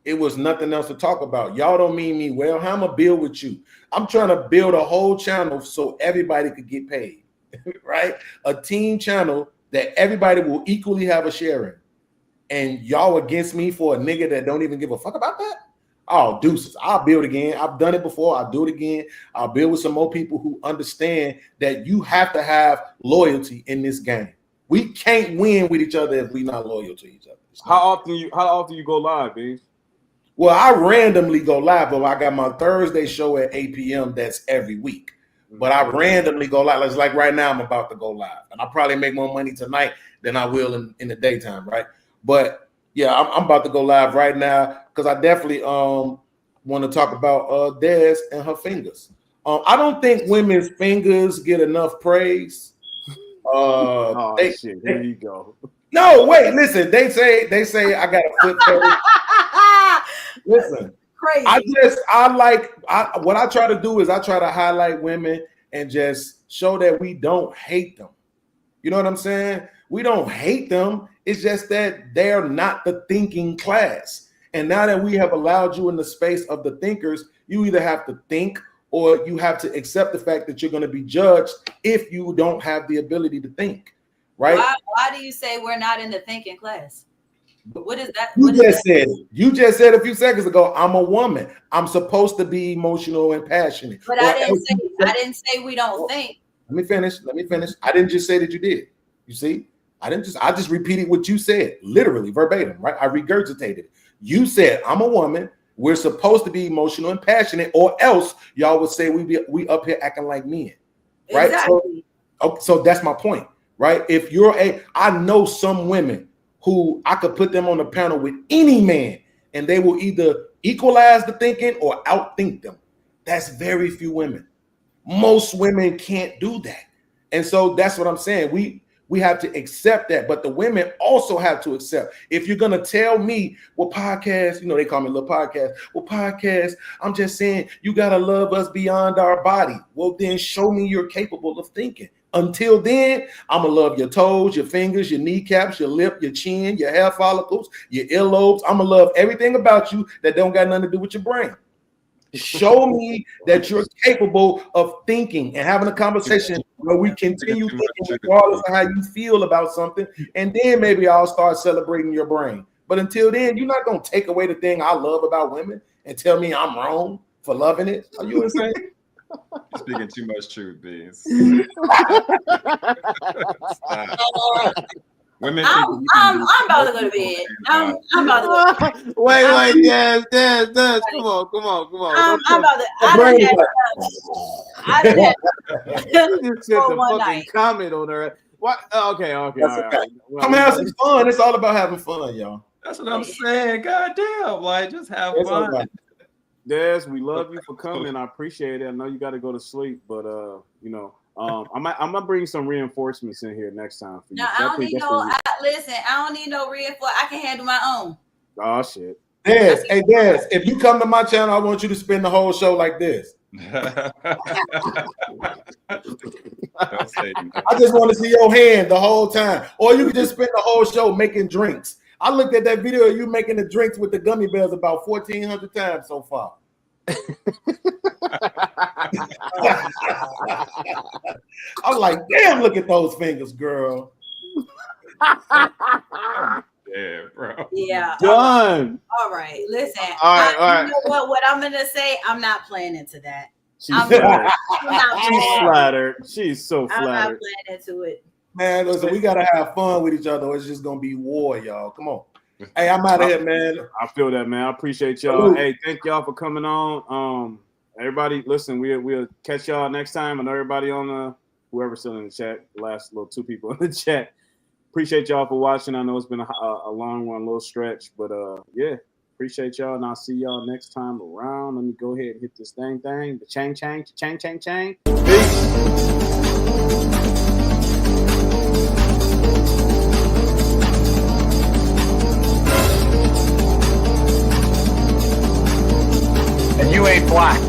it was nothing else to talk about. Y'all don't mean me well. How I'm gonna build with you? I'm trying to build a whole channel so everybody could get paid, right? A team channel that everybody will equally have a share in. And y'all against me for a nigga that don't even give a fuck about that? Oh, deuces. I'll build again. I've done it before. I'll do it again. I'll build with some more people who understand that you have to have loyalty in this game. We can't win with each other if we're not loyal to each other. How often you go live, Beans? Well, I randomly go live, but I got my Thursday show at 8 p.m. That's every week. but I randomly go live. It's like right now I'm about to go live, and I'll probably make more money tonight than I will in the daytime, right? But yeah, I'm about to go live right now because I definitely want to talk about Des and her fingers. I don't think women's fingers get enough praise. Shit, here you go. No, wait, listen. They say I got a foot fetish. Listen, crazy. What I try to do is I try to highlight women and just show that we don't hate them. You know what I'm saying? We don't hate them. It's just that they're not the thinking class. And now that we have allowed you in the space of the thinkers, you either have to think or you have to accept the fact that you're going to be judged if you don't have the ability to think, right? Why do you say we're not in the thinking class? What is that? You just said a few seconds ago, I'm a woman. I'm supposed to be emotional and passionate. But I didn't say we don't think. Let me finish. I didn't just say that you did. You see? I just repeated what you said, literally verbatim, right? I regurgitated it. You said, I'm a woman. We're supposed to be emotional and passionate, or else y'all would say we up here acting like men, right? Exactly. So that's my point, right? If I know some women who I could put them on the panel with any man, and they will either equalize the thinking or outthink them. That's very few women. Most women can't do that, and so that's what I'm saying. We have to accept that, but the women also have to accept. If you're gonna tell me, well, podcast, they call me little podcast. Well, podcast, I'm just saying you gotta love us beyond our body. Well, then show me you're capable of thinking. Until then, I'm gonna love your toes, your fingers, your kneecaps, your lip, your chin, your hair follicles, your earlobes. I'm gonna love everything about you that don't got nothing to do with your brain. Show me that you're capable of thinking and having a conversation where we continue thinking regardless of how you feel about something, and then maybe I'll start celebrating your brain. But until then, you're not going to take away the thing I love about women and tell me I'm wrong for loving it. Are you insane? You're speaking too much truth, Beans. Women I'm about to go to bed. I'm about to go. Wait, yes, come on. I'm about to. I done You just said the fucking comment on her. What? Okay. All right. Well, I'm having some fun. It's all about having fun, y'all. That's what I'm saying. God damn, like just have fun. Des, we love you for coming. I appreciate it. I know you got to go to sleep, but I'm gonna bring some reinforcements in here next time for you. No, I don't need listen, I don't need no reinforcement. I can handle my own. Oh shit. Des, if you come to my channel, I want you to spend the whole show like this. I just want to see your hand the whole time. Or you can just spend the whole show making drinks. I looked at that video of you making the drinks with the gummy bears about 1,400 times so far. I'm like, damn, look at those fingers, girl. Yeah, bro. Yeah. Done. All right. Listen. All right. You know what I'm gonna say? I'm not playing into that. She's flattered. She's so flattered. I'm not playing into it. Man, listen, we gotta have fun with each other, or it's just gonna be war, y'all. Come on. Hey, I'm out of here, man. I feel that, man. I appreciate y'all. Hey, thank y'all for coming on. Everybody, listen, we'll catch y'all next time. And everybody on whoever's still in the chat, the last little 2 people in the chat. Appreciate y'all for watching. I know it's been a long one, a little stretch, but yeah, appreciate y'all, and I'll see y'all next time around. Let me go ahead and hit this thing. The chain. Peace. You ain't black.